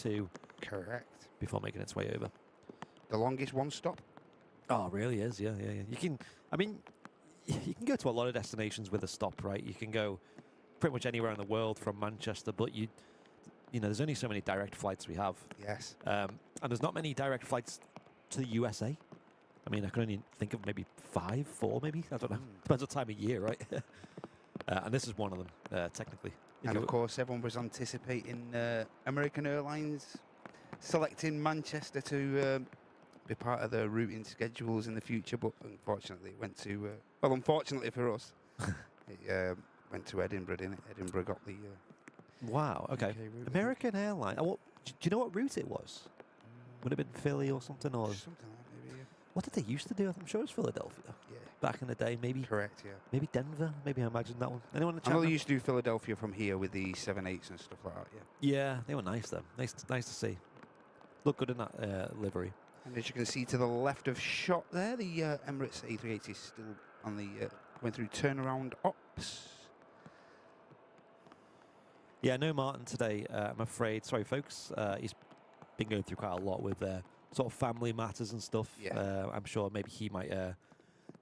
2. Correct. Before making its way over. The longest one stop. Oh, it really is. Yeah. You can. I mean, you can go to a lot of destinations with a stop, right? You can go pretty much anywhere in the world from Manchester, but you know, there's only so many direct flights we have. Yes. And there's not many direct flights to the USA. I mean, I can only think of maybe 5, 4, maybe. I don't know. Depends what time of year, right? And this is one of them, technically. And of course, everyone was anticipating American Airlines selecting Manchester to be part of the routing schedules in the future, but unfortunately it went to, well, unfortunately for us, it went to Edinburgh, didn't it? Edinburgh got the wow, okay. UK route, American Airlines. Do you know what route it was? Would it have been Philly or something? Or something like that, maybe, yeah. What did they used to do? I'm sure it was Philadelphia. Yeah. Back in the day, maybe. Correct, yeah. Maybe Denver. Maybe I imagine that one. Anyone in the I know chat? they used to do Philadelphia from here with the 787s and stuff like that, yeah. Yeah, they were nice though. Nice to see. Look good in that livery. And as you can see to the left of shot there, the Emirates A380 is still on the going through turnaround ops. Yeah, no Martin today, I'm afraid. Sorry, folks. He's been going through quite a lot with sort of family matters and stuff. Yeah. I'm sure maybe he might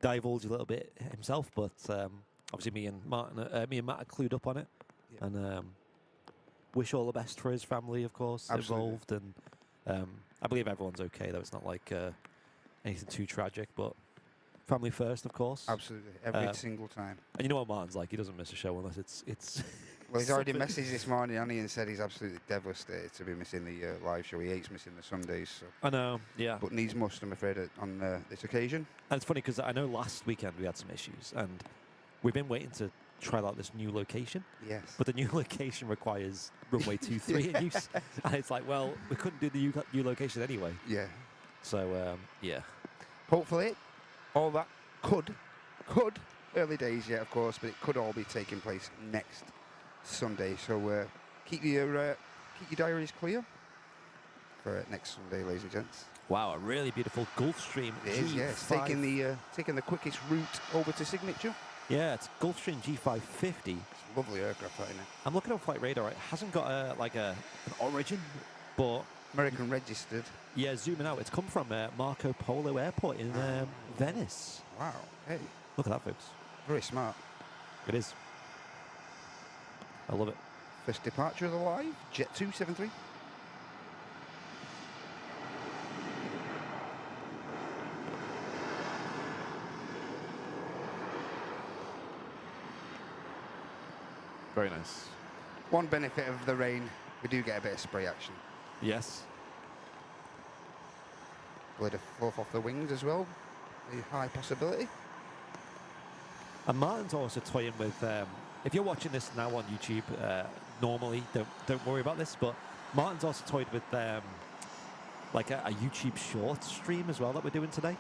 divulge a little bit himself, but obviously me and Matt are clued up on it, Yeah. and wish all the best for his family, of course, Absolutely. involved. And I believe everyone's okay, though. It's not like anything too tragic, but family first, of course. Absolutely, every single time. And you know what Martin's like? He doesn't miss a show unless it's. Well, he's already messaged this morning, hasn't he, and said he's absolutely devastated to be missing the live show. He hates missing the Sundays. So. I know, yeah. But needs must, I'm afraid, on this occasion. And it's funny because I know last weekend we had some issues, and we've been waiting to try out this new location. Yes. But the new location requires Runway 23 in use. And it's like, well, we couldn't do the new location anyway. Yeah. So, yeah. Hopefully, all that could, early days yet, of course, but it could all be taking place next Sunday. So keep your diaries clear for next Sunday, ladies and gents. Wow, a really beautiful Gulfstream G5. It is, yes. Taking the quickest route over to Signature. Yeah, it's Gulfstream G550. It's a lovely aircraft, that, isn't it? I'm looking on Flight Radar. It hasn't got an origin, but American registered. yeah, zooming out, it's come from Marco Polo Airport in Venice. Wow. Hey, Look at that, folks. very smart. It is. I love it. First departure of the live, Jet 273. Very nice. One benefit of the rain, we do get a bit of spray action. Yes. Blade of fluff off the wings as well. A high possibility. And Martin's also toying with. If you're watching this now on YouTube, normally don't worry about this, but Martin's also toyed with like a YouTube short stream as well that we're doing today.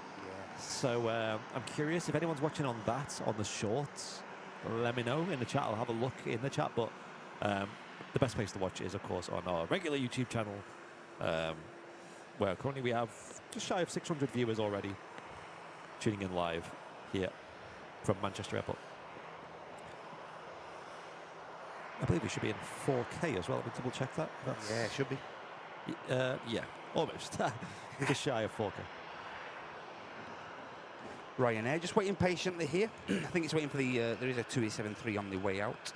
Yes. So I'm curious if anyone's watching on that on the shorts. Let me know in the chat. I'll have a look in the chat, but the best place to watch it is, of course, on our regular YouTube channel, where currently we have just shy of 600 viewers already tuning in live here from Manchester Airport. I believe we should be in 4K as well. Let me double check that. Yeah, it should be. Yeah, almost. Just shy of 4K. Ryanair just waiting patiently here. I think it's waiting for the. There is a 2873 on the way out.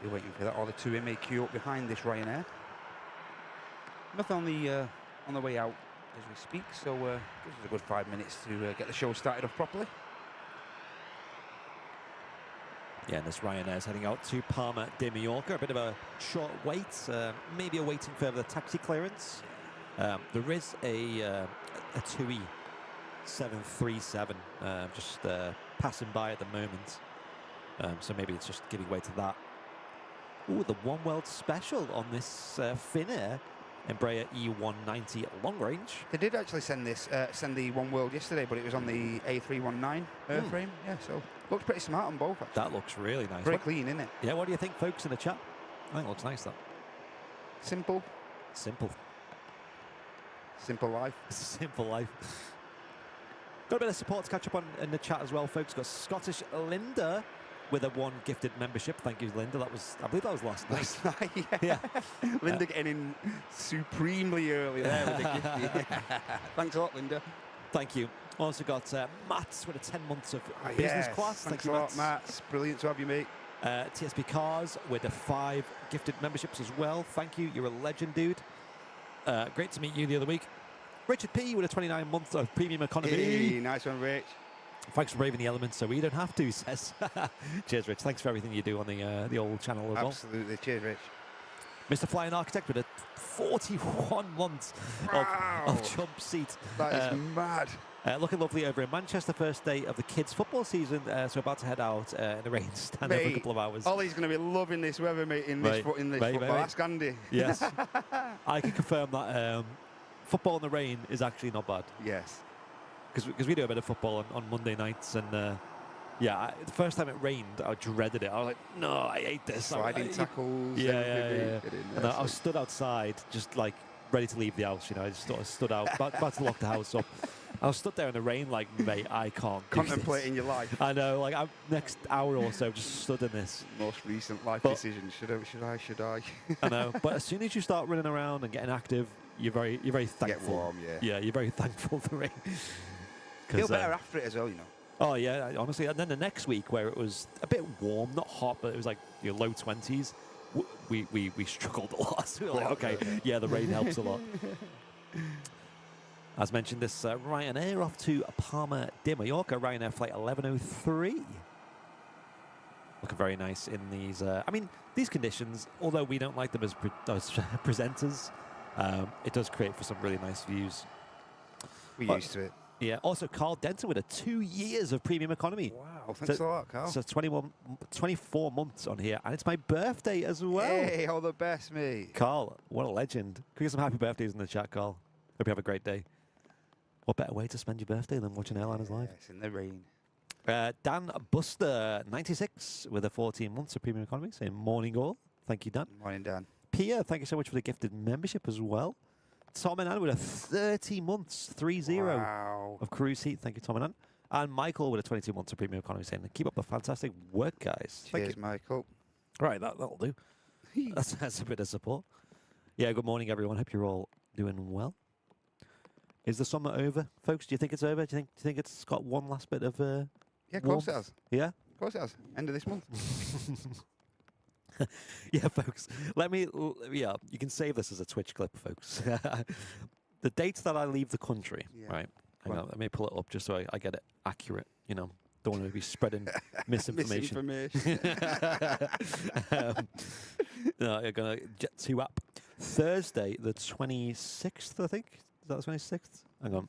Maybe waiting for that, or the 2MAQ up behind this Ryanair. Nothing on the way out as we speak. So gives us a good 5 minutes to get the show started off properly. Yeah, and this Ryanair's heading out to Palma de Mallorca. A bit of a short wait, maybe awaiting further taxi clearance. There is a TUI 737 just passing by at the moment. So maybe it's just giving way to that. Ooh, the One World Special on this Finnair Embraer E190 long range. They did actually send the One World yesterday, but it was on the A319 airframe. Yeah, so looks pretty smart on both, actually. That looks really nice. Very clean, isn't it? Yeah, what do you think, folks, in the chat? I think it looks nice, that. Simple. Simple. Simple life. Simple life. Got a bit of support to catch up on in the chat as well, folks. Got Scottish Linda with a 1 gifted membership. Thank you, Linda. That was, I believe that was last night. Last night, Yeah. Linda getting in supremely early there with the gift. Thanks a lot, Linda. Thank you. Also got Matt with a 10 months of business class. Thanks a lot, Matt. Brilliant to have you, mate. TSB Cars with a 5 gifted memberships as well. Thank you. You're a legend, dude. Great to meet you the other week. Richard P with a 29 months of premium economy. Hey, nice one, Rich. Thanks for braving the elements so we don't have to, says. Cheers, Rich. Thanks for everything you do on the old channel as well. Absolutely. Cheers, Rich. Mr. Flying Architect with a 41 months of jump seat. That is mad. Looking lovely over in Manchester. First day of the kids' football season. So about to head out in the rain. Stand there for a couple of hours. Ollie's going to be loving this weather, mate, in this football. Ask Andy. Yes. I can confirm that football in the rain is actually not bad. Yes. Because we do a bit of football on Monday nights, and yeah, the first time it rained, I dreaded it. I was like, no, I hate this. Sliding tackles. Yeah. And I was stood outside, just like ready to leave the house. You know, I just sort of stood out, about to lock the house up. I was stood there in the rain, like, mate, I can't do contemplating this. your life. I know, like, I'm next hour or so just stood in this. Most recent life decision. Should I? I know, but as soon as you start running around and getting active, you're very thankful. Get warm, yeah. Yeah, you're very thankful for the rain. Feel better after it as well, you know. Oh yeah, honestly. And then the next week, where it was a bit warm, not hot, but it was like low 20s, we struggled a lot. We were like, okay, yeah, the rain helps a lot. As mentioned, this Ryanair off to Palma de Mallorca, Ryanair flight 1103. Looking very nice in these. I mean, these conditions, although we don't like them as presenters, it does create for some really nice views. We're used to it. Yeah. Also, Carl Denton with a 2 years of premium economy. Wow. Thanks a lot, Carl. So 24 months on here, and it's my birthday as well. Hey, all the best, mate. Carl, what a legend. Can we get some happy birthdays in the chat, Carl? Hope you have a great day. What better way to spend your birthday than watching Airliners Live? Yes, in the rain. Dan Buster, 96, with a 14 months of premium economy, saying morning all. Thank you, Dan. Morning, Dan. Pia, thank you so much for the gifted membership as well. Tom and Ann with a 30 months, 30 wow. of cruise heat. Thank you, Tom and Ann. And Michael with a 22 months of premium economy, saying, keep up the fantastic work, guys. Cheers, Thank you. Michael. Right, that'll do. That's a bit of support. Yeah, good morning, everyone. Hope you're all doing well. Is the summer over, folks? Do you think it's over? Do you think it's got one last bit of yeah, of course it has. Yeah? Of course it has. End of this month. Yeah, folks. Yeah, you can save this as a Twitch clip, folks. The dates that I leave the country, right? Hang on, let me pull it up just so I get it accurate. You know, don't want to be spreading misinformation. No, you're going to jet to up. Thursday, the 26th, I think. Is that the 26th? Hang on.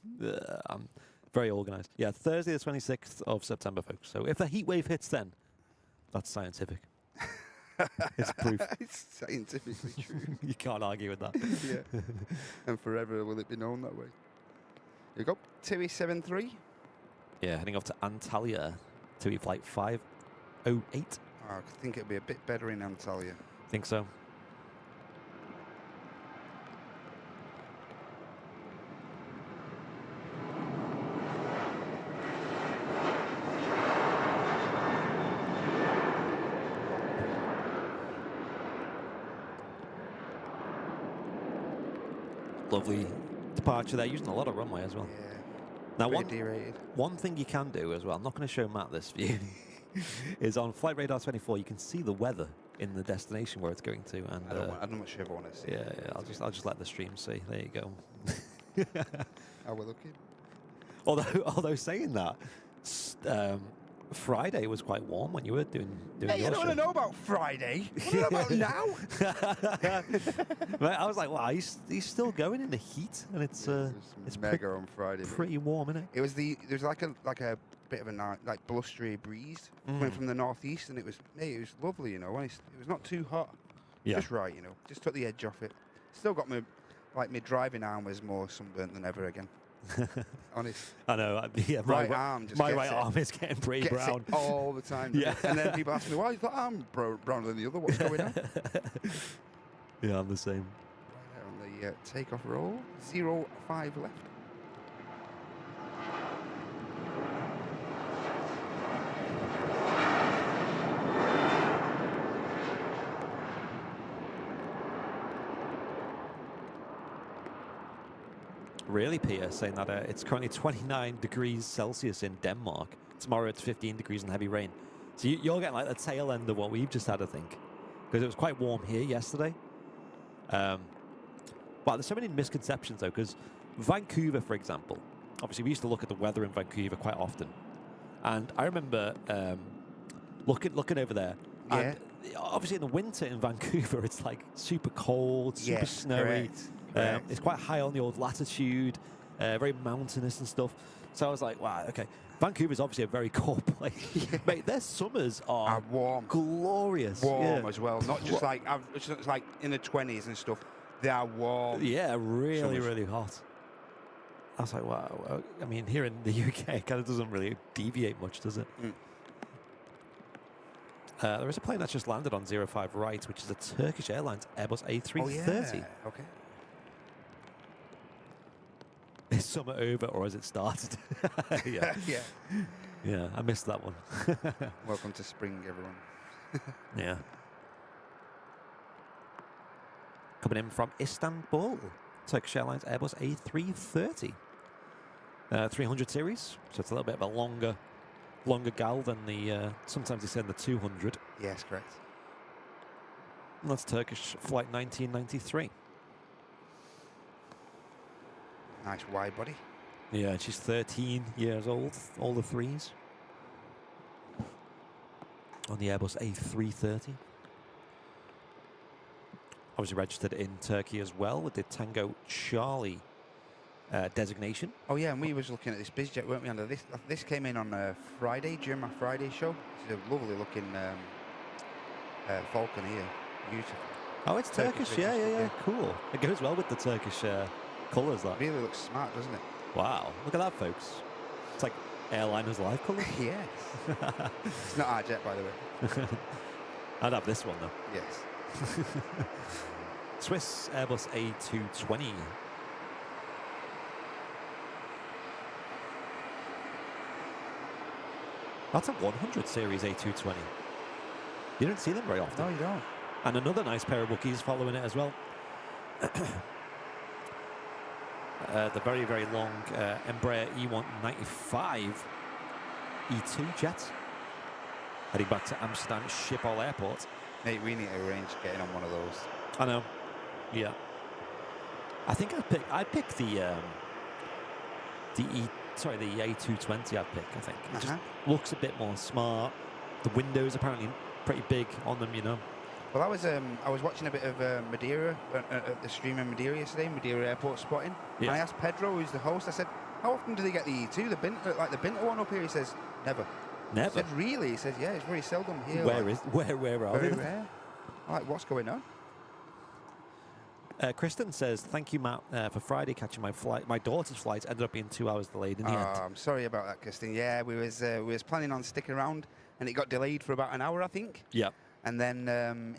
I'm very organised. Yeah, Thursday, the 26th of September, folks. So if a heat wave hits then, that's scientific. It's proof. It's scientifically true. You can't argue with that. Yeah. And forever will it be known that way. Here you go. TUI 73. Yeah, heading off to Antalya. TUI flight 508. I think it'll be a bit better in Antalya. Think so. Lovely departure there, using a lot of runway as well. Yeah. Now, derated. one thing you can do as well, I'm not going to show Matt this view, is on Flight Radar 24, you can see the weather in the destination where it's going to. And I'm not sure if I want to see it. Yeah, I'll just let the stream see. There you go. How we're looking. Although saying that, Friday was quite warm when you were doing Hey, your you don't show. want to know about Friday. What about now? Right, I was like, wow, he's still going in the heat, and it's mega on Friday. Pretty warm, isn't it? There's like a bit of a like blustery breeze coming from the northeast, and it was lovely, you know. When it was not too hot, just right, you know. Just took the edge off it. Still got my driving arm was more sunburnt than ever again. Honest. I know. Yeah, my arm is getting pretty brown all the time. Yeah. And then people ask me, why is that arm browner than the other? What's going on? Yeah, I'm the same. Right on the takeoff roll, 05 left. Really, Peter, saying that it's currently 29 degrees Celsius in Denmark. Tomorrow it's 15 degrees and heavy rain. So you're getting like the tail end of what we've just had, I think. Because it was quite warm here yesterday. Wow, there's so many misconceptions, though, because Vancouver, for example, obviously we used to look at the weather in Vancouver quite often. And I remember looking over there. Yeah. And obviously in the winter in Vancouver, it's like super cold, super Yes, snowy. correct. It's quite high on the old latitude, very mountainous and stuff. So I was like, wow, okay. Vancouver's obviously a very cold place. Mate, their summers are warm. Glorious. Warm as well. Not just like it's like in the 20s and stuff. They are warm. Yeah, really, summers. really hot. I was like, wow. I mean, here in the UK, it kind of doesn't really deviate much, does it? Mm. There is a plane that's just landed on 05 right, which is a Turkish Airlines Airbus A330. Oh, yeah. Okay. Is summer over or has it started? Yeah. Yeah. Yeah, I missed that one. Welcome to spring, everyone. Yeah. Coming in from Istanbul, Turkish Airlines Airbus A330. 300 series, so it's a little bit of a longer gal than the, sometimes they send the 200. Yes, correct. And that's Turkish flight 1993. Nice wide body. Yeah, and she's 13 years old, all the threes. On the Airbus A330. Obviously registered in Turkey as well with the Tango Charlie designation. Oh yeah, and we was looking at this bizjet, weren't we? Under this, this came in on Friday during my Friday show. It's a lovely looking Falcon here, beautiful. Oh, it's Turkish. Yeah. Cool. It goes well with the Turkish colours. That really looks smart, doesn't it? Wow, look at that, folks. It's like airliners live colours. Yes. It's not our jet, by the way. I'd have this one though. Yes. Swiss Airbus A220. That's a 100 series A220. You don't see them very often. No, you don't. And another nice pair of bookies following it as well. The very, very long Embraer E195 E2 jet. Heading back to Amsterdam Schiphol Airport. Mate, we need to arrange getting on one of those. I know. Yeah. I think I'd pick the A220 I'd pick, I think. It just looks a bit more smart. The windows apparently pretty big on them, you know. Well, I was watching a bit of Madeira, the stream in Madeira yesterday, Madeira Airport Spotting. Yeah. I asked Pedro, who's the host, I said, how often do they get the E2, the Banter one up here? He says, never. Never? I said, really? He says, yeah, it's very seldom here. Where are very they? rare. I'm like, what's going on? Kristen says, thank you, Matt, for Friday catching my flight. My daughter's flight ended up being 2 hours delayed in the end. I'm sorry about that, Kristen. Yeah, we was planning on sticking around, and it got delayed for about an hour, I think. Yeah. And then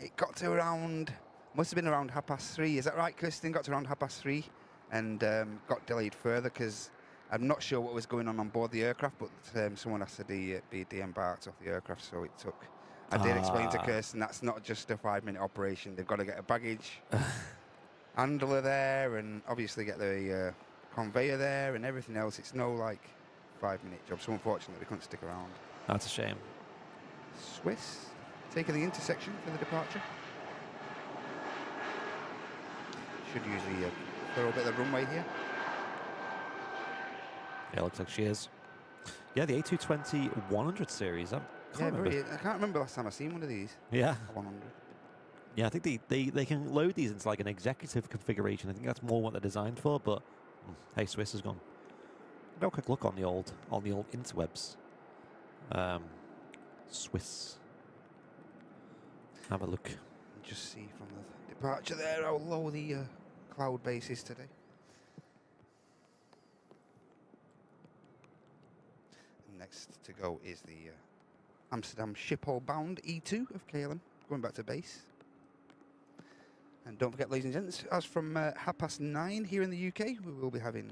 it got to around, must have been around 3:30. Is that right, Kristen? Got to around 3:30 and got delayed further because I'm not sure what was going on board the aircraft, but someone has to be de-embarked off the aircraft, so it took. I did explain to Kirsten that's not just a 5-minute operation. They've got to get a baggage handler there and obviously get the conveyor there and everything else. It's no like 5-minute job, so unfortunately we couldn't stick around. That's a shame. Swiss taking the intersection for the departure. Should usually throw a bit of the runway here. Yeah, looks like she is. Yeah, the A220 100 series. I can't remember last time I seen one of these. Yeah. 100. Yeah, I think they can load these into like an executive configuration. I think that's more what they're designed for. But hey, Swiss has gone. Have a quick look on the old interwebs. Swiss. Have a look. Just see from the departure there how low the cloud base is today. Next to go is the Amsterdam Schiphol bound E2 of KLM, going back to base. And don't forget, ladies and gents, as from 9:30 here in the UK, we will be having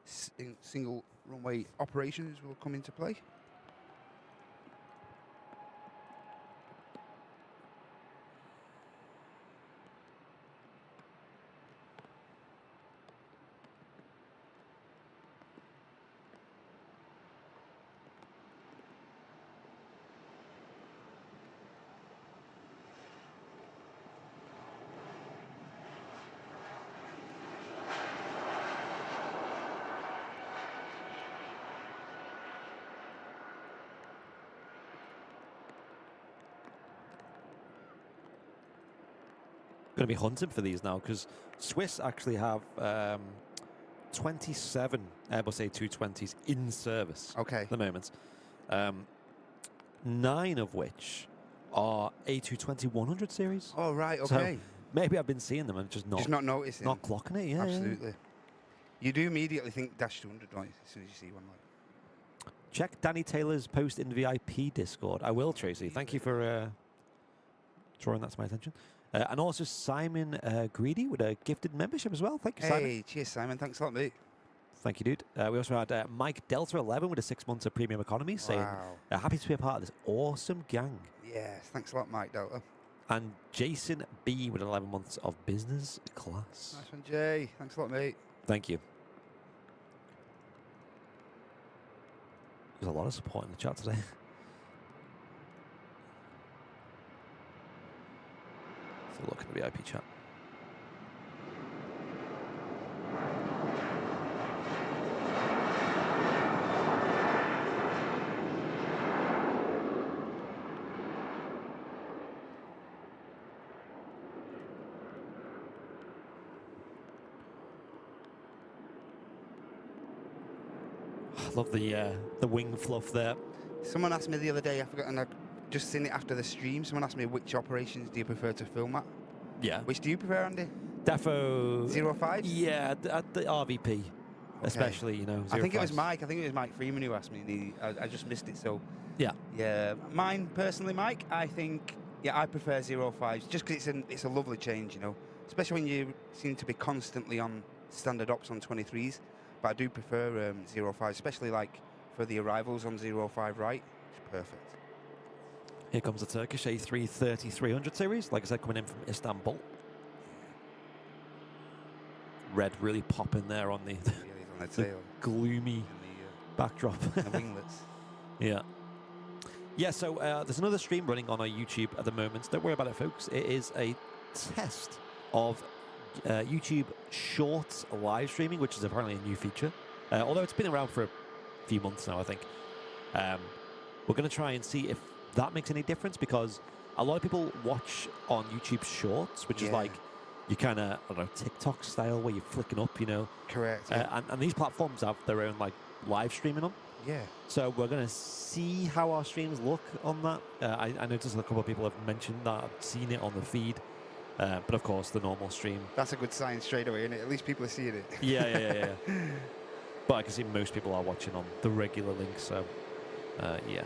single runway operations will come into play. Going to be hunting for these now because Swiss actually have 27 Airbus A220s in service Okay. at the moment. 9 of which are A220-100 series. Oh, right, So okay. maybe I've been seeing them and just not noticing. not clocking it. Yeah, Absolutely. yeah. You do immediately think Dash 200, don't you, as soon as you see one like. Check Danny Taylor's post in VIP Discord. I will, Tracy. Thank you for drawing that to my attention. And also Simon Greedy with a gifted membership as well. Thank you, Simon. Hey, cheers, Simon. Thanks a lot, mate. Thank you, dude. We also had Mike Delta 11 with a 6 months of premium economy saying, Wow. happy to be a part of this awesome gang. Yes, thanks a lot, Mike Delta. And Jason B with 11 months of business class. Nice one, Jay. Thanks a lot, mate. Thank you. There's a lot of support in the chat today. So look at the VIP chat. I love the wing fluff there. Someone asked me the other day, I forgot, and I just seen it after the stream. Someone asked me, which operations do you prefer to film at? Yeah. Which do you prefer, Andy? Defo 05? Yeah, at the RVP, especially, you know. I think it was 05s. Mike. I think it was Mike Freeman who asked me, and I just missed it. So Yeah. yeah, mine personally, Mike. I think I prefer 05s just because it's a lovely change, you know. Especially when you seem to be constantly on standard ops on 23s. But I do prefer 05, especially like for the arrivals on 05 right. It's perfect. Here comes the Turkish A330-300 series, like I said, coming in from Istanbul. Red really popping there on the, On the tail. gloomy And backdrop. the winglets. Yeah. Yeah, so there's another stream running on our YouTube at the moment. Don't worry about it, folks. It is a test of YouTube Shorts live streaming, which is apparently a new feature. Although it's been around for a few months now, I think. We're going to try and see if that makes any difference, because a lot of people watch on YouTube Shorts, which is like you kind of, I don't know, TikTok style where you're flicking up, you know. Correct. And these platforms have their own like live streaming on. Yeah. So we're going to see how our streams look on that. I noticed a couple of people have mentioned that, I've seen it on the feed. But of course, the normal stream. That's a good sign straight away, isn't it? At least people are seeing it. Yeah. But I can see most people are watching on the regular link, so yeah.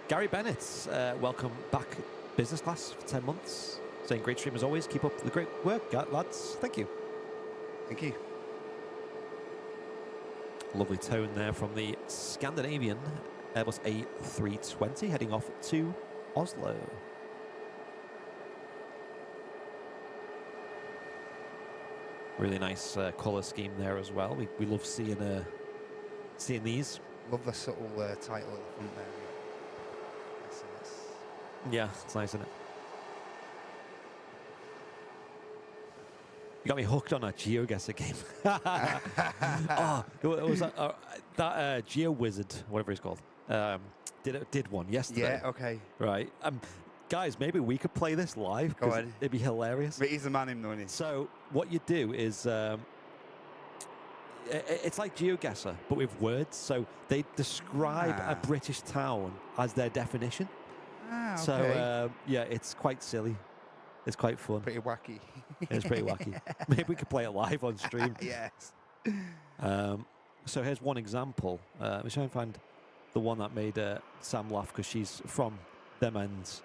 Gary Bennett, welcome back, business class, for 10 months. Saying great stream as always. Keep up the great work, lads. Thank you. Thank you. Lovely tone there from the Scandinavian Airbus A320 heading off to Oslo. Really nice colour scheme there as well. We love seeing these. Love the subtle title at the front there. SAS. Yeah, it's nice, isn't it? You got me hooked on a GeoGuessr game. Oh, it was that Geo Wizard, whatever it's called. Did one yesterday. Yeah, okay. Right. Guys, maybe we could play this live, Go because ahead. it'd be hilarious. But he's the man in money. So what you do is, it's like GeoGuessr, but with words. So they describe a British town as their definition. Ah, okay. So yeah, it's quite silly. It's quite fun. Pretty wacky. It's pretty wacky. Maybe we could play it live on stream. Yes. So here's one example. Let me try and find the one that made Sam laugh, because she's from them ends.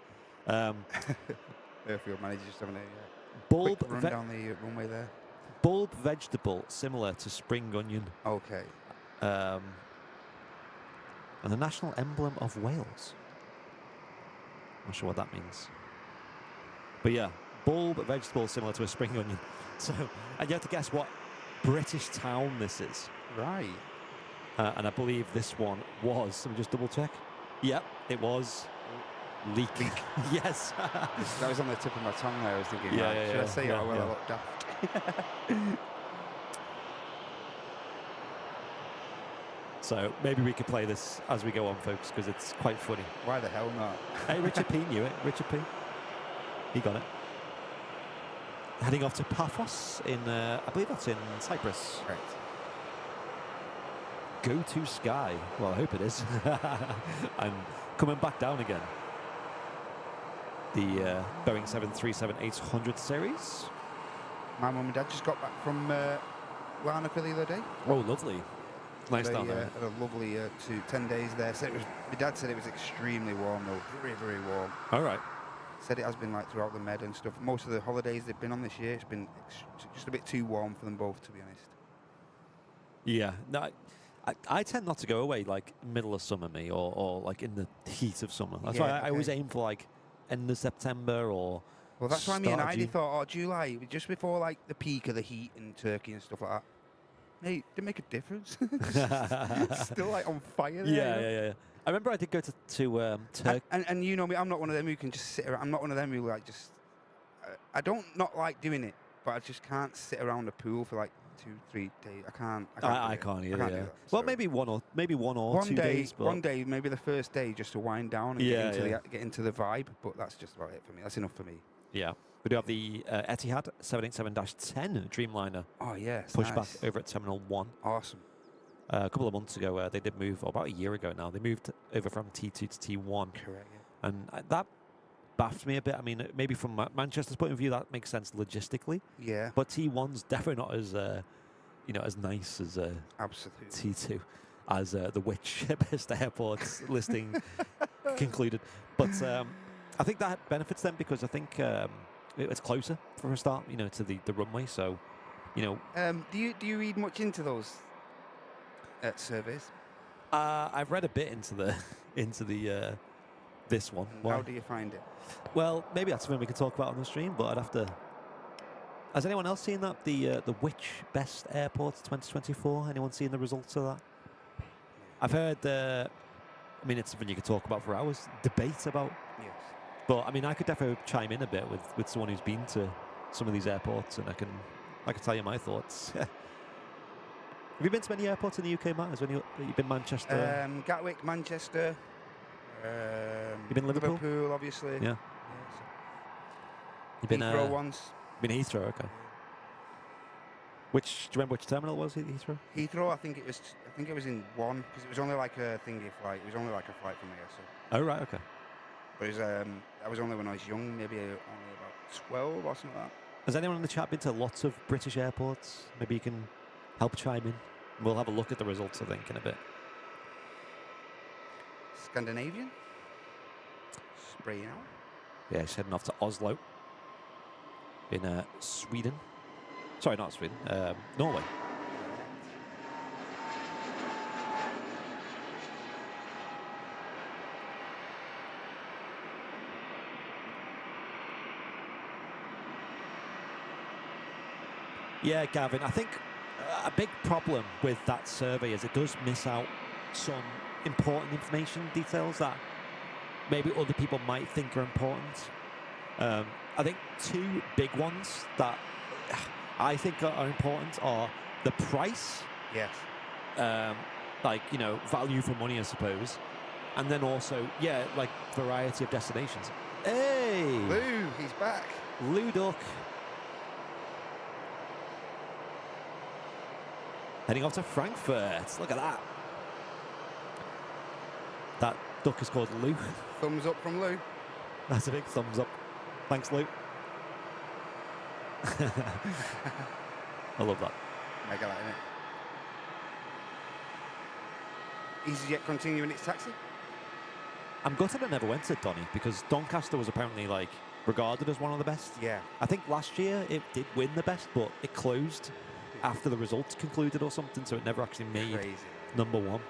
Airfield manager just having a Bulb, quick run down the runway there. bulb vegetable similar to spring onion. Okay. And the national emblem of Wales. Not sure what that means. But yeah, bulb vegetable similar to a spring onion. So, and you have to guess what British town this is. Right. And I believe this one was, let me just double check. Yep, it was Leek. Yes. That was on the tip of my tongue there. I was thinking, Yeah, right, yeah, should yeah, I say yeah, it or will yeah. I look daft? So maybe we could play this as we go on, folks, because it's quite funny. Why the hell not? Hey, Richard P knew it. Richard P. He got it. Heading off to Paphos in, I believe that's in Cyprus. Right. Go to Sky. Well, I hope it is. And coming back down again. The Boeing 737-800 series. My mum and dad just got back from Larnaca the other day. Oh, lovely. Nice down there. Had a lovely 10 days there. Said my dad said it was extremely warm though, very, very warm. All right. Said it has been like throughout the Med and stuff. Most of the holidays they've been on this year, it's been just a bit too warm for them both, to be honest. Yeah. No, I tend not to go away like middle of summer, or like in the heat of summer. That's why I always aim for like end of September or. Well, that's why me and Heidi June. thought, oh, July, just before like the peak of the heat in Turkey and stuff like that. Hey, didn't make a difference. Still like on fire there. Yeah. I remember I did go to Turkey. And you know me, I'm not one of them who can just sit around. I'm not one of them who like just. I don't not like doing it, but I just can't sit around a pool for like 2-3 days. I can't I do it. can't either. I can't do Yeah. that, Well, so. maybe one or 2 days. But One day, maybe the first day, just to wind down and get into the vibe. But that's just about it for me. That's enough for me. Yeah. We do have the Etihad 787-10 Dreamliner Oh yes, pushback nice. over at Terminal 1. Awesome. A couple of months ago, they did move, or about a year ago now, they moved over from T2 to T1. Correct. Yeah. And that baffed me a bit. I mean, maybe from Manchester's point of view, that makes sense logistically. Yeah. But T1's definitely not as, as nice as Absolutely. T2, as the which best airports listing concluded. But I think that benefits them because I think it's closer for a start, to the runway. So, Do you read much into those surveys? I've read a bit into the this one. How do you find it? Well, maybe that's something we could talk about on the stream, but I'd have to. Has anyone else seen that? The which best airports 2024? Anyone seen the results of that? I've heard. It's something you could talk about for hours. Debate about. Yes. But I mean, I could definitely chime in a bit with someone who's been to some of these airports, and I can tell you my thoughts. Have you been to many airports in the UK, Matt? You've been Manchester? Gatwick, Manchester. You've been Liverpool? Liverpool, obviously. Yeah. You've been Heathrow once. Been Heathrow, okay. Do you remember which terminal was it, Heathrow? Heathrow, I think it was in one because it was only like a thingy flight. It was only like a flight from here. So. Oh right, okay. But it was, that was only when I was young, maybe only about 12 or something like that. Has anyone in the chat been to lots of British airports? Maybe you can help chime in. We'll have a look at the results, I think, in a bit. Scandinavian. Spraying out. Yeah, he's heading off to Oslo in Sweden. Sorry, not Sweden. Norway. Yeah, Gavin, I think a big problem with that survey is it does miss out some important information details that maybe other people might think are important. I think two big ones that I think are important are the price. Yes. Value for money, I suppose. And then also, variety of destinations. Hey! Lou, he's back. Lou Duck. Heading off to Frankfurt. Look at that. That duck is called Lou. Thumbs up from Lou. That's a big thumbs up. Thanks, Lou. I love that. Mega light, isn't it? EasyJet continuing its taxi? I'm gutted I never went to Donny because Doncaster was apparently regarded as one of the best. Yeah. I think last year it did win the best, but it closed after the results concluded or something, so it never actually made number one.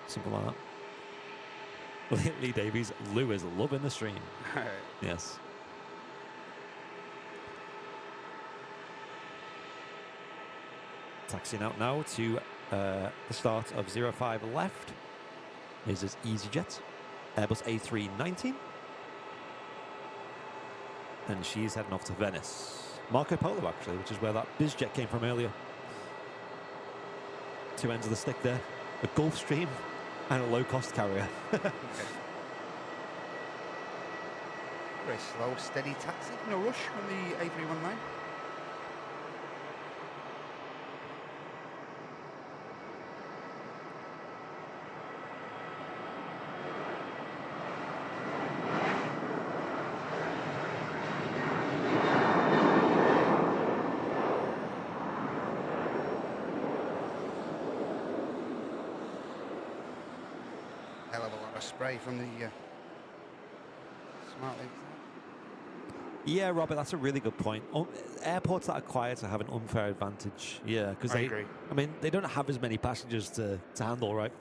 Something like that. Lee Davies, Lou is loving the stream. Yes. Taxiing out now to the start of 05 left. Is his EasyJet, Airbus A380. And she's heading off to Venice. Marco Polo, actually, which is where that BizJet came from earlier. Two ends of the stick there. A Gulfstream and a low-cost carrier. Very slow, steady taxi. No rush on the A319. Hell of a lot of spray from the smart legs. Yeah, Robert, that's a really good point. Airports that are quieter have an unfair advantage. Yeah, because I agree. I mean, they don't have as many passengers to handle, right?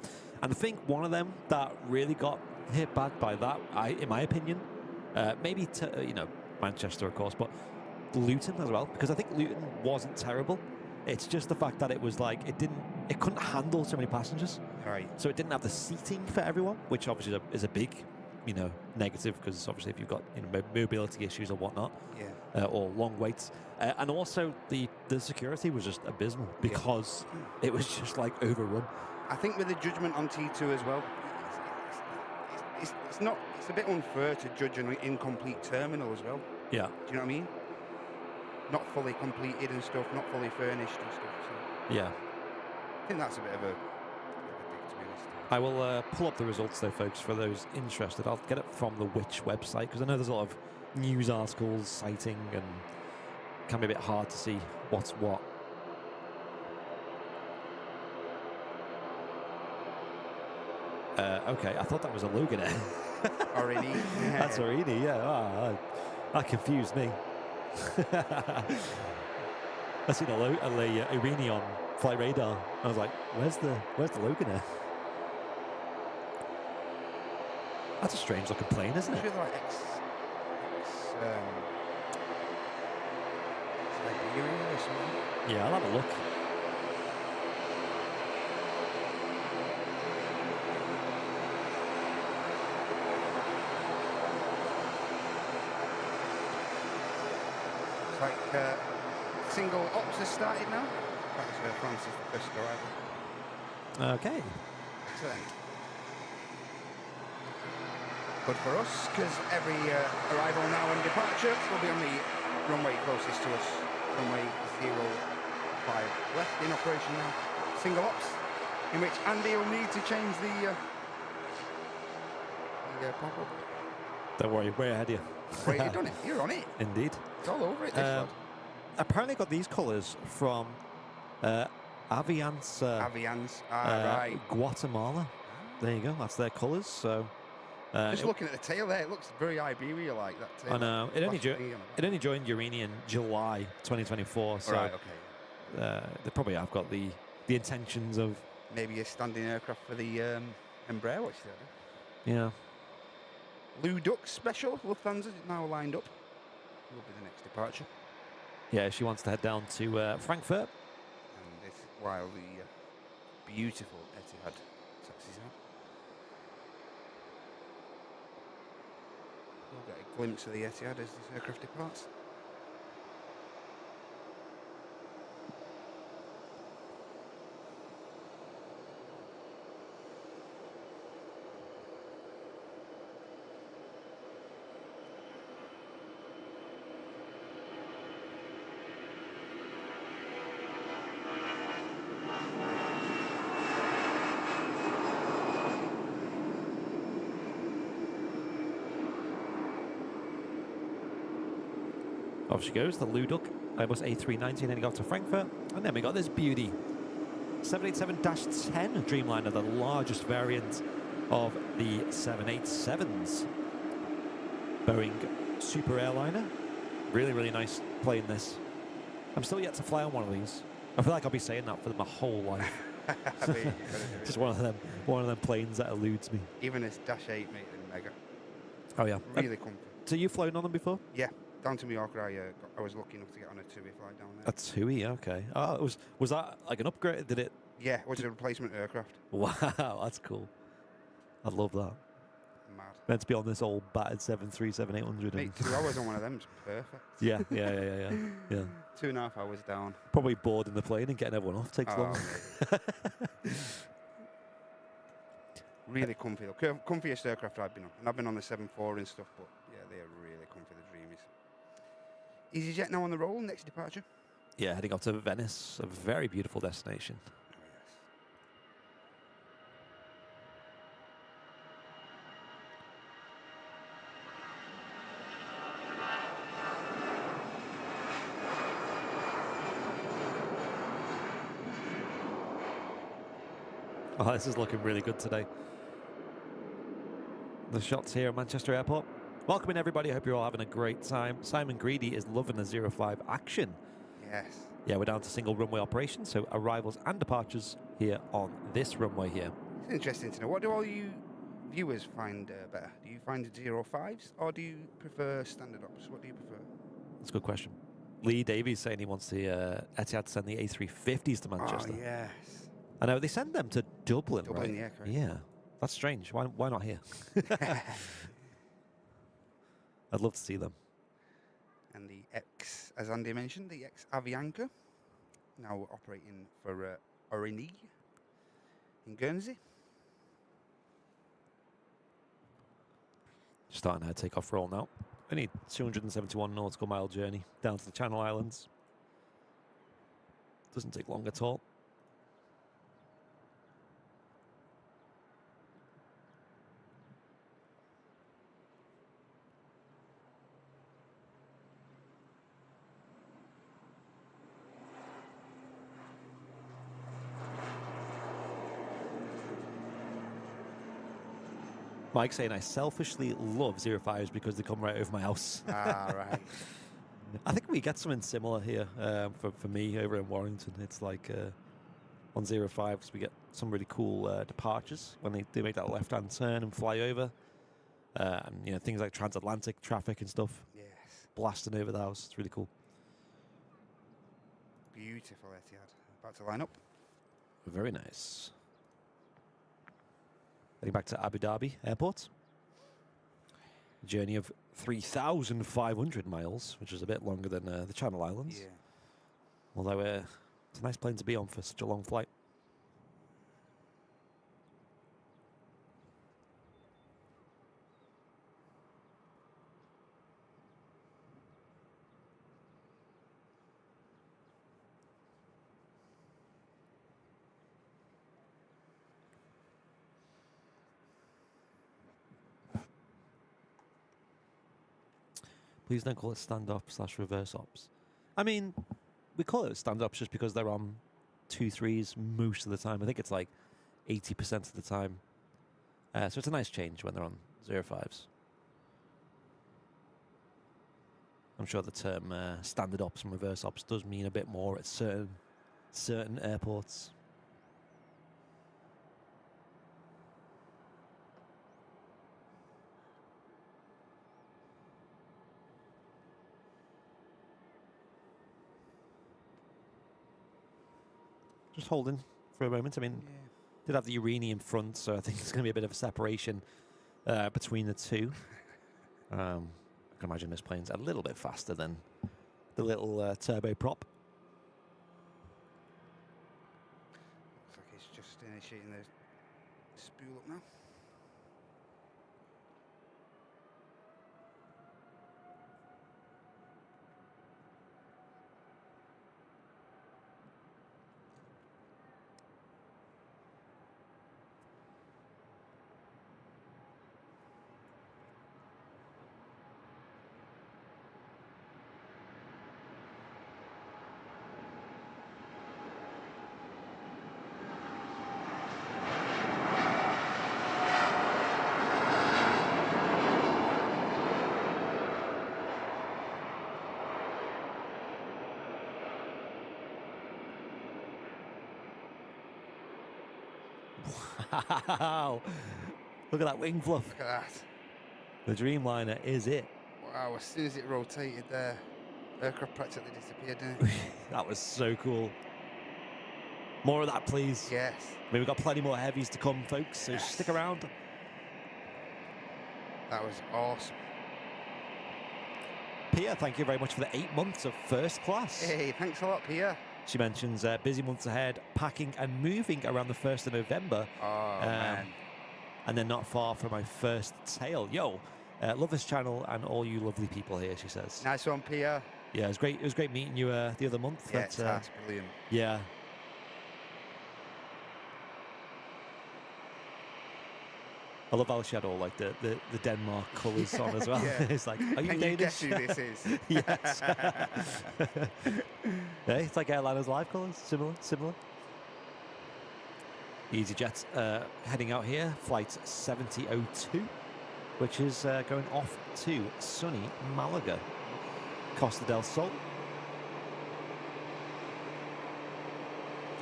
And I think one of them that really got hit bad by that, in my opinion, maybe Manchester, of course, but Luton as well, because I think Luton wasn't terrible. It's just the fact that it was like it couldn't handle so many passengers, Right. so it didn't have the seating for everyone, which obviously is a big, negative, because obviously if you've got mobility issues or whatnot, Yeah. or long waits, and also the security was just abysmal because it was just like overrun. I think with the judgment on T2 as well, it's a bit unfair to judge an incomplete terminal as well. Yeah. Do you know what I mean? Not fully completed and stuff, not fully furnished and stuff. So Yeah. I think that's a bit of a dig, to be honest. I will pull up the results though, folks, for those interested. I'll get it from the Which website, because I know there's a lot of news articles citing, and it can be a bit hard to see what's what. Okay, I thought that was a Logan Air. Already? That's already, yeah. That confused me. I seen a Irene on flight radar. I was like, where's the Logan Air? That's a strange looking plane, isn't it? It's like Siberia or something. Yeah, I'll have a look. It's like single ops has started now. That's Francis, the first arrival. Okay. Excellent. Good for us, because every arrival now and departure will be on the runway closest to us. Runway 05 left in operation now. Single ops, in which Andy will need to change the pop-up. Don't worry, way ahead of you. Wait, you've done it. You're on it. Indeed. It's all over it, this lad. Apparently got these colours from Aviance, Avians. Right. Guatemala. There you go. That's their colours. So Just looking at the tail there, it looks very Iberia-like, that tail. I know. It only joined Urini in July 2024. So right, okay. they probably have got the intentions of Maybe a standing aircraft for the Embraer, what's that? Yeah. Lou Duck special, Lufthansa is now lined up. Will be the next departure. Yeah, she wants to head down to Frankfurt. And this while the beautiful Etihad taxis out. We'll get a glimpse of the Etihad as this aircraft departs. Off she goes, the Luduk, Airbus A380, and then he got to Frankfurt. And then we got this beauty. 787-10 Dreamliner, the largest variant of the 787s. Boeing super airliner. Really, really nice plane, this. I'm still yet to fly on one of these. I feel like I'll be saying that for my whole life. Just one of them planes that eludes me. Even this Dash 8, mate, and Mega. Oh, yeah. Really comfy. So you've flown on them before? Yeah. Down to Mallorca, I was lucky enough to get on a TUI flight down there. A TUI, okay. Oh, was that like an upgrade? Did it? Yeah, it was a replacement aircraft. Wow, that's cool. I'd love that. Mad. Meant to be on this old battered 737-800. Mate, 2 hours on one of them is perfect. Yeah. 2.5 hours down. Probably boarding the plane and getting everyone off takes long. Really comfy though. Comfiest aircraft I've been on. And I've been on the 747 and stuff, but yeah, they're really comfy. EasyJet now on the roll, next departure. Yeah, heading off to Venice, a very beautiful destination. Oh, this is looking really good today. The shots here at Manchester Airport. Welcome in, everybody. I hope you're all having a great time. Simon Greedy is loving the 05 action. Yes. Yeah, we're down to single runway operations, so arrivals and departures here on this runway here. It's interesting to know. What do all you viewers find better? Do you find 05s or do you prefer standard ops? What do you prefer? That's a good question. Lee Davies saying he wants the Etihad to send the A350s to Manchester. Oh, yes. I know, they send them to Dublin, Dublin, right? yeah, correct. Yeah, that's strange. Why not here? I'd love to see them. And the X, as Andy mentioned, the Aviation, now operating for Oriny in Guernsey. Starting our takeoff roll now. Only 271 nautical mile journey down to the Channel Islands. Doesn't take long at all. Mike saying, I selfishly love 05s because they come right over my house. Ah, right. I think we get something similar here for me over in Warrington. It's like on 05s, we get some really cool departures when they make that left-hand turn and fly over. And, you know, things like transatlantic traffic and stuff. Yes. Blasting over the house. It's really cool. Beautiful Etihad. About to line up. Very nice. Heading back to Abu Dhabi Airport. Journey of 3,500 miles, which is a bit longer than the Channel Islands. Yeah. Although it's a nice plane to be on for such a long flight. Please don't call it stand-up/reverse ops. I mean, we call it stand-ups just because they're on 2-3s most of the time. I think it's like 80% of the time. So it's a nice change when they're on 05s. I'm sure the term standard ops and reverse ops does mean a bit more at certain airports. Just holding for a moment. I mean, did have the Urini in front, so I think there's going to be a bit of a separation between the two. I can imagine this plane's a little bit faster than the little turboprop. Looks like it's just initiating the spool up now. Wow! Look at that wing fluff. Look at that. The Dreamliner is it. Wow, as soon as it rotated there, aircraft practically disappeared, didn't it? That was so cool. More of that, please. Yes. I mean, we've got plenty more heavies to come, folks, so stick around. That was awesome. Pia, thank you very much for the 8 months of first class. Hey, thanks a lot, Pia. She mentions busy months ahead, packing and moving around the 1st of November. Oh, man. And then not far from my first tail. Yo, love this channel and all you lovely people here, she says. Nice one, Pia. Yeah, it was great. It was great meeting you the other month. Yeah, that's brilliant. Yeah. I love how she had all like the Denmark colours on as well. Yeah. It's like, are you Can Danish? you guess who this is? Yes. Yeah, it's like Airliners Live colours, similar. EasyJet heading out here, flight 7002, which is going off to sunny Malaga, Costa del Sol.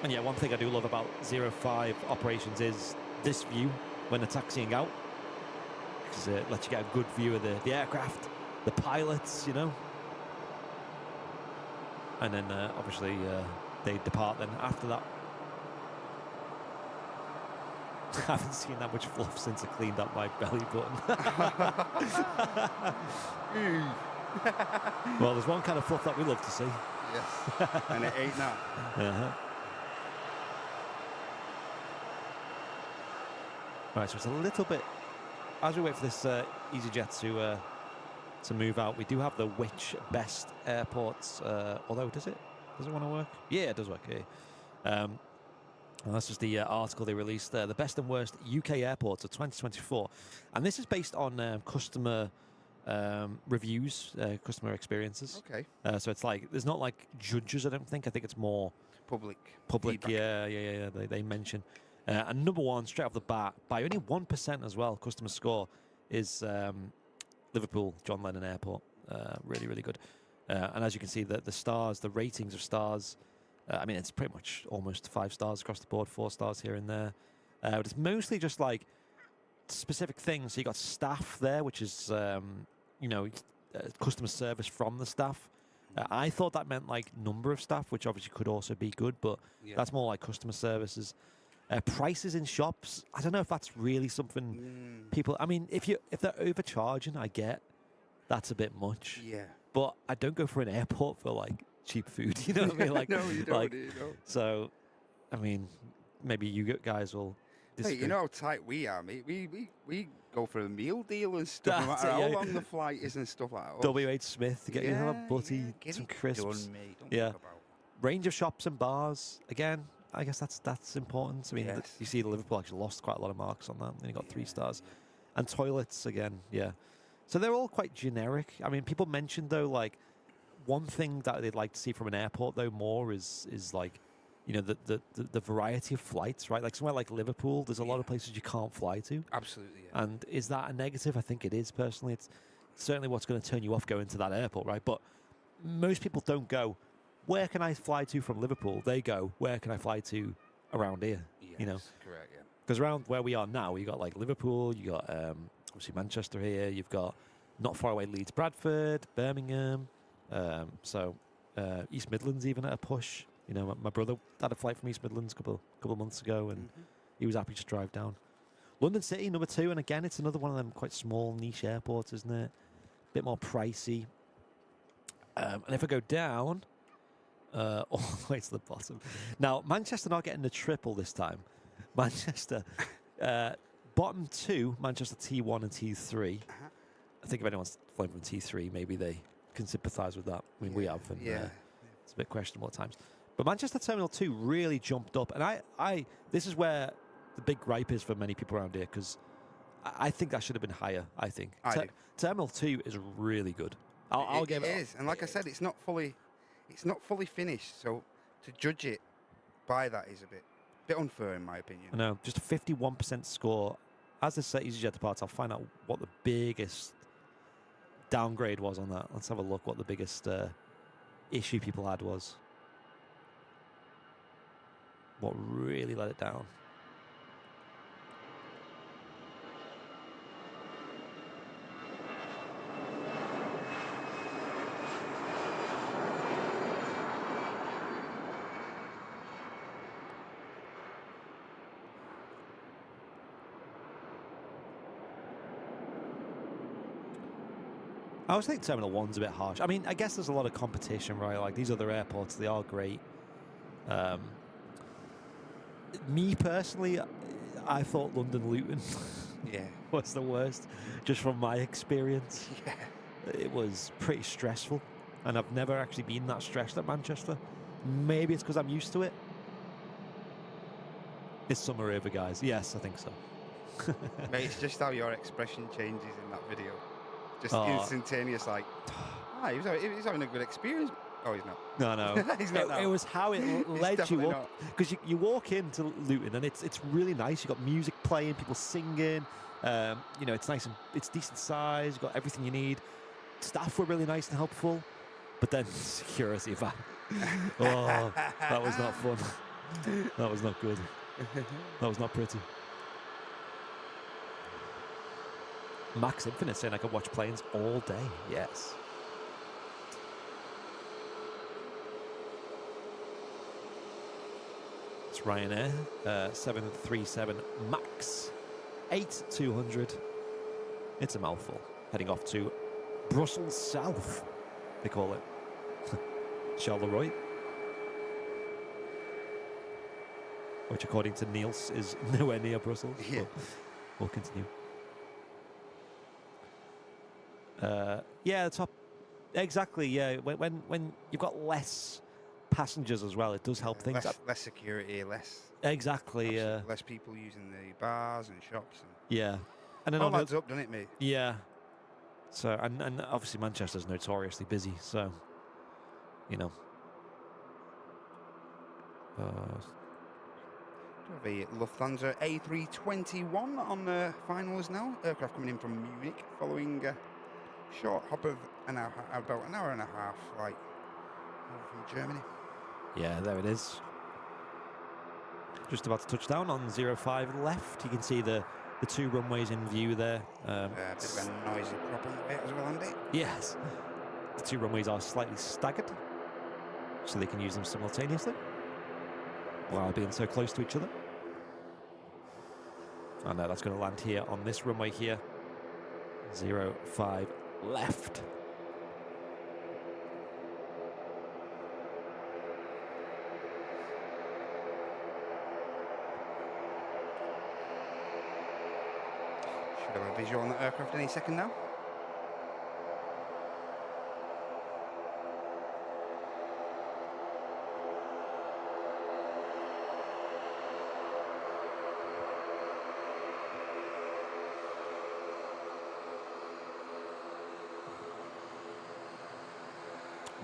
And yeah, one thing I do love about 05 operations is this view when they're taxiing out, because it lets you get a good view of the aircraft, the pilots, you know. And then obviously they depart then after that. I haven't seen that much fluff since I cleaned up my belly button. Well, there's one kind of fluff that we love to see. Yes. And it ain't now. Uh-huh. Right, so it's a little bit, as we wait for this EasyJet to move out, we do have the which best airports, although does it want to work? Yeah, it does work, yeah. And that's just the article they released there, the best and worst UK airports of 2024. And this is based on customer reviews, customer experiences. Okay. So it's like, there's not like judges, I don't think. I think it's more Public. public. Yeah. They mention. And number one, straight off the bat, by only 1% as well, customer score, is Liverpool John Lennon Airport. Really, really good. And as you can see, the stars, the ratings of stars, I mean, it's pretty much almost 5 stars across the board, 4 stars here and there. But it's mostly just like specific things. So you got staff there, which is, customer service from the staff. I thought that meant like number of staff, which obviously could also be good, but that's more like customer services. Prices in shops, I don't know if that's really something people. I mean, if they're overcharging, I get that's a bit much. Yeah. But I don't go for an airport for like cheap food. You know what I mean? Like, no, you don't. Like, You don't. So, I mean, maybe you guys will. Hey, you know how tight we are, mate. We go for a meal deal and stuff. No That's matter it, how yeah. long the flight is and stuff like that. W.H. Smith to get you a butty, get some it crisps. done, mate. Don't Yeah. talk about. Range of shops and bars. Again, I guess that's important. I mean, Yes. you see Liverpool actually lost quite a lot of marks on that. They only got 3 stars. And toilets, again, yeah. So they're all quite generic. I mean, people mentioned, though, like, one thing that they'd like to see from an airport, though, more is like, you know, the variety of flights, right? Like, somewhere like Liverpool, there's a lot of places you can't fly to. Absolutely, yeah. And is that a negative? I think it is, personally. It's certainly what's going to turn you off going to that airport, right? But most people don't go, where can I fly to from Liverpool? They go, where can I fly to around here? Yes, You know? correct, yeah. Because around where we are now, you got like Liverpool, you got obviously Manchester here, you've got not far away Leeds, Bradford, Birmingham, East Midlands even at a push. You know, my brother had a flight from East Midlands a couple of months ago, and he was happy to drive down. London City, number 2, and again, it's another one of them quite small niche airports, isn't it? A bit more pricey. And if I go down all the way to the bottom, now Manchester not getting the triple this time. Manchester, bottom 2, Manchester T1 and T3. I think if anyone's flying from T3, maybe they can sympathise with that. I mean, we have, and it's a bit questionable at times. But Manchester Terminal 2 really jumped up, and I this is where the big gripe is for many people around here, because I think that should have been higher. I think Terminal 2 is really good. I'll give it. It is, and like I said, it's not fully finished. So to judge it by that is a bit unfair, in my opinion. I know, just a 51% score. As this EasyJet departs, I'll find out what the biggest downgrade was on that. Let's have a look what the biggest issue people had was. What really let it down. I always think Terminal 1's a bit harsh. I mean, I guess there's a lot of competition, right? Like, these other airports, they are great. Me, personally, I thought London Luton was the worst, just from my experience. Yeah. It was pretty stressful. and I've never actually been that stressed at Manchester. Maybe it's because I'm used to it. Is summer over, guys? Yes, I think so. Mate, it's just how your expression changes in that video. Just instantaneous, like, he's having a good experience. Oh, he's not. No. He's not now. It was how it led you up. not. Because you walk into Luton and it's really nice. You've got music playing, people singing. You know, it's nice and it's decent size. You've got everything you need. Staff were really nice and helpful. But then security, that was not fun. That was not good. That was not pretty. Max Infinite saying I could watch planes all day. Yes. It's Ryanair 737 Max 8200. It's a mouthful. Heading off to Brussels South, they call it. Charleroi. Which, according to Niels, is nowhere near Brussels. Yeah. We'll continue. Yeah, the top. Exactly. Yeah, when you've got less passengers as well, it does help things. Less security, less. Exactly. Less people using the bars and shops. Yeah, and then all adds up, doesn't it, mate? Yeah. So and obviously Manchester's notoriously busy. So, you know. The Lufthansa A321 on the finals now. Aircraft coming in from Munich following a short hop of about an hour and a half flight over from Germany. Yeah, there it is. Just about to touch down on 05 left. You can see the two runways in view there. A bit of a noisy prop on the way as well, Andy. Yes. The two runways are slightly staggered, so they can use them simultaneously while being so close to each other. And that's going to land here on this runway here. 05 left. Should have a visual on the aircraft any second now.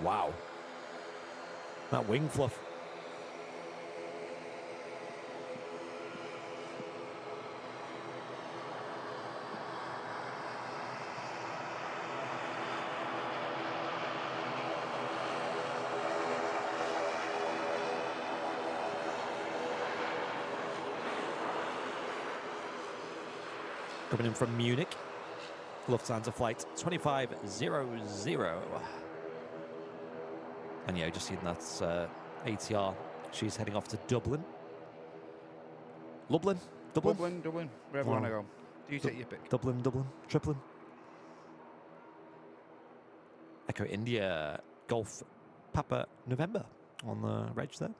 Wow. That wing fluff. Coming in from Munich, Lufthansa flight 2500. And yeah, just seen that's ATR. She's heading off to Dublin. Dublin, wherever you want to go. Do you take your pick? Dublin, Triplin. Echo India, Golf, Papa, November on the reg there.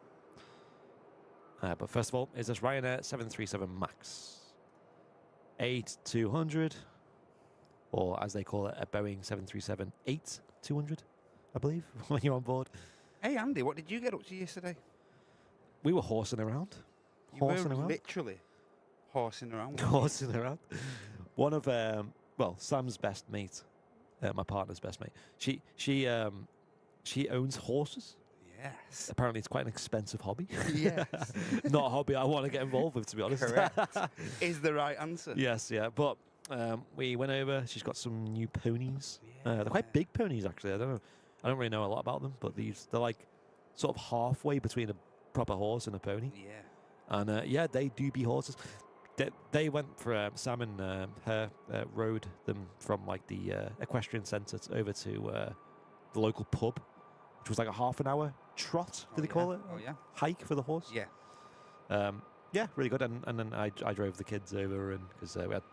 But first of all, is this Ryanair 737 Max 8200, or as they call it, a Boeing 737-8200, I believe, when you're on board. Hey, Andy, what did you get up to yesterday? We were horsing around. Literally horsing around. Horsing around. One of, Sam's best mate, my partner's best mate, she owns horses. Yes. Apparently, it's quite an expensive hobby. Yes. Not a hobby I want to get involved with, to be honest. Correct. Is the right answer. Yes, yeah. But we went over. She's got some new ponies. They're quite big ponies, actually. I don't really know a lot about them, but they're like sort of halfway between a proper horse and a pony. Yeah. And they do be horses. They went for Sam and her rode them from like the equestrian centre over to the local pub, which was like a half an hour trot. Did they call it? Oh yeah. Hike for the horse. Yeah. Yeah, really good. And then I drove the kids over, and because we had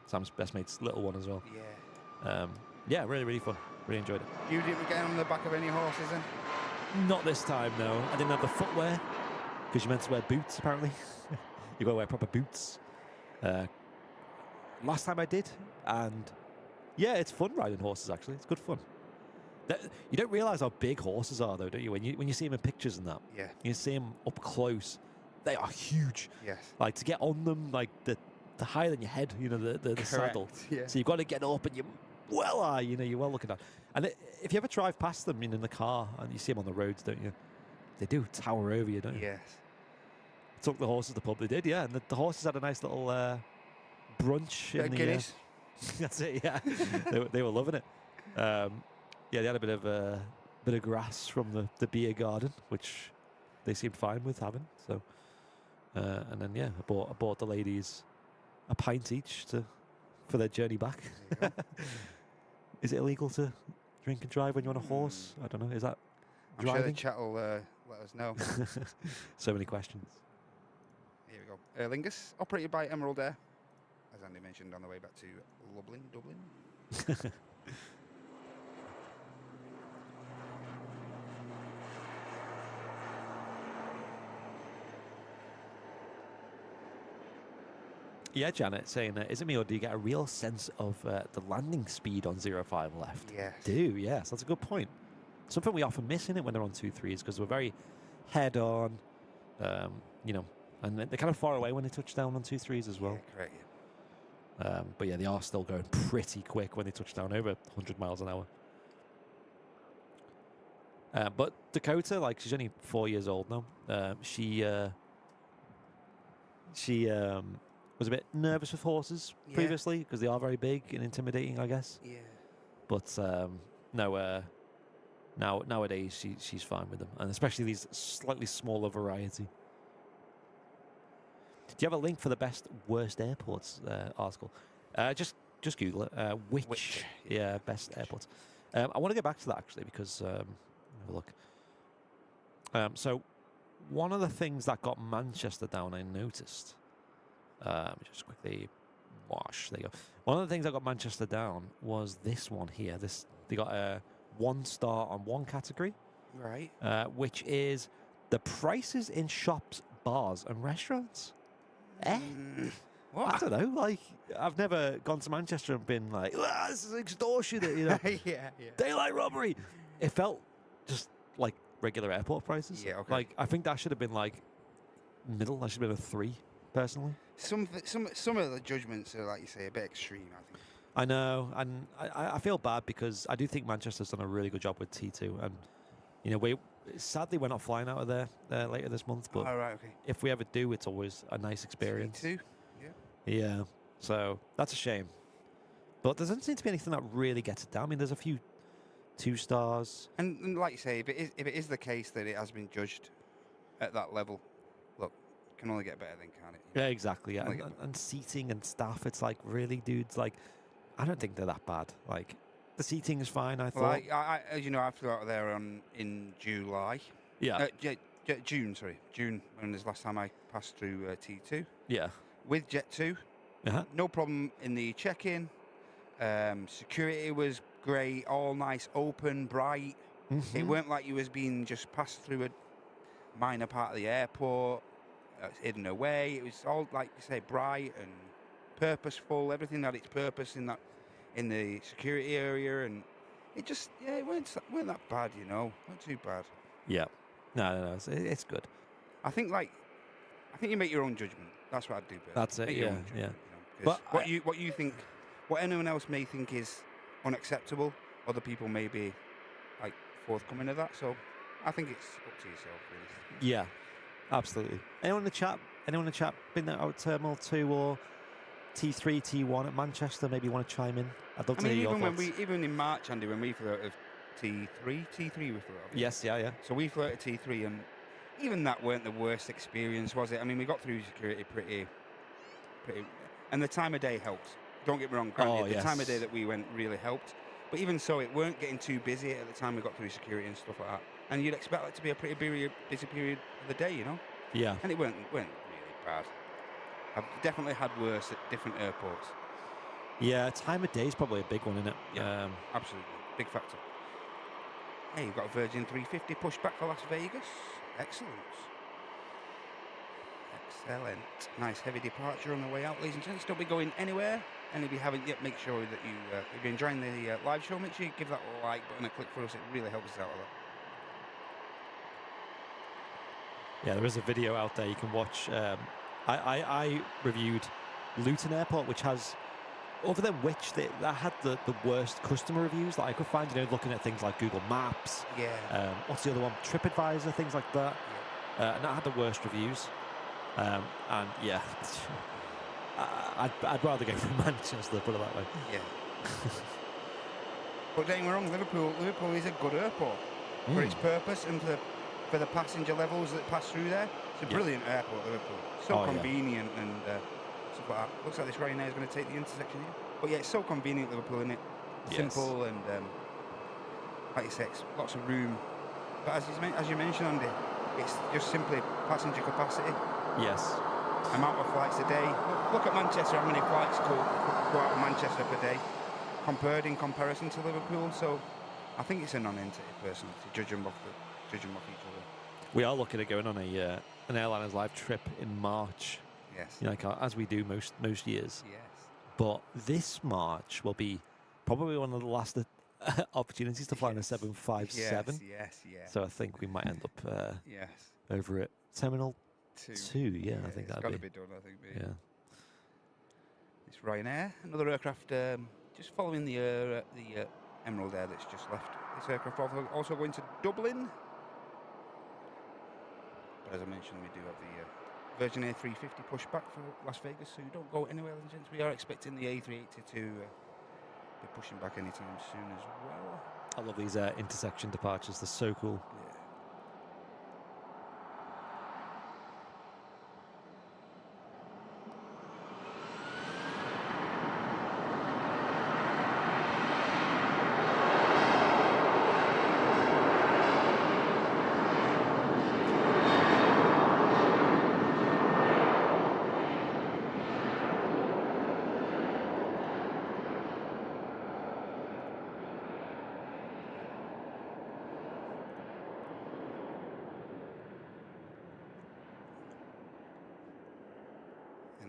Sam's best mate's little one as well. Yeah. Yeah, really, really fun. Really enjoyed it. You didn't get on the back of any horses then? Not this time, no. I didn't have the footwear because you're meant to wear boots, apparently. You got to wear proper boots. Last time I did, and yeah, it's fun riding horses. Actually, it's good fun. You don't realise how big horses are, though, don't you? When you see them in pictures and that, Yeah. you see them up close. They are huge. Yes. Like to get on them, like the higher than your head, you know, the saddle. Yeah. So you've got to get up, and you're well looking at. And if you ever drive past them, in the car, and you see them on the roads, don't you? They do tower over you, don't you? Yes. Took the horses to the pub. They did, yeah. And the horses had a nice little brunch in the. Guinness. That's it. Yeah, they were loving it. Yeah, they had a bit of grass from the beer garden, which they seemed fine with having. So, and then yeah, I bought the ladies a pint each for their journey back. Is it illegal to drink and drive when you're on a horse? I don't know. Is that I'm driving? sure the chat will let us know. So many questions. Here we go. Aer Lingus, operated by Emerald Air, as Andy mentioned on the way back to Dublin. Yeah, Janet saying, is it me or do you get a real sense of the landing speed on 05 left? Yes. Yes, that's a good point. Something we often miss in it when they're on 2.3s because we're very head on, and they're kind of far away when they touch down on 2.3s as well. Yeah, correct. Yeah. But yeah, they are still going pretty quick when they touch down over 100 miles an hour. But Dakota, like, she's only 4 years old now. She was a bit nervous with horses previously because they are very big and intimidating, I guess. Yeah. But nowadays she's fine with them, and especially these slightly smaller variety. Do you have a link for the best worst airports article? Just Google it. Which best airports. I want to go back to that actually because have a look. So one of the things that got Manchester down, I noticed. Just quickly wash. There you go. One of the things that got Manchester down was this one here. They got a 1 star on one category, Right. which is the prices in shops, bars, and restaurants. What? I don't know. Like, I've never gone to Manchester and been like, this is extortionate, you know. Yeah. Daylight robbery. It felt just like regular airport prices. Yeah, okay. Like, I think that should have been like middle. That should have been a 3, personally. Some of the judgments are, like you say, a bit extreme, I think. I know, and I feel bad because I do think Manchester's done a really good job with T2, and sadly we're not flying out of there later this month, but right, okay. if we ever do, it's always a nice experience. T2? Yeah, so that's a shame. But there doesn't seem to be anything that really gets it down. I mean, there's a few 2 stars. And like you say, if it is the case that it has been judged at that level, look, it can only get better then, can't it? Yeah, exactly. Yeah. Only And seating and staff, it's like, really, dudes, like, I don't think they're that bad. Like, the seating is fine, I thought. Like, I as you know, I flew out there in July. Yeah. June, when was the last time I passed through T2. Yeah. With Jet 2. Uh-huh. No problem in the check-in. Security was great, all nice, open, bright. Mm-hmm. It weren't like you was being just passed through a minor part of the airport, hidden away. It was all, like you say, bright and purposeful. Everything had its purpose in the security area, and it just it weren't that bad, you know. Not too bad. Yeah. No, it's good. I think you make your own judgment. That's what I'd do. Bert. That's it. Make your Yeah, own judgment, yeah. You know, 'cause But what you think, what anyone else may think is unacceptable, other people may be like forthcoming of that. So I think it's up to yourself, really. Yeah, absolutely. Anyone in the chat been out Terminal 2 or T3, T1 at Manchester? Maybe you want to chime in. I'd love to hear your thoughts. Even in March, Andy, when we flew out of T3 we flew out of. Yes, yeah. So we flew out of T3, and even that weren't the worst experience, was it? I mean, we got through security pretty, and the time of day helped. Don't get me wrong, granted, the time of day that we went really helped. But even so, it weren't getting too busy at the time we got through security and stuff like that. And you'd expect it to be a pretty busy period of the day, you know? Yeah. And it weren't really bad. I've definitely had worse at different airports. Yeah, time of day is probably a big one, isn't it? Yeah, absolutely. Big factor. Hey, you've got a Virgin 350 pushed back for Las Vegas. Excellent. Nice heavy departure on the way out, ladies and gents. Don't be going anywhere. And if you haven't yet, make sure that you, if you're enjoying the live show, make sure you give that like button a click for us. It really helps us out a lot. Yeah, there is a video out there you can watch. I reviewed Luton Airport, which has, other than which, that had the worst customer reviews that I could find. You know, looking at things like Google Maps. Yeah. What's the other one? TripAdvisor, things like that. Yeah. And that had the worst reviews. And yeah, I'd rather go for Manchester, put it that way. Yeah. But don't get me wrong, Liverpool is a good airport for its purpose and for the passenger levels that pass through there. It's a brilliant airport, Liverpool. So convenient and stuff like that. Looks like this Ryanair is going to take the intersection here. But yeah, it's so convenient, Liverpool, isn't it? Simple and, like you say, it's lots of room. But as you mentioned, Andy, it's just simply passenger capacity. Yes. Amount of flights a day. Look at Manchester, how many flights go out of Manchester per day compared in comparison to Liverpool. So I think it's a non-entity, personally, to judge them off each other. We are looking at going on an Airliners Live trip in March. Yes. You know, like, as we do most years. Yes. But this March will be probably one of the last opportunities to fly in a 757. Yes. So I think we might end up yes. over at Terminal 2. Yeah, I think that'd got to be done. I think. Yeah. It's Ryanair, another aircraft just following the Emerald Air that's just left. This aircraft also going to Dublin. But as I mentioned, we do have the Virgin A350 pushback for Las Vegas, so don't go anywhere, ladies and gents. We are expecting the A380 to be pushing back anytime soon as well. I love these intersection departures. They're so cool. Yeah.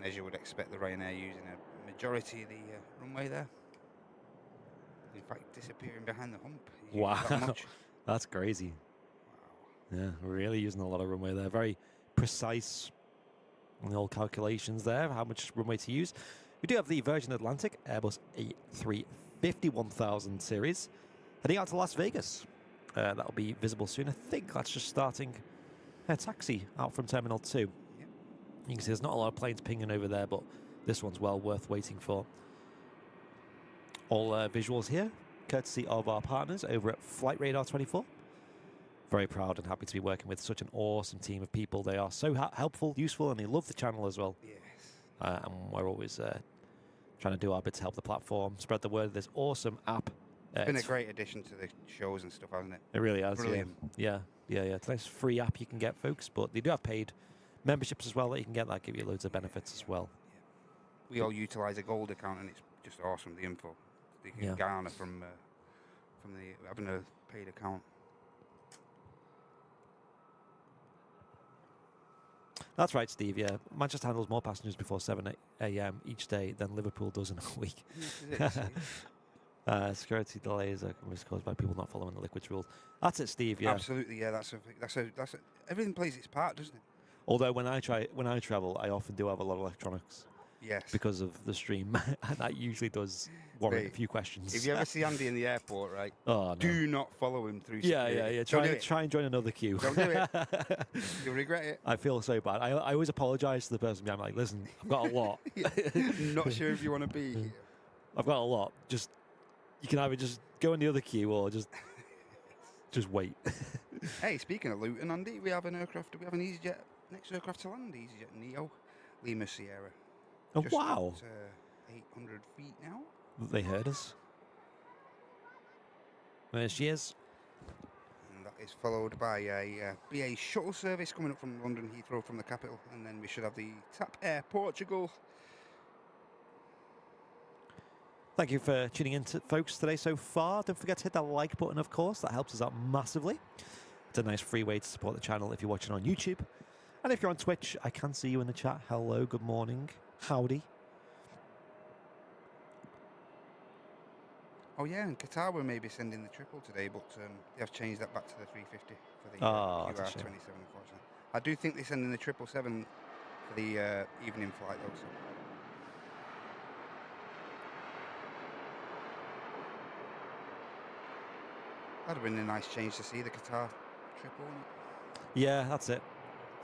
As you would expect, the Ryanair using a majority of the runway there. In fact, disappearing behind the hump. Wow, that much. That's crazy. Wow. Yeah, we're really using a lot of runway there. Very precise on the old calculations there, how much runway to use. We do have the Virgin Atlantic Airbus A350 1000 series heading out to Las Vegas. That'll be visible soon. I think that's just starting a taxi out from Terminal 2. You can see there's not a lot of planes pinging over there, but this one's well worth waiting for. All visuals here, courtesy of our partners over at Flight Radar 24. Very proud and happy to be working with such an awesome team of people. They are so helpful, useful, and they love the channel as well. Yes. And we're always trying to do our bit to help the platform, spread the word of this awesome app. It's been a great addition to the shows and stuff, hasn't it? It really has. Brilliant. Yeah. It's a nice free app you can get, folks, but they do have paid memberships as well that you can get that give you loads of benefits as well. We all utilise a gold account, and it's just awesome, the info you can garner from the having a paid account. That's right, Steve. Yeah, Manchester handles more passengers before 7 a.m. each day than Liverpool does in a week. Security delays are caused by people not following the liquids rules. That's it, Steve. Yeah, absolutely. Yeah, that's everything plays its part, doesn't it? Although when I travel, I often do have a lot of electronics. Yes. Because of the stream, and that usually does warrant a few questions. If you ever see Andy in the airport, right? Oh no. Do not follow him through. Yeah. Try and join another queue. Don't do it. You'll regret it. I feel so bad. I always apologise to the person behind me. Like, listen, I've got a lot. Not sure if you want to be here. I've got a lot. You can either just go in the other queue or just wait. Hey, speaking of Luton, Andy, we have an aircraft. We have an EasyJet. Next aircraft to land, EasyJet Neo, Lima Sierra. Oh, just wow. At 800 feet now. They heard us. There she is. And that is followed by a BA shuttle service coming up from London Heathrow from the capital. And then we should have the TAP Air Portugal. Thank you for tuning in, folks, today so far. Don't forget to hit that like button, of course. That helps us out massively. It's a nice free way to support the channel if you're watching on YouTube. And if you're on Twitch, I can see you in the chat. Hello, good morning, howdy. Oh yeah, and Qatar were maybe sending the triple today, but they have changed that back to the 350 for the Oh, that's a shame. QR27, unfortunately. I do think they're sending the 777 for the evening flight, though. So. That'd have been a nice change to see the Qatar triple, wouldn't it? Yeah, that's it.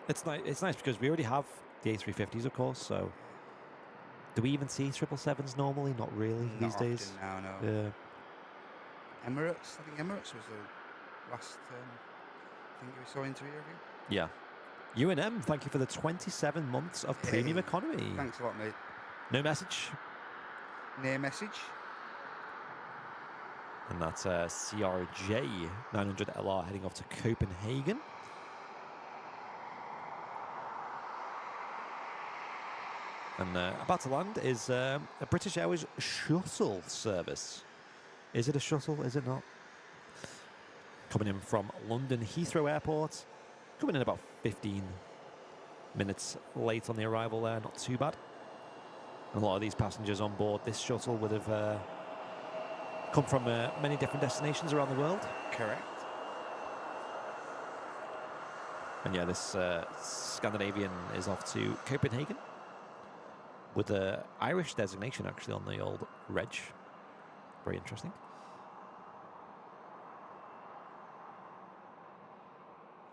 It's nice. It's nice because we already have the A350s, of course. So, do we even see 777s normally? Not really these days. No, no. Yeah. Emirates. I think Emirates was the last thing we saw into here. Yeah. UNM, thank you for the 27 months of premium economy. Thanks a lot, mate. No message. Near message. And that's CRJ 900LR heading off to Copenhagen. And about to land is a British Airways shuttle service. Is it a shuttle? Is it not? Coming in from London Heathrow Airport. Coming in about 15 minutes late on the arrival there. Not too bad. And a lot of these passengers on board this shuttle would have come from many different destinations around the world. Correct. And yeah, this Scandinavian is off to Copenhagen with an Irish designation actually on the old reg. Very interesting.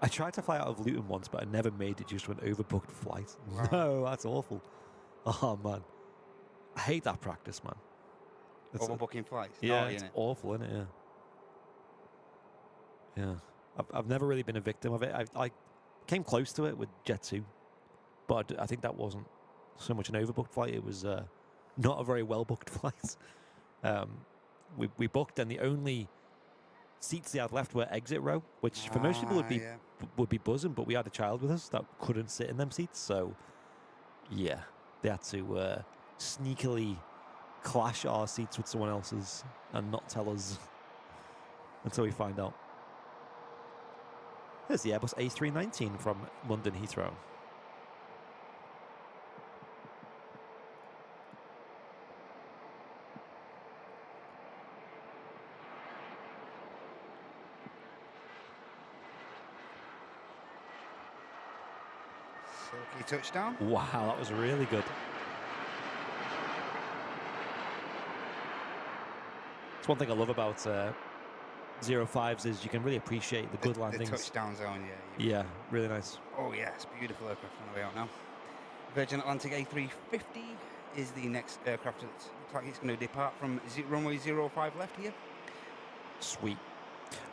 I tried to fly out of Luton once, but I never made it due to an overbooked flight. Wow. No, that's awful. Oh, man. I hate that practice, man. Overbooking flights? Yeah, it's awful, isn't it? Yeah. Yeah. I've never really been a victim of it. I came close to it with Jet 2, but I think that wasn't so much an overbooked flight. It was not a very well-booked flight. We booked, and the only seats they had left were exit row, which for most people would be buzzing, but we had a child with us that couldn't sit in them seats, so yeah, they had to sneakily clash our seats with someone else's and not tell us until we find out. There's the Airbus A319 from London Heathrow. Silky touchdown. Wow, that was really good. It's one thing I love about 05s is you can really appreciate the good landings. The touchdown zone, yeah. Yeah, really nice. Oh, yeah, it's beautiful aircraft on the way out now. Virgin Atlantic A350 is the next aircraft that looks like it's going to depart from runway 05 left here. Sweet.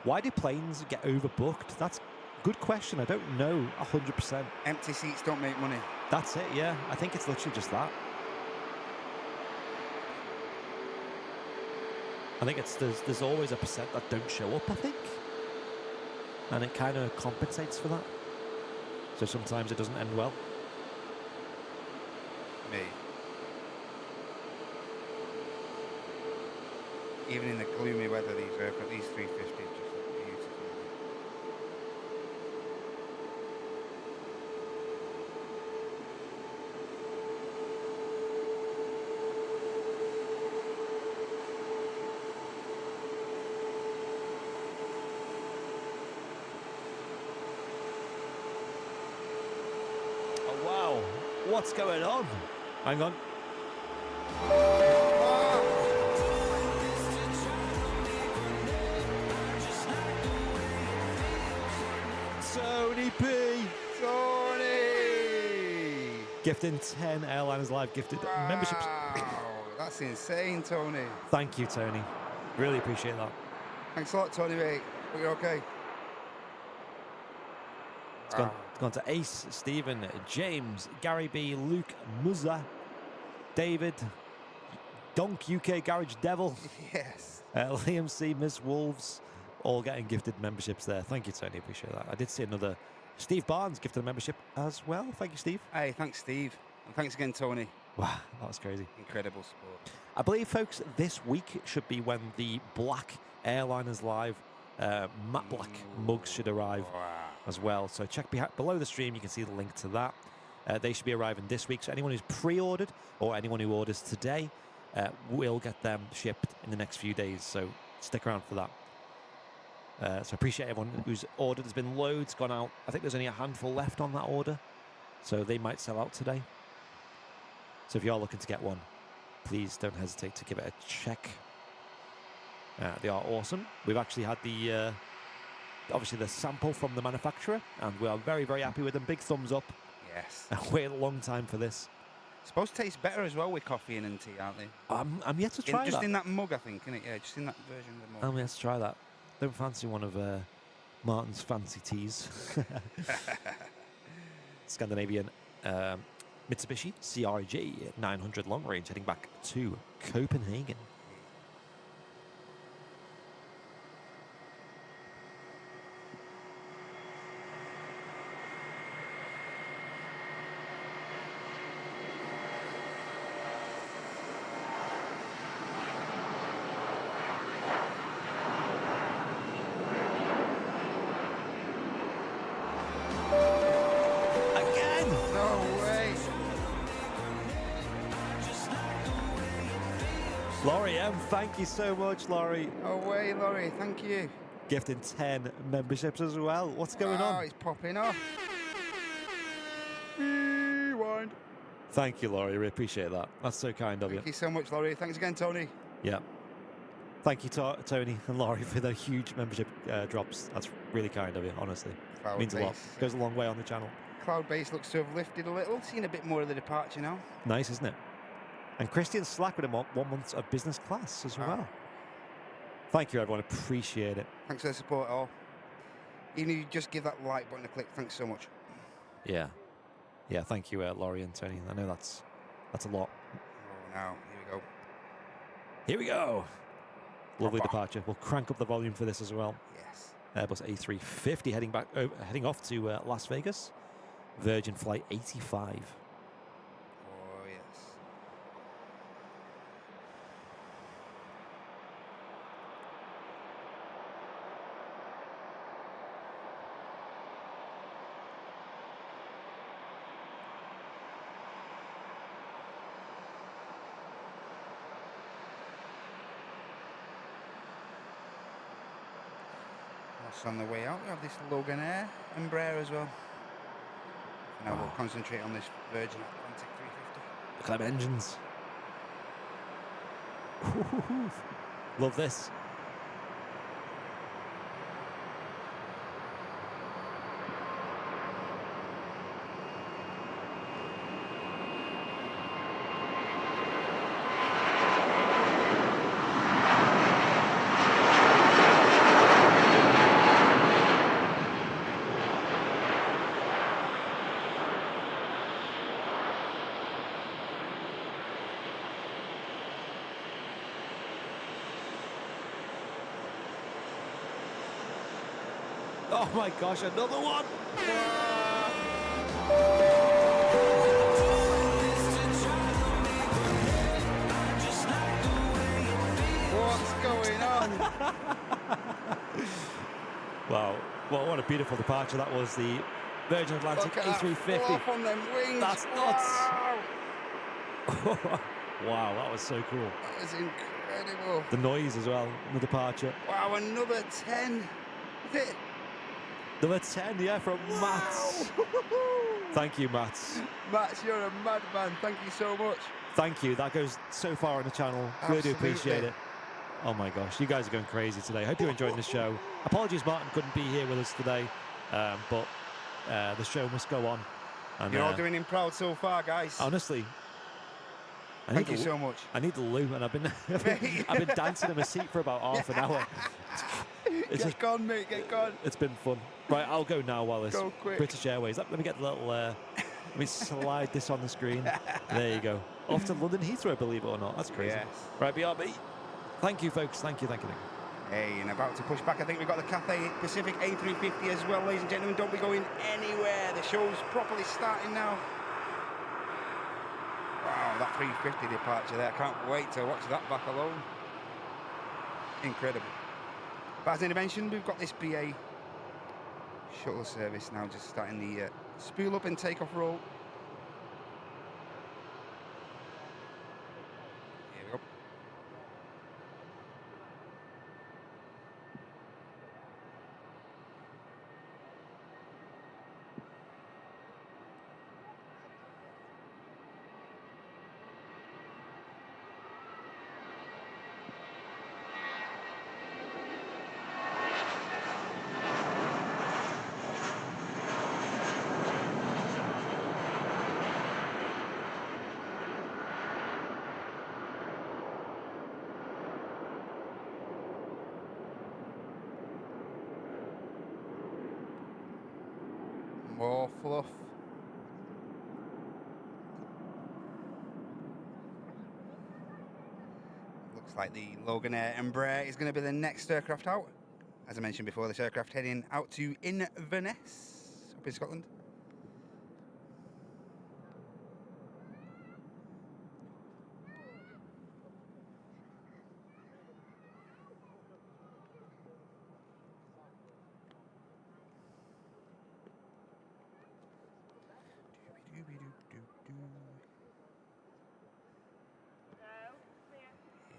Why do planes get overbooked? That's a good question. I don't know 100%. Empty seats don't make money. That's it, yeah. I think it's literally just that. I think it's there's always a percent that don't show up, I think. And it kind of compensates for that. So sometimes it doesn't end well. Me. Even in the gloomy weather, these 350s just look beautiful. Oh, wow. What's going on? Hang on. Tony P. Tony! Gifting 10 Airliners Live gifted memberships. Wow, that's insane, Tony. Thank you, Tony. Really appreciate that. Thanks a lot, Tony, mate. Hope you're okay. It's gone to Ace, Stephen, James, Gary B, Luke, Muzza, David, Donk UK Garage Devil. Yes. Liam C, Miss Wolves, all getting gifted memberships there. Thank you, Tony. Appreciate that. I did see another Steve Barnes gifted a membership as well. Thank you, Steve. Hey, thanks, Steve. And thanks again, Tony. Wow, that was crazy. Incredible support. I believe, folks, this week should be when the black Airliners Live matte black mugs should arrive as well. So check below the stream. You can see the link to that. They should be arriving this week. So anyone who's pre-ordered or anyone who orders today we'll get them shipped in the next few days, so stick around for that. So I appreciate everyone who's ordered. There's been loads gone out. I think there's only a handful left on that order, so they might sell out today. So if you're looking to get one, please don't hesitate to give it a check. They are awesome. We've actually had the obviously the sample from the manufacturer, and we are very, very happy with them. Big thumbs up. Yes. I waited a long time for this. Supposed to taste better as well with coffee and tea, aren't they? I'm yet to try Just that. in that mug, I think, innit? Yeah, just in that version of the mug. I'm yet to try that. Don't fancy one of Martin's fancy teas. Scandinavian Mitsubishi CRJ 900 long range heading back to Copenhagen. Laurie M, thank you so much, Laurie. Away, Laurie, thank you. Gifting 10 memberships as well. What's going on? Oh, it's popping off. Rewind. Thank you, Laurie. We appreciate that. That's so kind of you. Thank you so much, Laurie. Thanks again, Tony. Yeah. Thank you, Tony and Laurie, for the huge membership drops. That's really kind of you, honestly. Cloud Means a lot. Goes a long way on the channel. Cloud base looks to have lifted a little. Seen a bit more of the departure now. Nice, isn't it? And Christian Slack with him 1 month of business class as well. Thank you, everyone. Appreciate it. Thanks for the support, all. Even if you just give that like button a click, thanks so much. Yeah. Yeah, thank you, Laurie and Tony. I know that's a lot. Oh, now, here we go. Here we go. Lovely departure. We'll crank up the volume for this as well. Yes. Airbus A380 heading off to Las Vegas. Virgin Flight 85. Oh, yes. On the way out, we have this Logan Air Embraer as well. Now we'll concentrate on this Virgin Atlantic 350. Look at them engines. Love this. Oh my gosh, another one! What's going on? Wow, well, what a beautiful departure that was. The Virgin Atlantic A350. Off on them wings. That's nuts! Wow. Wow, that was so cool. That was incredible. The noise as well, the departure. Wow, another 10. Number 10, yeah, from Mats. Thank you, Mats. Mats, you're a madman. Thank you so much. Thank you. That goes so far on the channel. Really do appreciate it. Oh my gosh, you guys are going crazy today. Hope you're enjoying the show. Apologies, Martin couldn't be here with us today, but the show must go on. And, you're all doing him proud so far, guys. Honestly. Thank you so much. I need the loo, and I've been dancing in my seat for about half an hour. Get gone, mate. Get gone. It's been fun. Right, I'll go now while this go quick. British Airways. Let me get the little. Let me slide this on the screen. There you go. Off to London Heathrow, believe it or not. That's crazy. Yes. Right, BRB. Thank you, folks. Thank you. Hey, and about to push back. I think we've got the Cathay Pacific A350 as well, ladies and gentlemen. Don't be going anywhere. The show's properly starting now. Wow, that 350 departure there. I can't wait to watch that back alone. Incredible. But as I mentioned, we've got this BA shuttle service now, just starting the spool up and takeoff roll. Here we go. More fluff. Looks like the Loganair Embraer is going to be the next aircraft out. As I mentioned before, this aircraft heading out to Inverness, up in Scotland.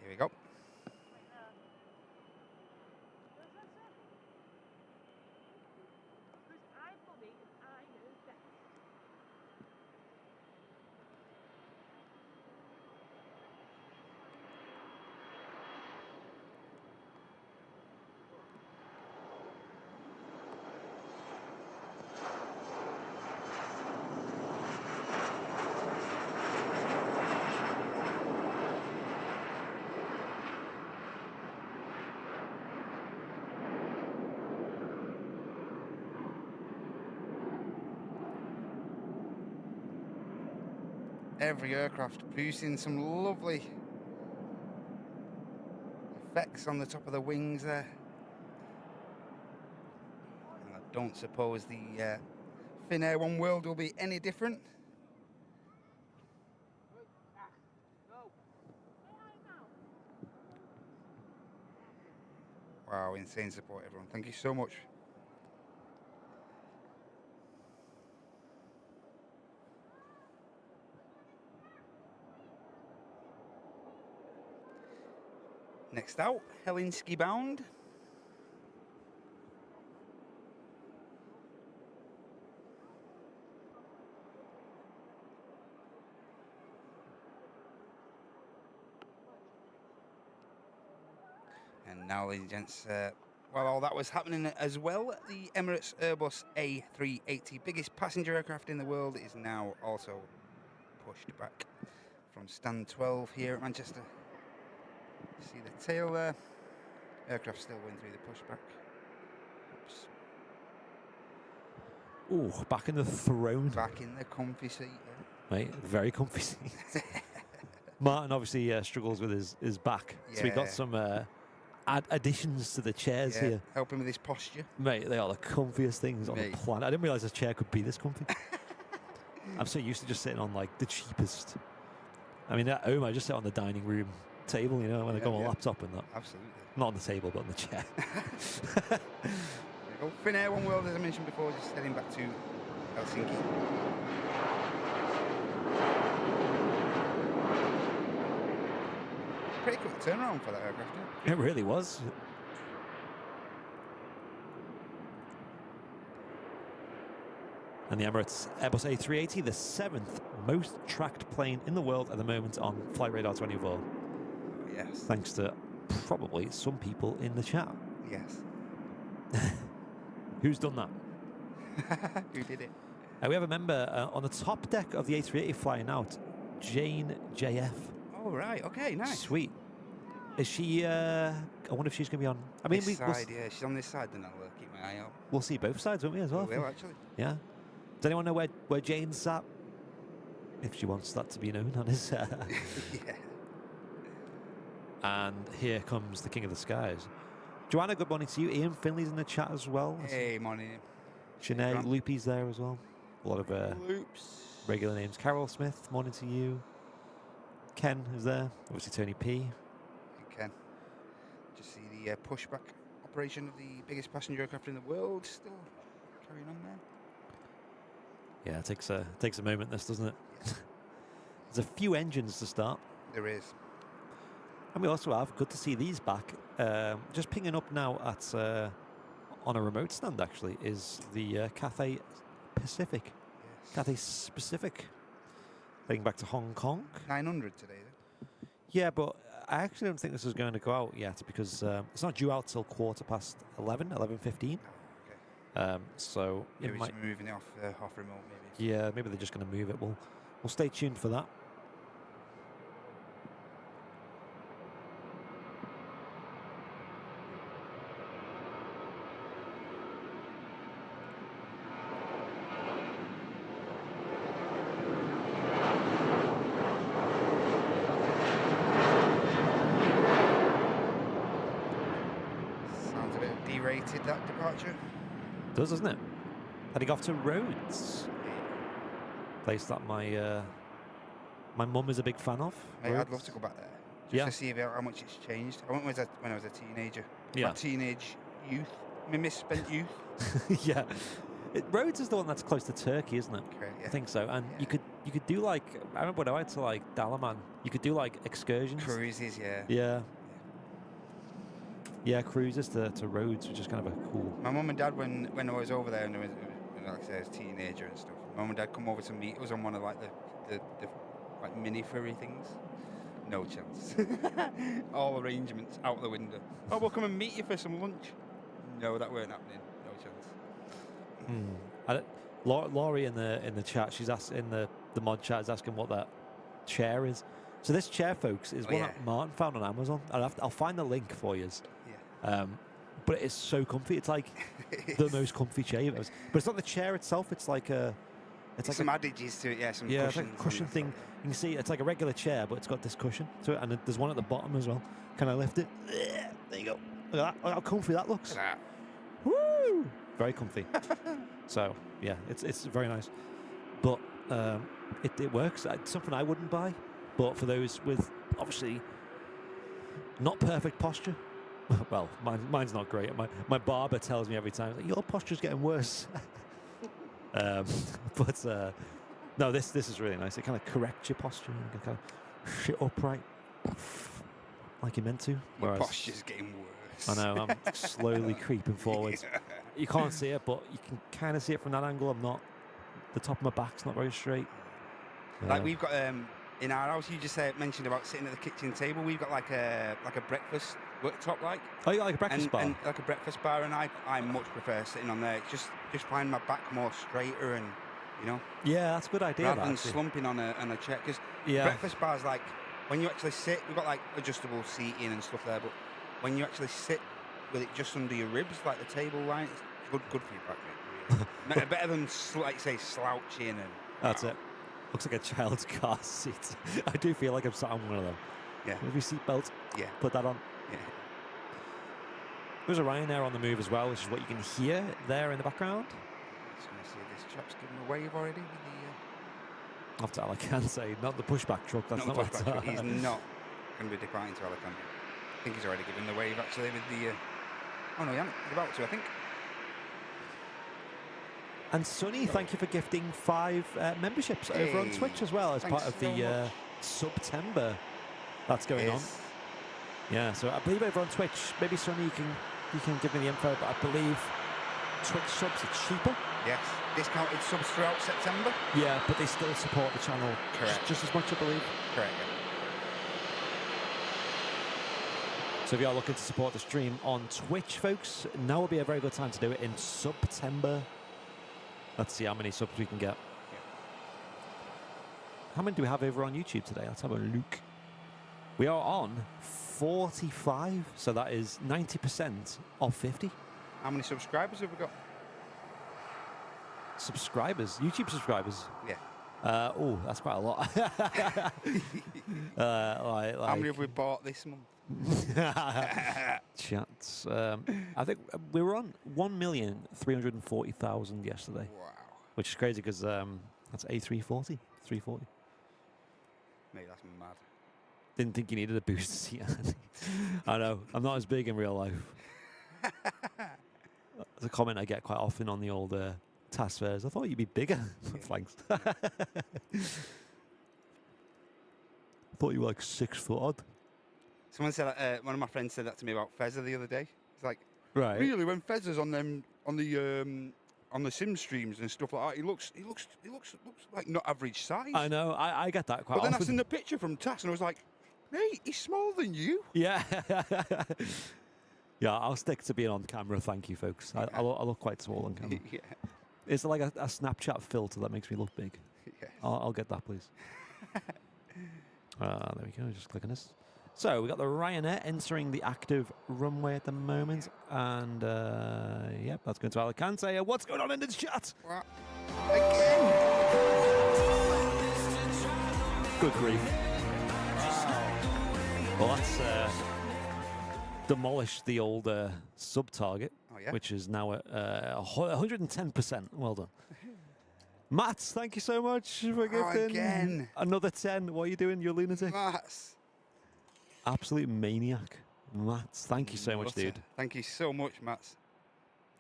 Here we go. Every aircraft producing some lovely effects on the top of the wings there. And I don't suppose the Finnair One World will be any different. Wow, insane support, everyone. Thank you so much. Next out, Helsinki bound. And now, ladies and gents, while all that was happening as well, the Emirates A380, biggest passenger aircraft in the world, is now also pushed back from stand 12 here at Manchester. See the tail there? Aircraft still going through the pushback. Oops. Ooh, back in the throne. Back in the comfy seat. Yeah. Right, very comfy seat. Martin obviously struggles with his back. Yeah. So we got some additions to the chairs here. Helping with his posture. Mate, they are the comfiest things on the planet. I didn't realise a chair could be this comfy. I'm so used to just sitting on like the cheapest. I mean, at home I just sit on the dining room table, you know, when I got my laptop and that. Absolutely. Not on the table, but on the chair. Finnair One World, as I mentioned before, just heading back to Helsinki. Pretty quick turnaround for that aircraft, yeah? It really was. And the Emirates Airbus A380, the 7th most tracked plane in the world at the moment on Flight Radar 24. Oh, yes. Thanks to probably some people in the chat. Yes. Who's done that? Who did it? We have a member on the top deck of the A380 flying out, Jane JF. Oh, right. Okay, nice. Sweet. Is she, I wonder if she's going to be on. I mean, this side, yeah. She's on this side, then I'll keep my eye out. We'll see both sides, won't we, as well? We will, actually. Yeah. Does anyone know where Jane's sat? If she wants that to be known on his... Yeah. And here comes the King of the Skies. Joanna, good morning to you. Ian Finley's in the chat as well. Hey, morning. Shanae, Loopy's there as well. A lot of regular names. Carol Smith, morning to you. Ken is there. Obviously Tony P. Hey, Ken. Just see the pushback operation of the biggest passenger aircraft in the world still carrying on there. Yeah, it takes a moment, this, doesn't it? Yeah. There's a few engines to start. There is. And we also have, good to see these back. Just pinging up now at on a remote stand, actually, is the Cathay Pacific. Yes. Cathay Pacific. Heading back to Hong Kong. 900 today, then? Yeah, but I actually don't think this is going to go out yet because it's not due out till 11:15. Okay. So maybe it might moving it off remote, maybe. Yeah, maybe they're just going to move it. We'll stay tuned for that. rated that departure. Does, doesn't it? Heading off to Rhodes. Place that my my mum is a big fan of. Mate, Rhodes. I'd love to go back there. Just Yeah. to see how much it's changed. I went when I was a teenager. Yeah. My teenage youth. My misspent youth. Yeah. Rhodes is the one that's close to Turkey, isn't it? Okay, yeah. I think so. And Yeah. you could do like, I remember when I went to like Dalaman, you could do like excursions. Cruises, yeah. Yeah. Yeah, cruises to Rhodes, which is kind of a cool. My mum and dad, when I was over there, and like I said, I was a teenager and stuff, my mum and dad come over to meet us on one of like the like mini ferry things. No chance. All arrangements out the window. Oh, we'll come and meet you for some lunch. No, that weren't happening. No chance. Laurie in the chat, she's asked in the mod chat is asking what that chair is. So this chair, folks, is one that Martin found on Amazon. I'll find the link for you. Yeah. But it's so comfy. It's like the most comfy chair you've ever seen. But it's not the chair itself. It's like a. It's like some adages to it, yeah. Some it's cushions. like a cushion thing. You can see it's like a regular chair, but it's got this cushion to it, and there's one at the bottom as well. Can I lift it? There you go. Look at that. Look how comfy that looks. Look at Woo! Very comfy. So yeah, it's very nice. But it works. It's something I wouldn't buy, but for those with obviously not perfect posture. Well, mine's not great. My barber tells me every time, your posture's getting worse. But no, this is really nice. It kind of corrects your posture. You can kind of sit upright like you're meant to. Your posture's getting worse. I know, I'm slowly creeping forwards. You can't see it, but you can kind of see it from that angle. I'm not, the top of my back's not very straight. Like we've got in our house, you just mentioned about sitting at the kitchen table. We've got like a breakfast worktop, like. Oh, you got like a breakfast bar? And like a breakfast bar, and I much prefer sitting on there. It's just find my back more straighter, and you know. Yeah, that's a good idea. Rather than slumping on a chair, because breakfast bars, like when you actually sit, we've got like adjustable seating and stuff there, but when you actually sit with it just under your ribs, like the table line, it's good for your back, mate. Really. Better than like say slouching and. That's it. Looks like a child's car seat. I do feel like I'm sat on one of them. Yeah. With your seatbelt. Yeah. Put that on. Yeah. There's a Ryanair on the move as well, which is what you can hear there in the background. Just going to see if this chap's given a wave already with the. After Alicante, not the pushback truck. That's not the pushback truck. what. He's not going to be departing to Alicante. I think he's already given the wave actually with the. Oh no, he hasn't. He's about to, I think. And Sonny, thank you for gifting 5 memberships over on Twitch as well as part of the September that's going on. Yeah, so I believe over on Twitch, maybe Sonny, you can give me the info, but I believe Twitch subs are cheaper. Yes, discounted subs throughout September. Yeah, but they still support the channel just as much, I believe. Correct. So if you are looking to support the stream on Twitch, folks, now would be a very good time to do it in September. Let's see how many subs we can get. Yeah. How many do we have over on YouTube today? Let's have a look. We are on 45, so that is 90% of 50. How many subscribers have we got? Subscribers? YouTube subscribers? Yeah. Oh, that's quite a lot. How many have we bought this month? Chats. I think we were on 1,340,000 yesterday. Wow. Which is crazy because that's A340. 340. Mate, that's mad. Didn't think you needed a booster seat. I know. I'm not as big in real life. That's a comment I get quite often on the old task fairs. I thought you'd be bigger. Thanks. Thought you were like 6 foot odd. Someone said one of my friends said that to me about Fezzer the other day. It's like, right? Really, when Fezzer's on the sim streams and stuff like that, he looks like not average size. I know. I get that quite often. But then I seen the picture from Tass and I was like, mate, he's smaller than you. Yeah. Yeah, I'll stick to being on camera. Thank you, folks. I look quite small on camera. Yeah. It's like a Snapchat filter that makes me look big. Yes. I'll get that, please. There we go. Just click on this. So we got the Ryanair entering the active runway at the moment, and yep, that's going to Alicante. What's going on in the chat? Again. Good grief! Well, that's demolished the old sub target. Oh yeah. which is now at 110%. Well done. Matt, thank you so much for gifting. Again. Another 10. What are you doing? You're a lunatic. Mats. Absolute maniac. Matt, thank you so much, dude. Thank you so much, Mats.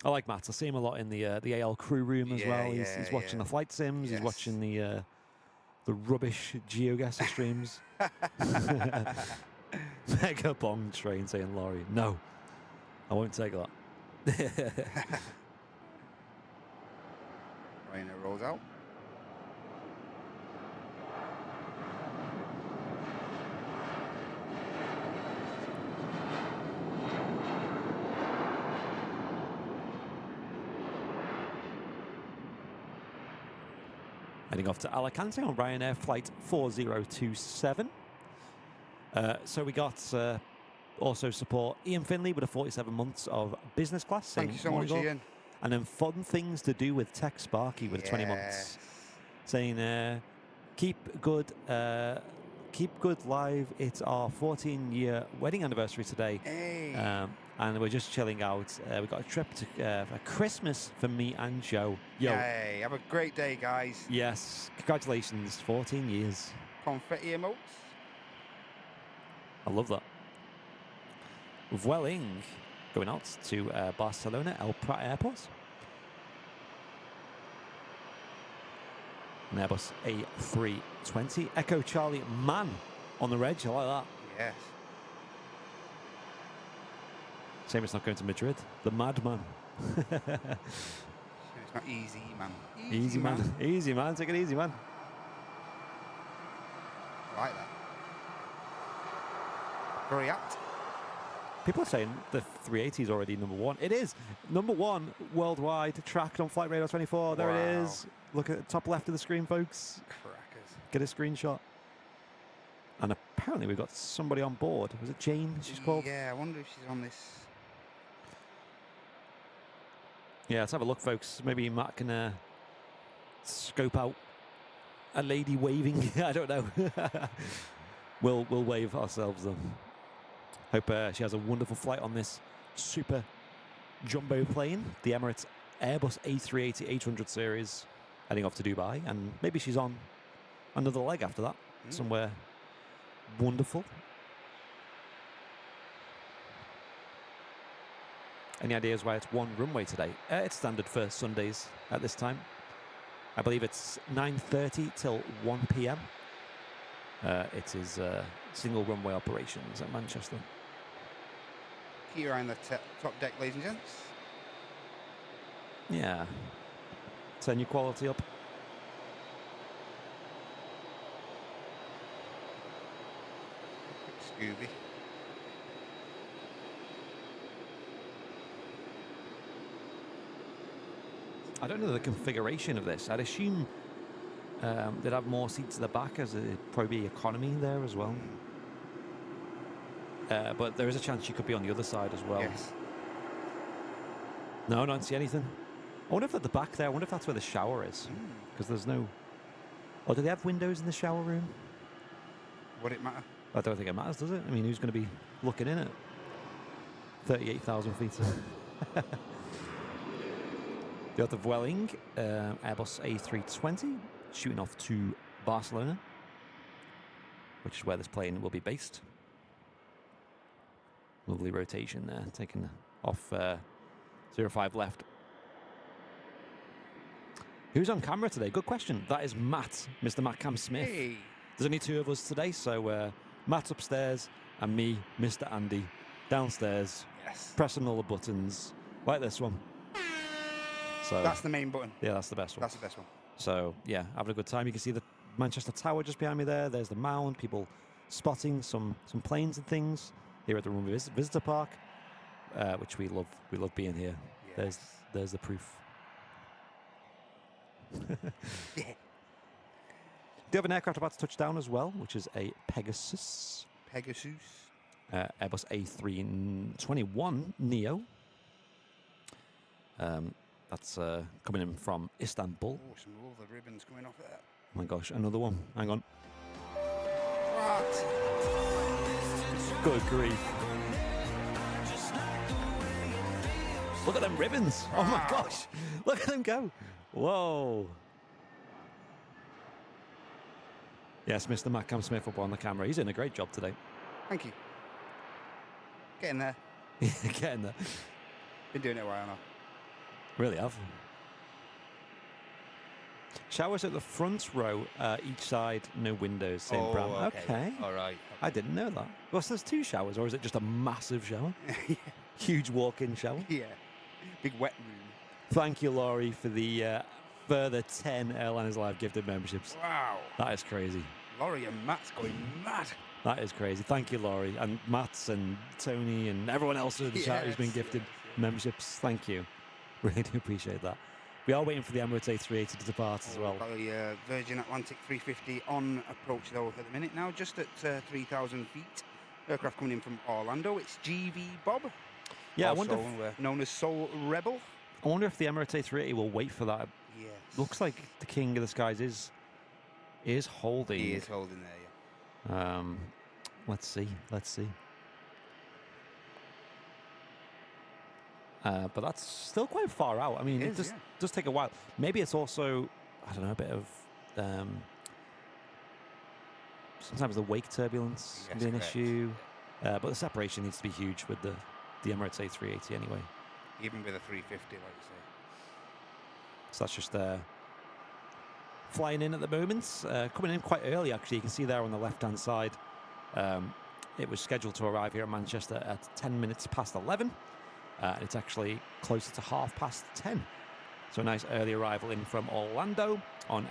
I like Matt. I see him a lot in the AL crew room as well. He's watching the flight sims. Yes. He's watching the rubbish GeoGuessr streams. Mega bong train saying Laurie. No, I won't take that. Ryanair rolls out. Heading off to Alicante on Ryanair flight 4027. So we got also support Ian Finley with a 47 months of business class. Thank you so much, Ian. And then fun things to do with Tech Sparky with 20 months. Saying, keep good live. It's our 14-year wedding anniversary today. Hey. And we're just chilling out. We got a trip to for Christmas for me and Joe. Yo. Yay. Have a great day, guys. Yes. Congratulations. 14 years. Confetti emotes. I love that. Vueling going out to Barcelona, El Prat Airport. An Airbus A320. Echo Charlie Man on the reg. I like that. Yes. Shame it's not going to Madrid. The Madman. It's not easy, man. Easy man. Easy man. Take it easy, man. I like that. Very apt. People are saying the 380 is already number one. It is number one worldwide, tracked on Flight Radar 24. There it is. Look at the top left of the screen, folks. Crackers. Get a screenshot. And apparently we've got somebody on board. Was it Jane she's called? Yeah, I wonder if she's on this. Yeah, let's have a look, folks. Maybe Matt can scope out a lady waving. I don't know. We'll wave ourselves then. Hope she has a wonderful flight on this super jumbo plane, the Emirates Airbus A380 800 series, heading off to Dubai. And maybe she's on another leg after that, somewhere wonderful. Any ideas why it's one runway today? It's standard for Sundays at this time. I believe it's 9:30 till 1 p.m. It is single runway operations at Manchester. Keep your eye on the top deck, ladies and gents. Yeah. Turn your quality up. Scooby. I don't know the configuration of this. I'd assume they'd have more seats at the back, as it'd probably be economy there as well. But there is a chance you could be on the other side as well. Yes. No, I don't see anything. I wonder if at the back there, I wonder if that's where the shower is. Because there's no... Or do they have windows in the shower room? Would it matter? I don't think it matters, does it? I mean, who's going to be looking in at 38,000 feet? The other Vueling, Airbus A320, shooting off to Barcelona, which is where this plane will be based. Lovely rotation there, taking off 05 left. Who's on camera today? Good question. That is Matt, Mr. Matt Cam Smith. Hey. There's only two of us today, so Matt's upstairs and me, Mr. Andy, downstairs, pressing all the buttons, like this one. So that's the main button. Yeah, that's the best one. That's the best one. So, yeah, having a good time. You can see the Manchester Tower just behind me there. There's the mound, people spotting some planes and things here at the Runway Visitor Park, which we love. We love being here. Yes. There's the proof. Yeah. Do you have an aircraft about to touch down as well, which is a Pegasus. Airbus A321 Neo. That's coming in from Istanbul. Oh, some lovely ribbons coming off there. Oh my gosh, another one. Hang on. What? Good grief. Look at them ribbons. Oh my gosh. Look at them go. Whoa. Yes, Mr. Matt Cam Smith up on the camera. He's doing a great job today. Thank you. Getting there. Getting there. Been doing it a while now. Really have. Showers at the front row, each side, no windows, same brand. Okay. All right. I didn't know that. Well, so there's 2 showers, or is it just a massive shower? Yeah. Huge walk-in shower? Yeah. Big wet room. Thank you, Laurie, for the further 10 Airliners Live gifted memberships. Wow. That is crazy. Laurie and Matt's going mad. That is crazy. Thank you, Laurie, and Matt and Tony and everyone else in the chat who's been gifted memberships. Thank you. Really do appreciate that. We are waiting for the Emirates A380 to depart as well. Got the Virgin Atlantic 350 on approach though at the minute now, just at 3,000 feet. Aircraft coming in from Orlando. It's GV Bob. Yeah, also, I wonder known as Soul Rebel. I wonder if the Emirates A380 will wait for that. Yes. Looks like the King of the Skies is holding. He is holding there, yeah. Let's see. Let's see. But that's still quite far out. I mean, it does take a while. Maybe it's also, I don't know, a bit of sometimes the wake turbulence can be an issue. But the separation needs to be huge with the Emirates A380 anyway. Even with a 350, like you say. So that's just flying in at the moment. Coming in quite early, actually. You can see there on the left-hand side. It was scheduled to arrive here in Manchester at 10 minutes past 11. It's actually closer to 10:30. So a nice early arrival in from Orlando on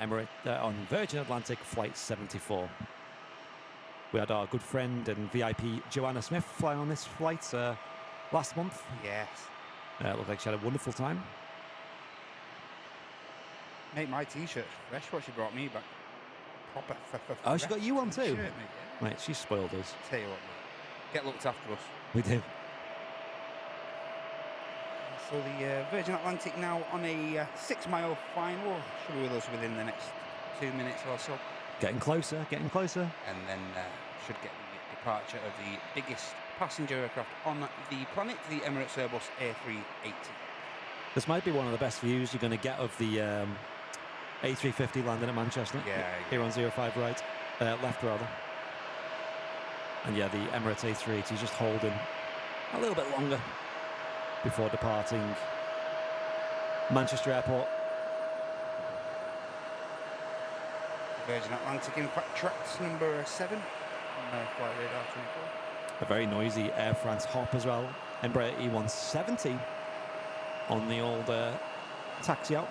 Virgin Atlantic Flight 74. We had our good friend and VIP Joanna Smith flying on this flight last month. Yes. Looked like she had a wonderful time. Mate, my T-shirt's fresh. What she brought me back. Proper. Oh, she got you one too? Shirt, mate, yeah. Mate, she spoiled us. Tell you what, mate. Get looked after us. We did. So the Virgin Atlantic now on a 6-mile final. Should be with us within the next 2 minutes or so. Getting closer, getting closer. And then should get the departure of the biggest passenger aircraft on the planet, the Emirates Airbus A380. This might be one of the best views you're going to get of the A350 landing at Manchester. Yeah. Here on 05 right, left rather. And yeah, the Emirates A380 is just holding a little bit longer before departing Manchester Airport. Virgin Atlantic, in fact, tracked number 7 on flight radar 24. A very noisy Air France hop as well. Embraer E170 on the old taxi out.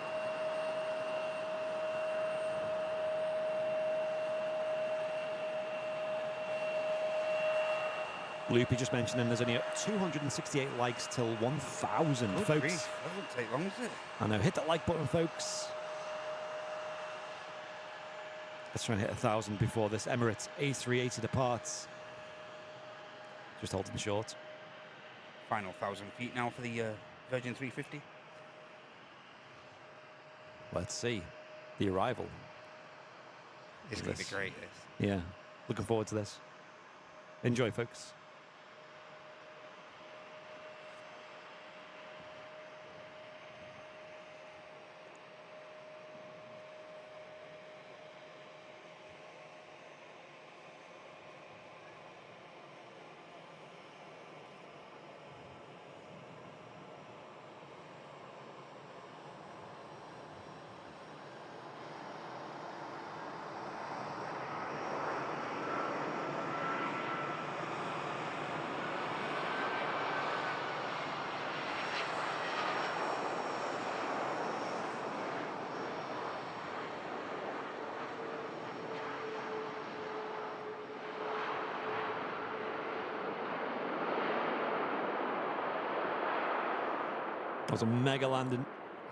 Loopy just mentioning there's only 268 likes till 1,000, folks. That wouldn't take long, is it? I know. Hit that like button, folks. Let's try and hit 1,000 before this Emirates A380 departs. Just holding short. Final 1,000 feet now for the Virgin 350. Let's see the arrival. It's going to be great, this. Yeah, looking forward to this. Enjoy, folks. That was a mega landing.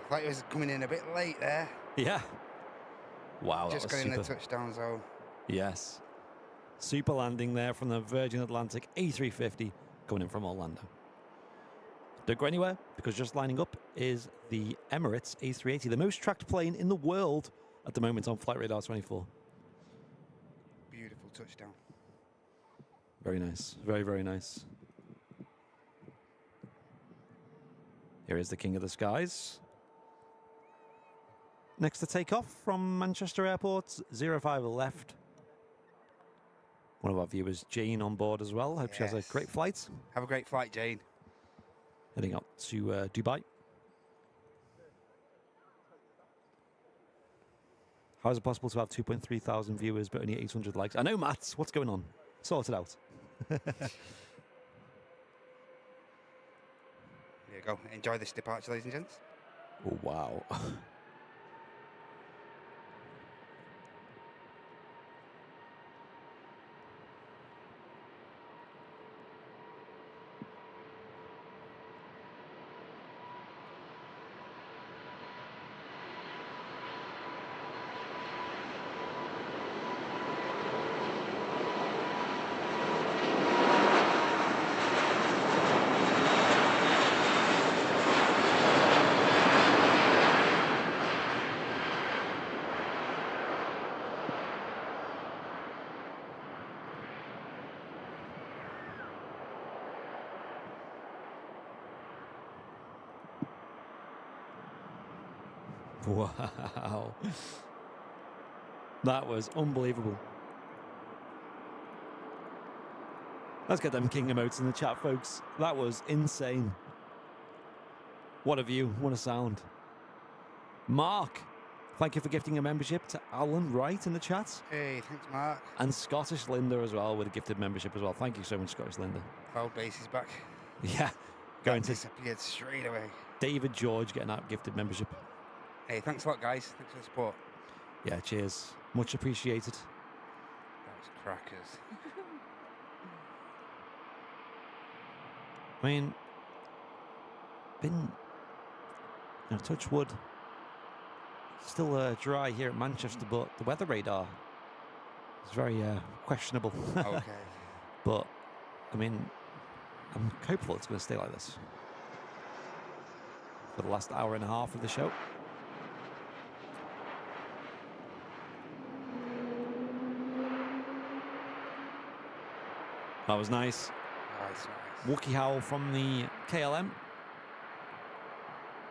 I thought it was coming in a bit late there. Yeah. Wow, Just that was got in super. the touchdown zone. Yes. Super landing there from the Virgin Atlantic A350 coming in from Orlando. Don't go anywhere, because just lining up is the Emirates A380, the most tracked plane in the world at the moment on Flight Radar 24. Beautiful touchdown. Very nice. Very, very nice. Here is the King of the Skies. Next to take off from Manchester Airport, 05 left. One of our viewers, Jane, on board as well. Hope she has a great flight. Have a great flight, Jane. Heading up to Dubai. How is it possible to have 2.3 thousand viewers but only 800 likes? I know, Matt. What's going on? Sort it out. There you go. Enjoy this departure, ladies and gents. Oh, wow. Wow. That was unbelievable. Let's get them king emotes in the chat, folks. That was insane. What a view. What a sound. Mark, thank you for gifting a membership to Alan Wright in the chat. Hey, thanks, Mark. And Scottish Linda as well with a gifted membership as well. Thank you so much, Scottish Linda. Cloud base is back. Yeah. Going to disappeared straight away. David George getting that gifted membership. Hey, thanks a lot, guys. Thanks for the support. Yeah, cheers. Much appreciated. That was crackers. I mean, touch wood. Still dry here at Manchester, but the weather radar is very questionable. Okay. But, I mean, I'm hopeful it's going to stay like this for the last hour and a half of the show. That was nice. Nice. Wookie Howl from the KLM.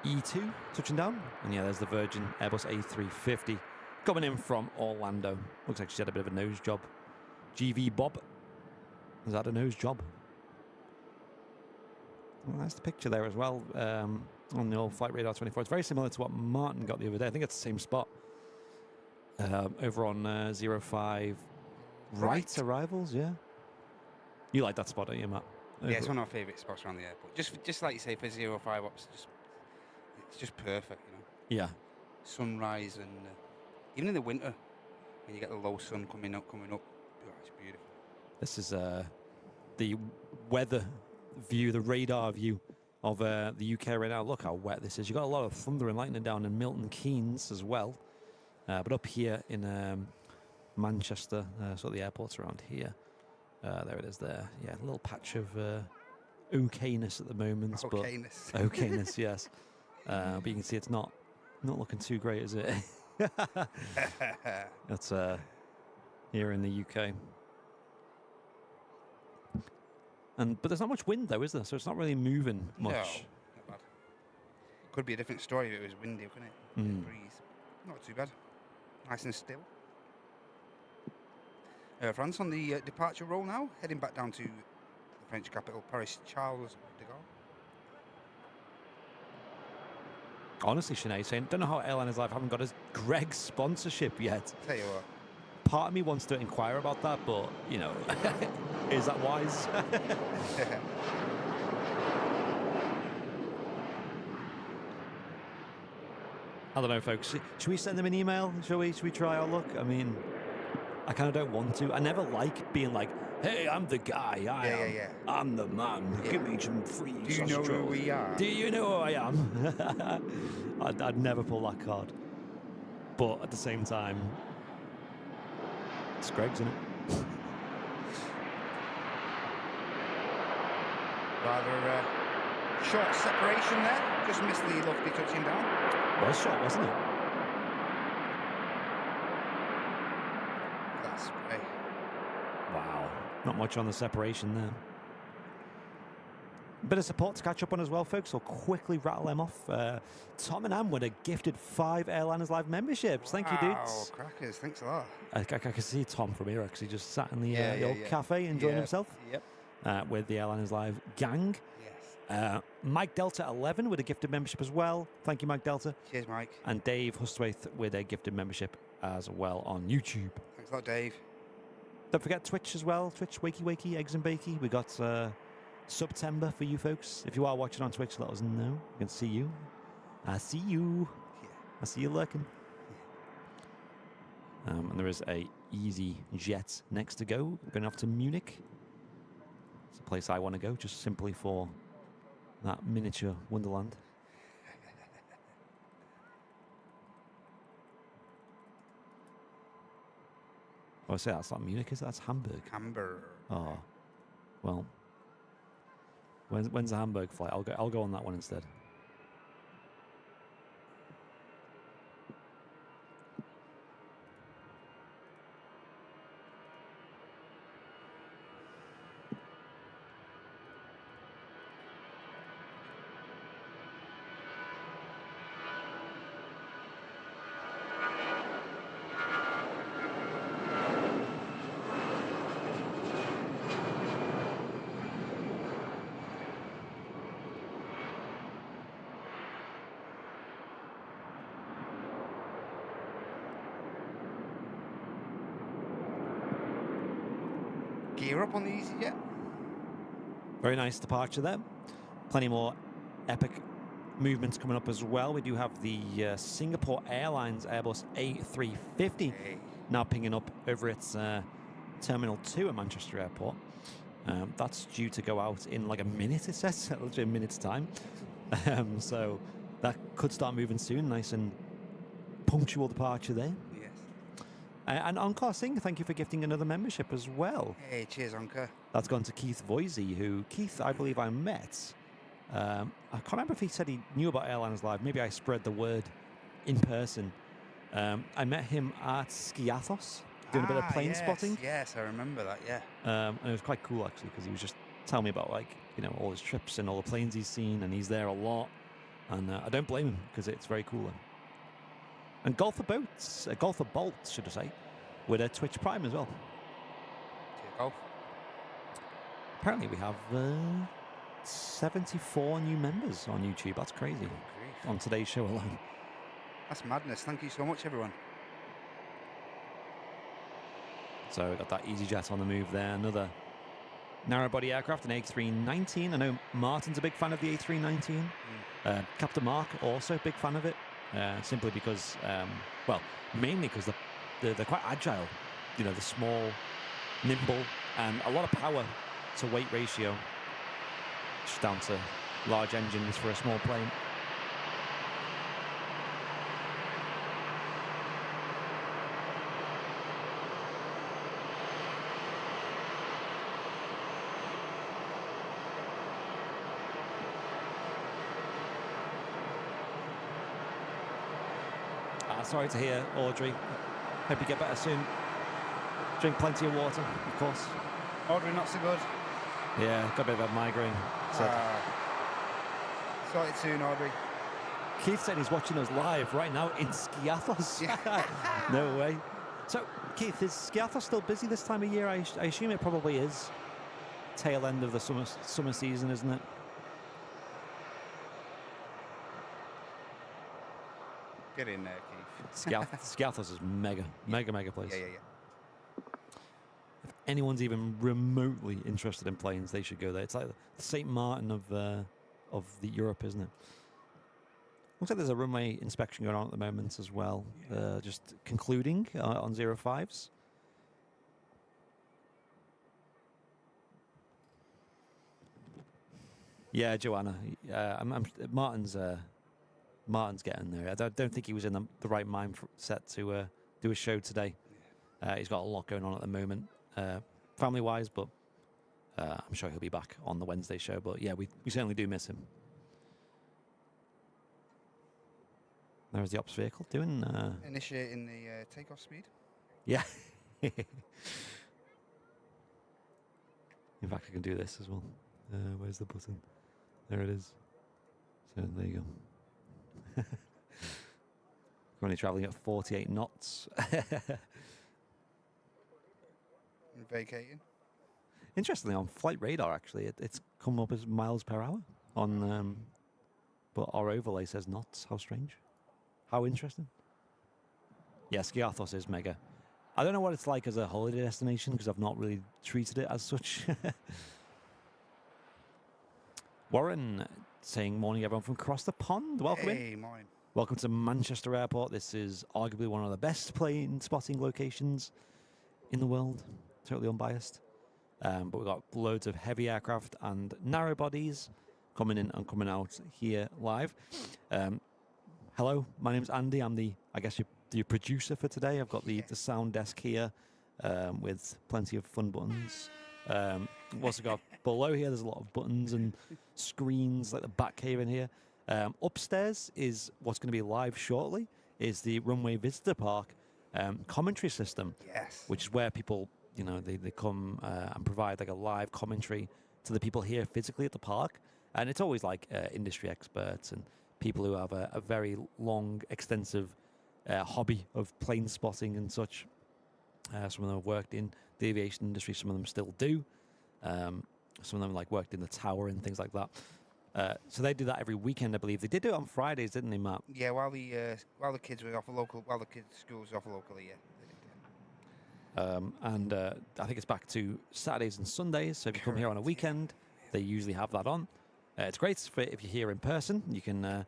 E2 touching down. And yeah, there's the Virgin Airbus A380 coming in from Orlando. Looks like she's had a bit of a nose job. GV Bob. Is that a nose job? Well, that's the picture there as well on the old Flight Radar 24. It's very similar to what Martin got the other day. I think it's the same spot. Over on 05 right arrivals, yeah. You like that spot, don't you, Matt? Yeah, it's one of my favourite spots around the airport. Just like you say, for 05 ops, it's just perfect, you know. Yeah. Sunrise and even in the winter, when you get the low sun coming up, oh, it's beautiful. This is the weather view, the radar view of the UK right now. Look how wet this is. You've got a lot of thunder and lightning down in Milton Keynes as well. But up here in Manchester, so the airport's around here. There it is there. Yeah, a little patch of okayness at the moment. Okayness. But okayness, yes. But you can see it's not looking too great, is it? That's here in the UK. But there's not much wind though, is there? So it's not really moving much. No, not bad. Could be a different story if it was windy, couldn't it? Breeze. Not too bad. Nice and still. France on the departure roll now, heading back down to the French capital, Paris Charles de Gaulle. Honestly, Sinead, saying, don't know how Airliners Live haven't got a Greg sponsorship yet. Tell you what. Part of me wants to inquire about that, but, you know, is that wise? I don't know, folks. Should we send them an email? Shall we try our luck? I mean, I kind of don't want to. I never like being like, hey, I'm the guy. I'm the man. Yeah. Give me some free Do you know who we are? Do you know who I am? I'd never pull that card. But at the same time, it's Greg's, isn't it? Rather short separation there. Just missed the lofty touching down. Was short, wasn't it? That's great. Wow. Not much on the separation there. Bit of support to catch up on as well, folks. I'll quickly rattle them off. Tom and Am would have gifted 5 Airliners Live memberships. Thank you, dudes. Wow, crackers. Thanks a lot. I can see Tom from here actually just sat in the, Yeah, the old cafe enjoying himself Yep. with the Airliners Live gang. Yes. Mike Delta 11 with a gifted membership as well. Thank you, Mike Delta. Cheers, Mike. And Dave Hustwaite with a gifted membership as well on YouTube. Thanks a lot, Dave. Don't forget Twitch as well. Twitch, Wakey, Eggs and Bakey. We got September for you folks. If you are watching on Twitch, let us know. We can see you. I see you. Yeah. I see you lurking. And there is a easy jet next to go. Going off to Munich. It's a place I want to go, just simply for that miniature wonderland. Oh, I say that's not Munich, is it? That's Hamburg. Hamburg. Oh, well. When's the Hamburg flight? I'll go on that one instead. Gear up on the EasyJet. Very nice departure there. Plenty more epic movements coming up as well. We do have the Singapore Airlines Airbus A380 now pinging up over its Terminal 2 at Manchester Airport. That's due to go out in like a minute, it says, literally a minute's time. So that could start moving soon. Nice and punctual departure there. Yes. And Onkar Singh, thank you for gifting another membership as well. Hey, cheers, Onka. That's gone to Keith Voisey, who, Keith, I believe I met. I can't remember if he said he knew about Airliners Live. Maybe I spread the word in person. I met him at Skiathos, doing a bit of plane spotting. Yes, I remember that, yeah. And it was quite cool, actually, because he was just telling me about, like, you know, all his trips and all the planes he's seen, and he's there a lot. And I don't blame him, because it's very cool. And Golfer Bolts, should I say, with a Twitch Prime as well. Cheers, golf. Apparently we have 74 new members on YouTube. That's crazy. Oh, grief. On today's show alone. That's madness. Thank you so much, everyone. So we got that EasyJet on the move there. Another narrow-body aircraft, an A319. I know Martin's a big fan of the A319. Captain Mark also a big fan of it. Simply because, well, mainly because they're quite agile. You know, they're small, nimble, and a lot of power to weight ratio. Just down to large engines for a small plane. Sorry to hear, Audrey. Hope you get better soon. Drink plenty of water, of course. Audrey, not so good. Yeah, got a bit of a migraine. Sort it soon, Audrey. Keith said he's watching us live right now in Skiathos. Yeah. No way. So, Keith, is Skiathos still busy this time of year? I assume it probably is. Tail end of the summer season, isn't it? Get in there, Keith. Skiathos is mega place. Yeah. If anyone's even remotely interested in planes, they should go there. It's like the St. Martin of the Europe, isn't it? Looks like there's a runway inspection going on at the moment as well. Just concluding on 05s. Yeah, Joanna. Martin's getting there. I don't think he was in the right mindset to do a show today. He's got a lot going on at the moment, family-wise, but I'm sure he'll be back on the Wednesday show. But yeah, we certainly do miss him. There's the ops vehicle doing... Initiating the takeoff speed. Yeah. In fact, I can do this as well. Where's the button? There it is. So there you go. Currently traveling at 48 knots. Vacating. Interestingly, on flight radar, actually, it's come up as miles per hour on, but our overlay says knots. How strange. How interesting. Yeah, Skiathos is mega. I don't know what it's like as a holiday destination because I've not really treated it as such. Warren saying, morning everyone from across the pond. Welcome in. Hey, morning. Welcome to Manchester Airport. This is arguably one of the best plane spotting locations in the world. Totally unbiased. But we've got loads of heavy aircraft and narrow bodies coming in and coming out here live. Hello, my name's Andy. I'm the producer for today. I've got the sound desk here with plenty of fun buttons. We've also got below here, there's a lot of buttons and screens like the back cave in here. Upstairs is what's going to be live shortly, is the Runway Visitor Park commentary system. Yes. Which is where people, you know, they come and provide like a live commentary to the people here physically at the park. And it's always like industry experts and people who have a very long, extensive hobby of plane spotting and such. Some of them have worked in the aviation industry, some of them still do. Some of them like worked in the tower and things like that. So they do that every weekend, I believe. They did do it on Fridays, didn't they, Matt? Yeah, while the kids were off while the kids' schools were off locally, yeah. And I think it's back to Saturdays and Sundays. So if you come here on a weekend, they usually have that on. It's great for if you're here in person. You can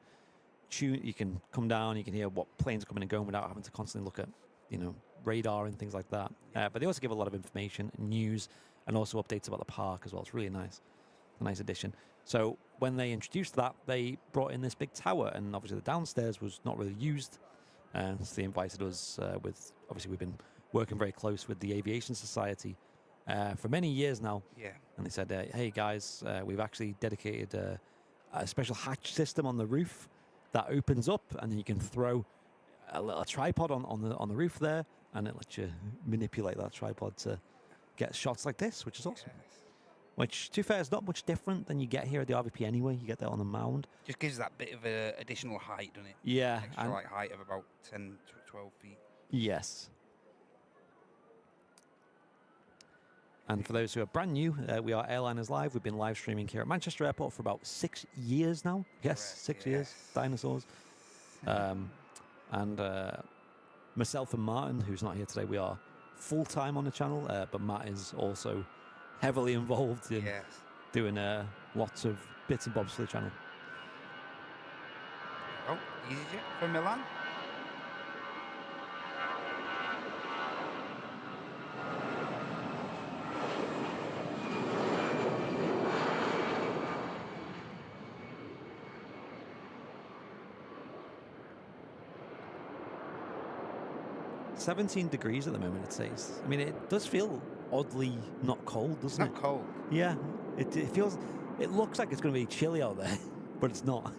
you can come down, you can hear what planes are coming and going without having to constantly look at, you know, radar and things like that. But they also give a lot of information, news, and also updates about the park as well. It's really nice. A nice addition. So when they introduced that, they brought in this big tower, and obviously the downstairs was not really used. So they invited us with, obviously we've been working very close with the Aviation Society for many years now. Yeah. And they said, hey guys, we've actually dedicated a special hatch system on the roof that opens up, and then you can throw a little tripod on the roof there, and it lets you manipulate that tripod to get shots like this, which is awesome. Yes. Which, to be fair, is not much different than you get here at the RVP anyway. You get that on the mound. Just gives that bit of additional height, doesn't it? Yeah. Extra like height of about 10 to 12 feet. Yes. And for those who are brand new, we are Airliners Live. We've been live streaming here at Manchester Airport for about 6 years now. Yes, Correct, 6 years. Dinosaurs. And myself and Martin, who's not here today, we are full-time on the channel, but Matt is also heavily involved in doing lots of bits and bobs for the channel. Oh, EasyJet from Milan. It's 17 degrees at the moment, it says. I mean, it does feel oddly not cold, doesn't it? Not cold. Yeah, it feels, it looks like it's going to be chilly out there, but it's not.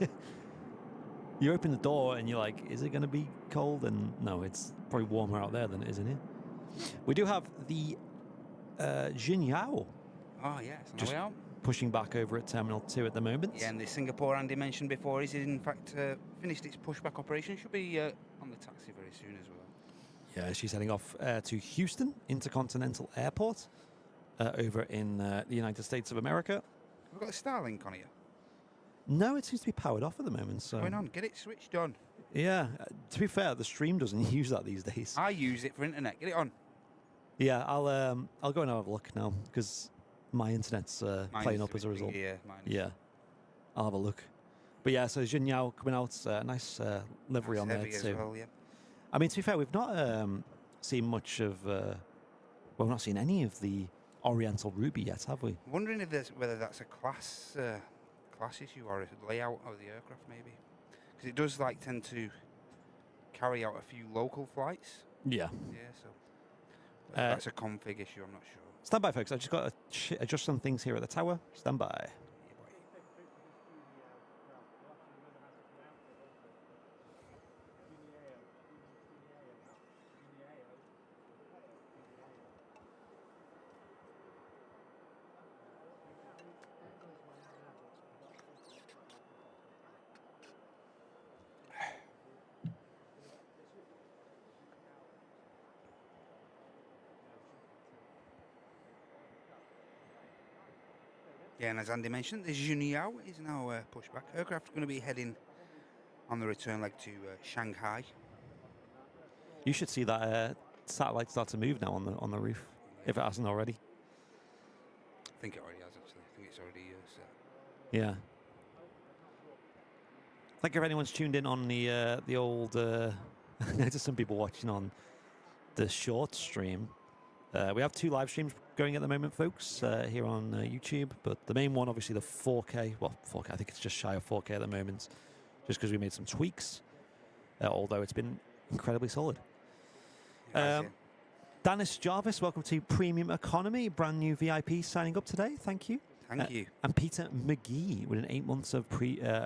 You open the door and you're like, is it going to be cold? And no, it's probably warmer out there than it is in here. We do have the Jinyao. Oh, yes. Just pushing back over at Terminal 2 at the moment. Yeah, and the Singapore Andy mentioned before is in fact finished its pushback operation. Should be on the taxi very soon as well. Yeah, she's heading off to Houston Intercontinental Airport over in the United States of America. We've got the Starlink on here. No, it seems to be powered off at the moment. So going on, get it switched on. Yeah, to be fair, the stream doesn't use that these days. I use it for internet. Get it on. Yeah, I'll go and have a look now because my internet's playing up as a result. Yeah, I'll have a look. But yeah, so Jinyao coming out, nice livery on there too. Well, yeah. I mean, to be fair, we've not seen much of, well, we've not seen any of the Oriental Ruby yet, have we? I'm wondering if whether that's a class issue or a layout of the aircraft, maybe. Because it does like tend to carry out a few local flights. Yeah. Yeah, so that's a config issue, I'm not sure. Stand by, folks. I've just got to adjust some things here at the tower. Stand by. Again, as Andy mentioned, the Junyao is now pushed back. Aircraft going to be heading on the return leg to Shanghai. You should see that satellite start to move now on the roof, if it hasn't already. I think it already has, actually. I think it's already set. Yeah. Thank you if anyone's tuned in on the old. There's some people watching on the short stream. We have 2 live streams going at the moment, folks, here on YouTube. But the main one, obviously, the 4K. Well, 4K. I think it's just shy of 4K at the moment, just because we made some tweaks. Although it's been incredibly solid. Dennis Jarvis, welcome to Premium Economy, brand new VIP signing up today. Thank you. Thank you. And Peter McGee with an 8 months of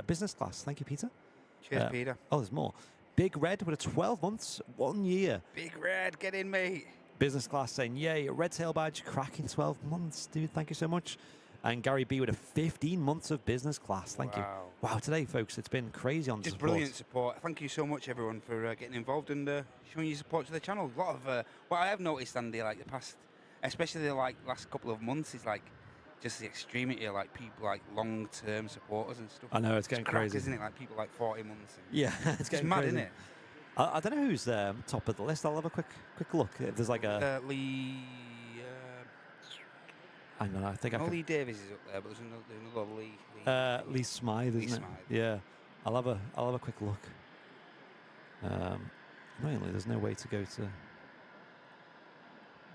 business class. Thank you, Peter. Cheers, Peter. Oh, there's more. Big Red with a 12 months, 1 year. Big Red, get in, mate. Business class saying, yay, red tail badge, cracking 12 months, dude. Thank you so much. And Gary B with a 15 months of business class. Thank you. Wow, today, folks, it's been crazy on Just support. Brilliant support. Thank you so much, everyone, for getting involved and showing your support to the channel. A lot of what I have noticed, Andy, like the past, especially the last couple of months, is like just the extremity of like people like long-term supporters and stuff. I know, it's getting crazy, isn't it? Like people like 40 months. Yeah, it's getting mad, crazy. isn't it? I don't know who's top of the list. I'll have a quick look. If there's like a Lee. hang on, I think I Lee Davies is up there, but there's another Lee. Lee Smythe, isn't it? Smythe. Yeah, I'll have a quick look. Annoyingly, there's no way to go to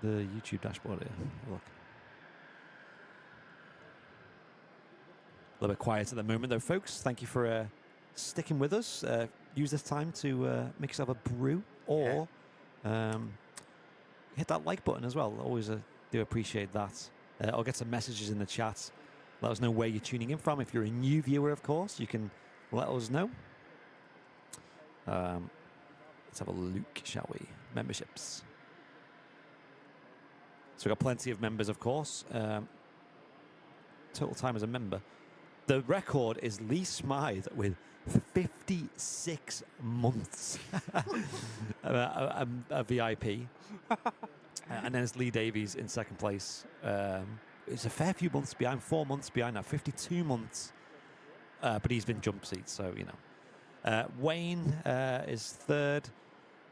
the YouTube dashboard here. Look, a little bit quiet at the moment, though, folks. Thank you for sticking with us. Use this time to make yourself a brew or hit that like button as well. Always do appreciate that. Or get some messages in the chat. Let us know where you're tuning in from. If you're a new viewer, of course, you can let us know. Let's have a look, shall we? Memberships. So we've got plenty of members, of course. Total time as a member. The record is Lee Smythe with 56 months. a VIP. And then it's Lee Davies in second place. It's a fair few months behind, 4 months behind now, 52 months. But he's been jump seats, so, you know. Wayne is third.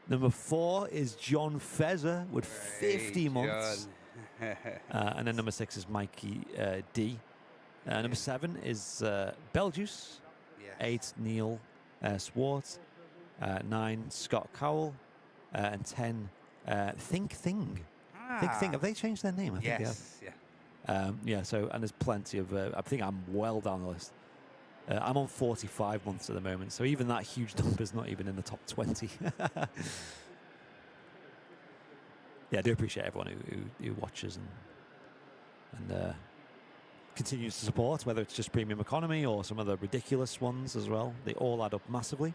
Number 4 is John Fezzer with 50 months. And then number 6 is Mikey D. Number 7 is Beljuice. Yes. 8, Neil Swartz. 9, Scott Cowell. And 10, Think Thing. Think Thing. Have they changed their name? I think they have. Yeah. Yeah, so, and there's plenty of, I think I'm well down the list. I'm on 45 months at the moment, so even that huge number's not even in the top 20. Yeah, I do appreciate everyone who watches and continues to support, whether it's just Premium Economy or some other ridiculous ones as well. They all add up massively.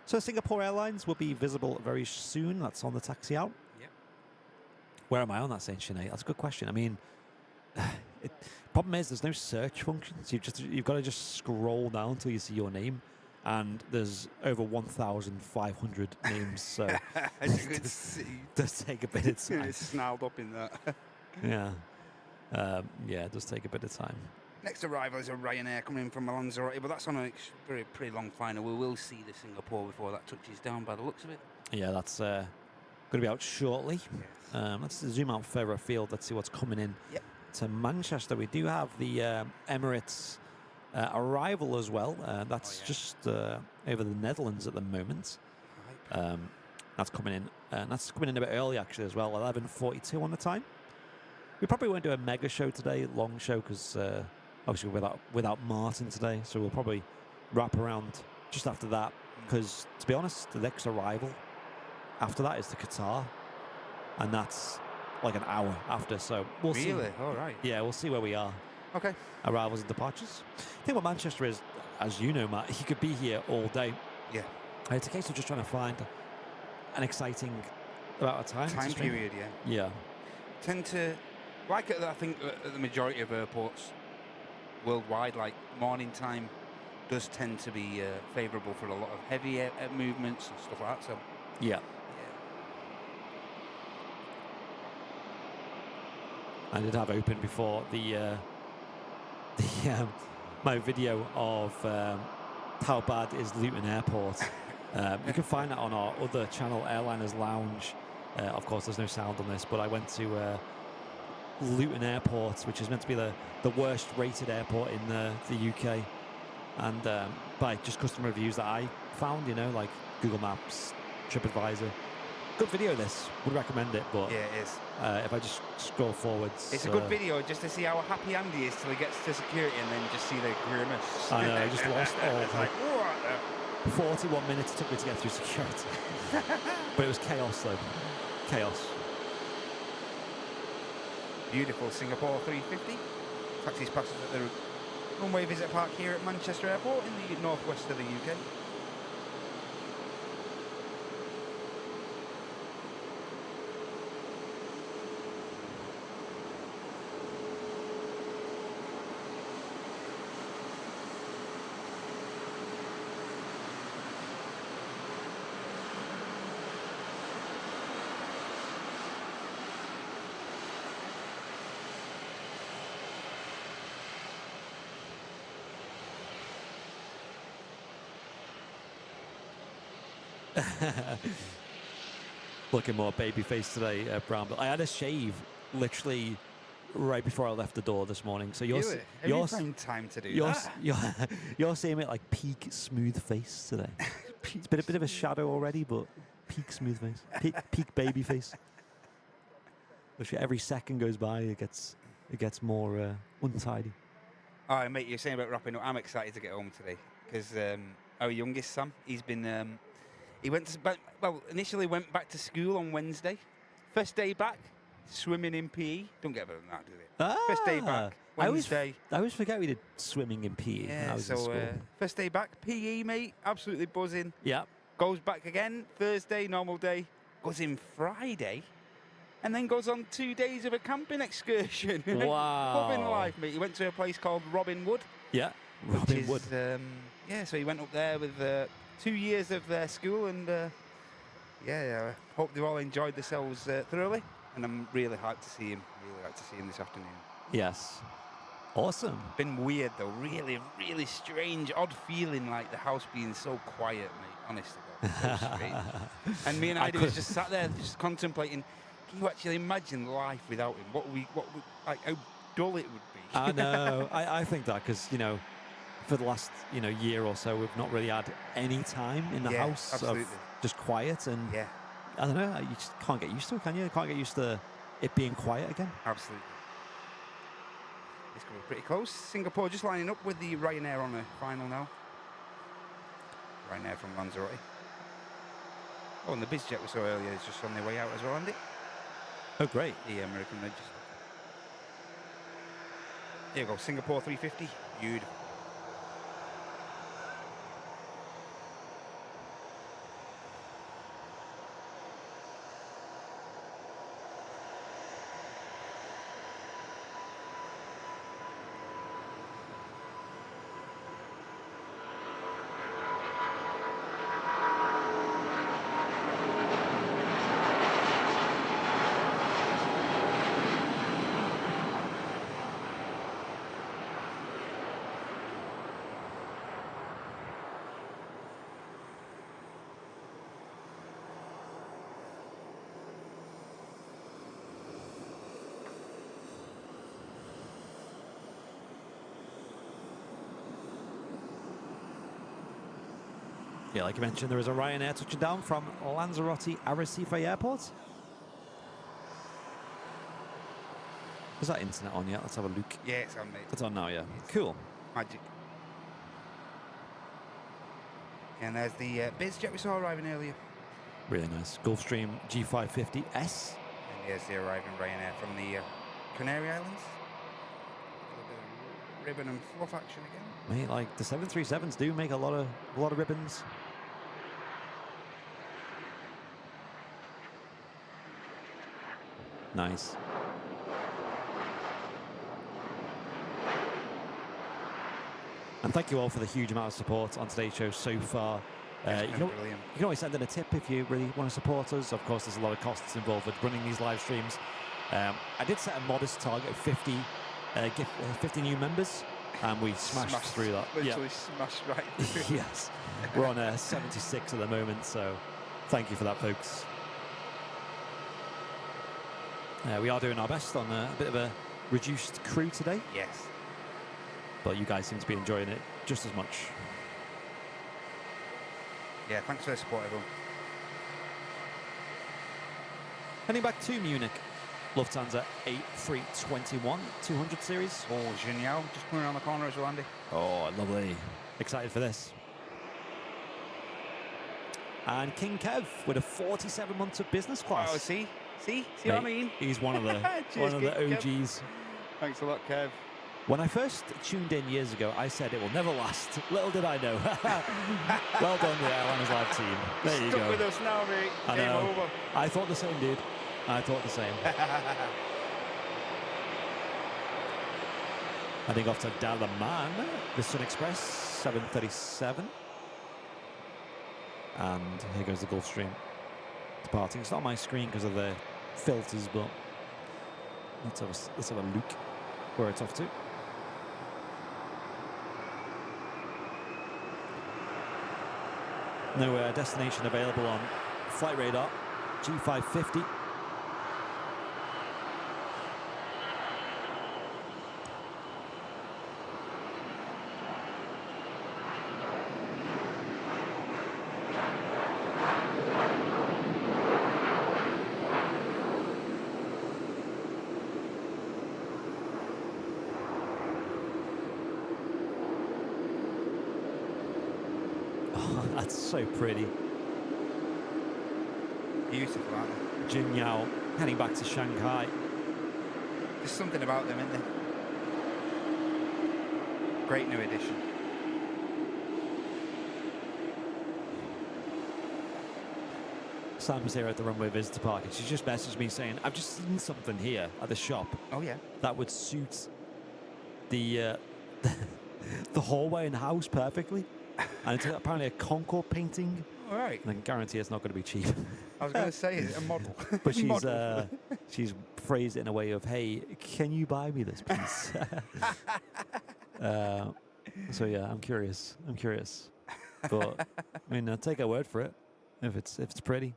So Singapore Airlines will be visible very soon. That's on the taxi out. Yep. Where am I on that, Saint Sinead? That's a good question. I mean, problem is there's no search function. So you've got to just scroll down until you see your name. And there's over 1,500 names, so as you can see, it does take a bit of time. It's snarled up in that. Yeah. Yeah, it does take a bit of time. Next arrival is a Ryanair coming in from Lanzarote, but that's on a pretty long final. We will see the Singapore before that touches down by the looks of it. Yeah, that's going to be out shortly. Yes. Let's zoom out further afield. Let's see what's coming in to Manchester. We do have the Emirates arrival as well. That's just over the Netherlands at the moment. That's coming in. That's coming in a bit early, actually, as well. 11:42 on the time. We probably won't do a mega show today, long show, because obviously without Martin today. So we'll probably wrap around just after that. Because, to be honest, the next arrival after that is to Qatar. And that's like an hour after. So we'll see. Really? All right. Yeah, we'll see where we are. Okay. Arrivals and departures. The thing about Manchester is, as you know, Matt, he could be here all day. Yeah. It's a case of just trying to find an exciting amount of time. Time period, yeah. Yeah. Tend to, like I think at the majority of airports worldwide, like morning time does tend to be favourable for a lot of heavy movements and stuff like that. So. Yeah. I did have open before the my video of how bad is Luton Airport. You can find that on our other channel, Airliners Lounge. Of course, there's no sound on this, but I went to Luton Airport, which is meant to be the worst rated airport in the UK. And by just customer reviews that I found, you know, like Google Maps, TripAdvisor. Good video, this. Would recommend it, but Yeah, it is. if I just scroll forwards... It's a good video just to see how happy Andy is till he gets to security and then just see the grimace. I know, I just lost all. It's like, what? 41 minutes it took me to get through security. But it was chaos, though. Chaos. Beautiful Singapore 350. Taxis passes at the runway visit park here at Manchester Airport in the northwest of the UK. Looking more baby face today, Brown. But I had a shave literally right before I left the door this morning. So you're Have you found time to do that? You're seeing it like peak smooth face today. It's been a bit of a shadow already, but peak smooth face, peak baby face. Literally every second goes by, it gets more untidy. All right, mate, you're saying about wrapping up. I'm excited to get home today because our youngest Sam, he's been. He went to, initially went back to school on Wednesday. First day back, swimming in PE. Don't get better than that, do they? First day back, Wednesday. I always forget we did swimming in PE when I was in school. First day back, PE, mate, absolutely buzzing. Yeah. Goes back again, Thursday, normal day. Goes in Friday, and then goes on 2 days of a camping excursion. Wow. Loving life, mate. He went to a place called Robin Wood. Yeah, Robin Wood. So he went up there with 2 years of their school, and I hope they've all enjoyed themselves thoroughly. And I'm really hyped to see him. Really hyped to see him this afternoon. Yes. Awesome. Been weird though. Really, really strange, odd feeling like the house being so quiet, mate. Honest to God, so strange. And me and Ida was just sat there, just contemplating. Can you actually imagine life without him? What like how dull it would be? I know. I think that because for the last year or so, we've not really had any time in the house. Absolutely. Of just quiet, and I don't know. You just can't get used to it, can you? You can't get used to it being quiet again. Absolutely. It's going to be pretty close. Singapore just lining up with the Ryanair on the final now. Ryanair from Lanzarote. Oh, and the BizJet we saw earlier is just on their way out as well, Andy. Oh, great. The American register. Here you go, Singapore 350. Beautiful. Yeah, like you mentioned, there is a Ryanair touching down from Lanzarote Arrecife Airport. Is that internet on yet? Let's have a look. Yeah, it's on, mate. It's on now, yeah. Cool. Magic. And there's the BizJet we saw arriving earlier. Really nice. Gulfstream G550S. And here's the arriving Ryanair from the Canary Islands. A little bit of ribbon and fluff action again. Mate, like the 737s do make a lot of ribbons. Nice. And thank you all for the huge amount of support on today's show so far. You can always send in a tip if you really want to support us. Of course, there's a lot of costs involved with running these live streams. I did set a modest target of 50 new members and we smashed through that. Literally smashed right through. Yes, we're on 76 at the moment, so thank you for that, folks. We are doing our best on a bit of a reduced crew today. Yes. But you guys seem to be enjoying it just as much. Yeah, thanks for the support, everyone. Heading back to Munich, Lufthansa A321 200 series. Oh, Genial, just coming around the corner as well, Andy. Oh, lovely. Excited for this. And King Kev with a 47 months of business class. Oh, see what I mean? He's one of the Cheers, OGs. Kev. Thanks a lot, Kev. When I first tuned in years ago, I said it will never last. Little did I know. Well done, the Airliners Live team. There you go. Stuck with us now, mate. I Game know. over. I thought the same, dude. I thought the same. Heading off to Dalaman, the Sun Express 737. And here goes the Gulfstream departing. It's not on my screen because of the filters, but let's have a look where it's off to. No destination available on Flight Radar. G550. That's so pretty. Beautiful, aren't they? Jin Yao heading back to Shanghai. There's something about them, isn't there? Great new addition. Sam was here at the Runway Visitor Park and she just messaged me saying, I've just seen something here at the shop. Oh, yeah? That would suit the the hallway in the house perfectly. And it's apparently a Concord painting. All right. And I can guarantee it's not going to be cheap. I was going to say, it's a model. But she's phrased it in a way of, hey, can you buy me this piece? So yeah, I'm curious. But I mean, I'll take her word for it if it's pretty.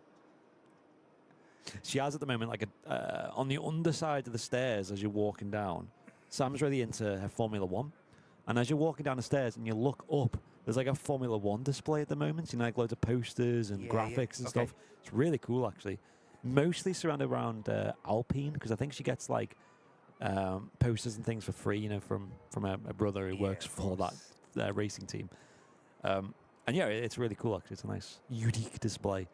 She has at the moment like a on the underside of the stairs as you're walking down. Sam's really into her Formula One, and as you're walking down the stairs and you look up, there's like a Formula One display at the moment. You know, like loads of posters and graphics and stuff. It's really cool, actually. Mostly surrounded around Alpine, because I think she gets like posters and things for free, you know, from her brother who works for that racing team. And yeah, it's really cool, actually. It's a nice, unique display.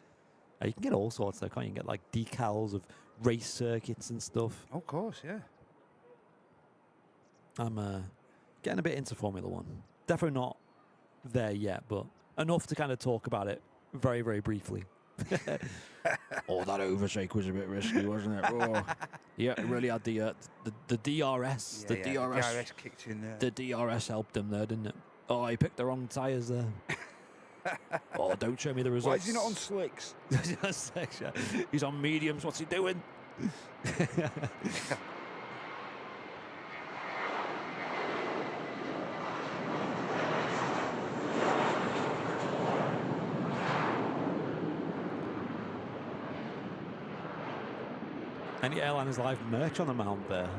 You can get all sorts, though, can't you? You can get like decals of race circuits and stuff. Oh, of course, yeah. I'm getting a bit into Formula One. Definitely not there yet, but enough to kind of talk about it very, very briefly. Oh, that overshake was a bit risky, wasn't it? Oh. Yeah, it really had the DRS. Yeah, the DRS kicked in there. The DRS helped him there, didn't it? Oh, he picked the wrong tyres there. Oh, don't show me the results. Why is he not on slicks? He's on mediums. What's he doing? Any Airliners Live merch on the mount there?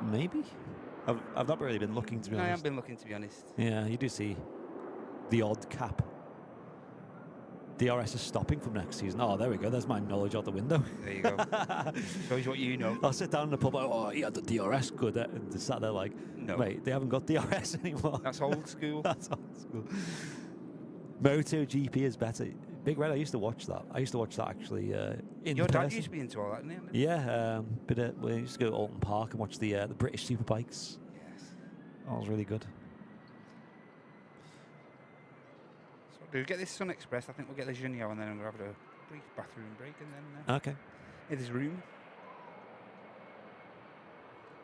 Maybe. I've not really been looking, to be honest. I haven't been looking, to be honest. Yeah, you do see the odd cap. DRS is stopping from next season. Oh, there we go. There's my knowledge out the window. There you go. Shows what you know. I'll sit down in the pub. Oh, he had the DRS good. And sat there like, no, wait, they haven't got DRS anymore. That's old school. That's old school. MotoGP is better. Big Red, I used to watch that. I used to watch that actually in Your person. dad used to be into all that, didn't he? Yeah, we used to go to Alton Park and watch the British Superbikes. Yes. That was really good. So do we get this Sun Express? I think we'll get the Junio and then we'll have a brief bathroom break and then Okay. in this room.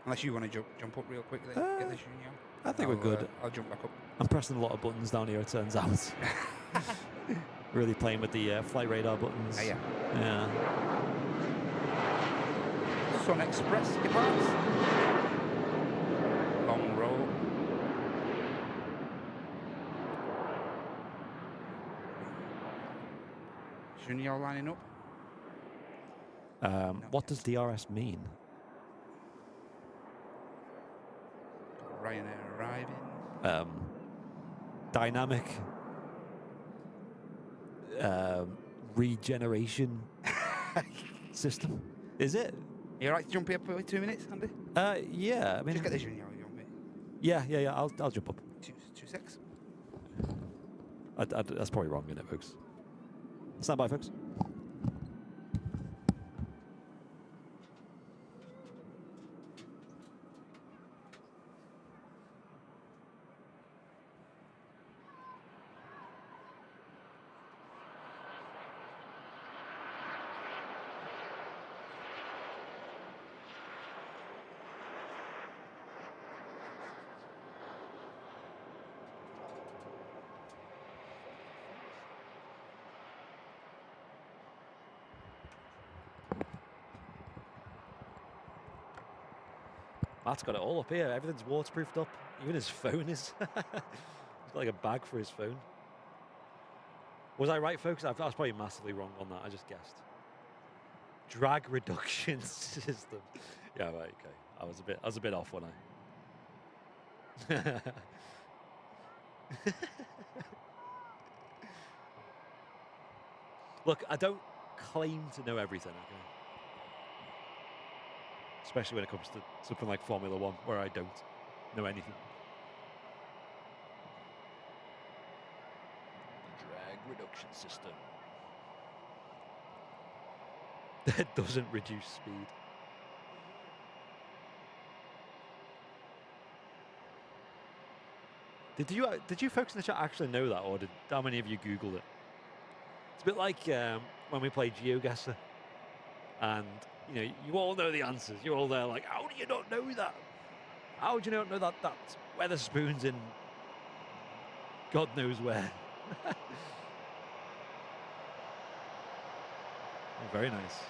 Unless you want to jump up real quick, then get the Junio. I think we're good. I'll jump back up. I'm pressing a lot of buttons down here, it turns out. Really playing with the flight radar buttons. Yeah. Yeah. Sun Express departs. Long roll. Junior lining up. What does DRS mean? Ryanair arriving. Dynamic regeneration system. Is it? You alright to jump here for 2 minutes, Andy? Yeah. I mean, Just get the Junior on me. yeah. I'll jump up. 2 secs. That's probably wrong, isn't it, folks? Stand by, folks. Matt's got it all up here. Everything's waterproofed up. Even his phone is. He's got like a bag for his phone. Was I right, folks? I was probably massively wrong on that. I just guessed. Drag reduction system. Yeah, right. Okay. I was a bit off, wasn't I? Look, I don't claim to know everything. Okay. Especially when it comes to something like Formula One, where I don't know anything. The drag reduction system. That doesn't reduce speed. Did you folks in the chat actually know that, or did how many of you Googled it? It's a bit like when we played GeoGuessr, and you know, you all know the answers. You're all there like, how do you not know that? How do you not know that that's Weatherspoon's in God knows where? Oh, very nice.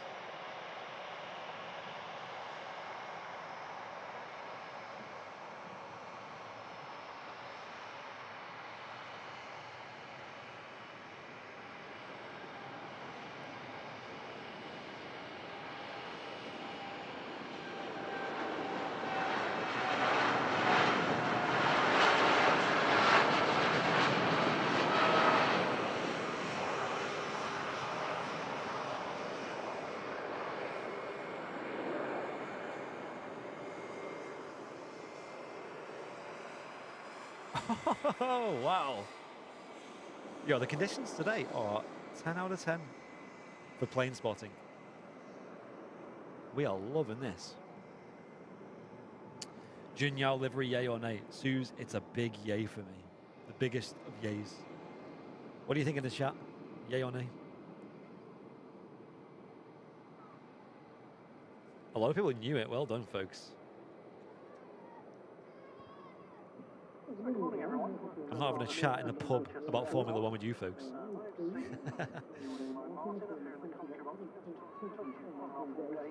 Oh, wow. Yo, the conditions today are 10 out of 10 for plane spotting. We are loving this. Junior livery, yay or nay? Suze, it's a big yay for me. The biggest of yays. What do you think in the chat? Yay or nay? A lot of people knew it. Well done, folks. I'm not having a chat in the pub about Formula One with you folks.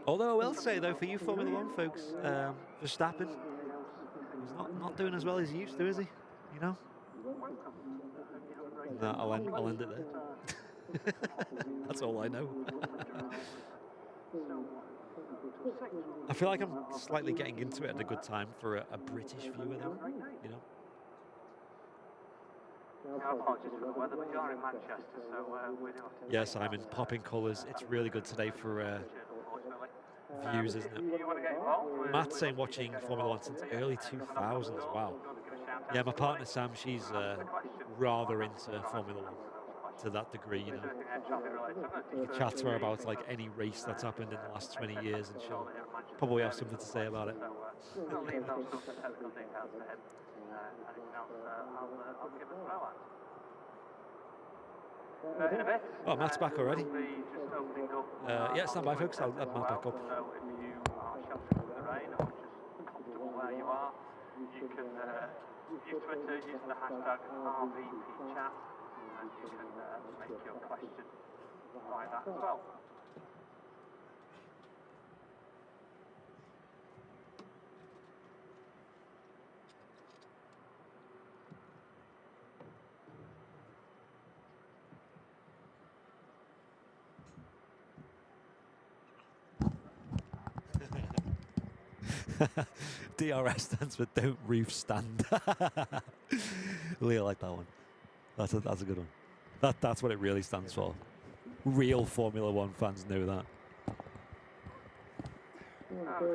Although I will say, though, for you Formula One folks, Verstappen, he's not doing as well as he used to, is he? You know? No, I'll end it there. That's all I know. I feel like I'm slightly getting into it at a good time for a British viewer, though. You know? Apologies for the weather, but you're in Manchester, so we do have to... Yeah, Simon, popping colours. It's really good today for views, isn't it? Matt's saying watching Formula One since early 2000s. Wow. Yeah, my partner Sam, she's rather into Formula One to that degree, you know. You can chat to her about like any race that's happened in the last 20 years and she'll probably have something to say about it. Oh, Matt's back already. Yeah, stand by, folks. I'll add Matt back up. So if you are sheltering from the rain or just comfortable where you are, you can use Twitter using the hashtag RVPChat, and you can make your question by that as well. DRS stands for Don't Roof Stand. Really like that one. That's a good one. That's what it really stands for. Real Formula One fans know that.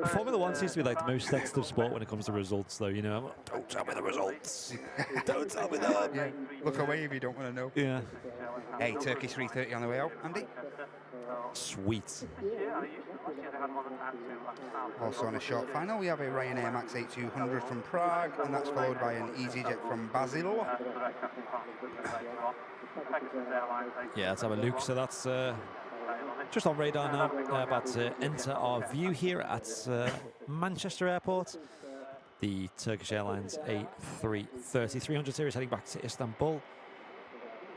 Formula One seems to be like the most sensitive sport when it comes to results, though. You know, don't tell me the results. Don't tell me that. Yeah. Look away if you don't want to know. Yeah. Hey, Turkish 330 on the way out, Andy. Sweet. Also on a short final, we have a Ryanair Max 8200 from Prague, and that's followed by an EasyJet from Basil. Yeah, let's have a look. So that's just on radar now. About to enter our view here at Manchester Airport. The Turkish Airlines A330 300 series heading back to Istanbul.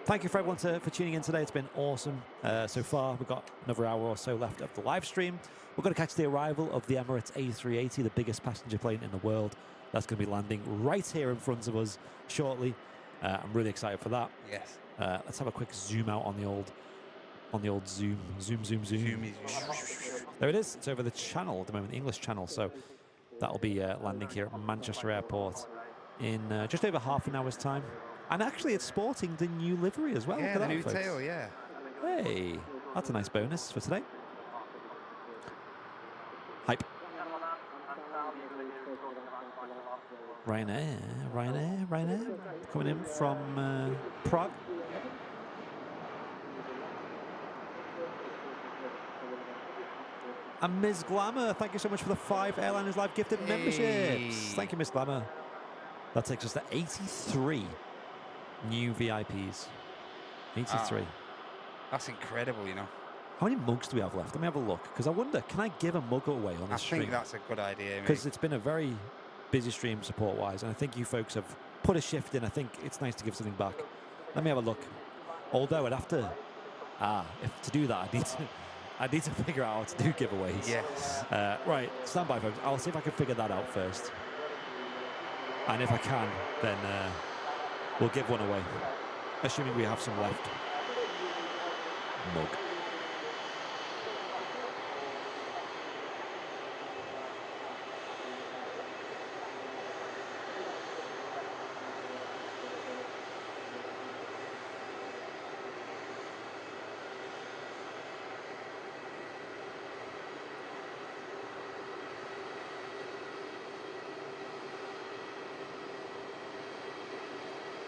Thank you for everyone for tuning in today. It's been awesome so far. We've got another hour or so left of the live stream. We're going to catch the arrival of the Emirates A380, the biggest passenger plane in the world. That's going to be landing right here in front of us shortly. I'm really excited for that. Yes. Let's have a quick zoom out on the old zoom. Zoom. There it is. It's over the channel at the moment, the English channel. So that'll be landing here at Manchester Airport in just over half an hour's time. And actually, it's sporting the new livery as well. Yeah, the new tail, yeah. Hey, that's a nice bonus for today. Hype. Ryanair. Coming in from Prague. And Ms. Glamour, thank you so much for the 5 Airliners Live gifted memberships. Thank you, Ms. Glamour. That takes us to 83 new VIPs. 83. That's incredible, you know. How many mugs do we have left? Let me have a look, because I wonder, can I give a mug away on this stream? I think that's a good idea, because it's been a very busy stream support-wise, and I think you folks have put a shift in. I think it's nice to give something back. Let me have a look. Although I'd have to, to do that, I need to figure out how to do giveaways. Yes. Right, stand by, folks. I'll see if I can figure that out first. And if I can, then we'll give one away, assuming we have some left. Mug.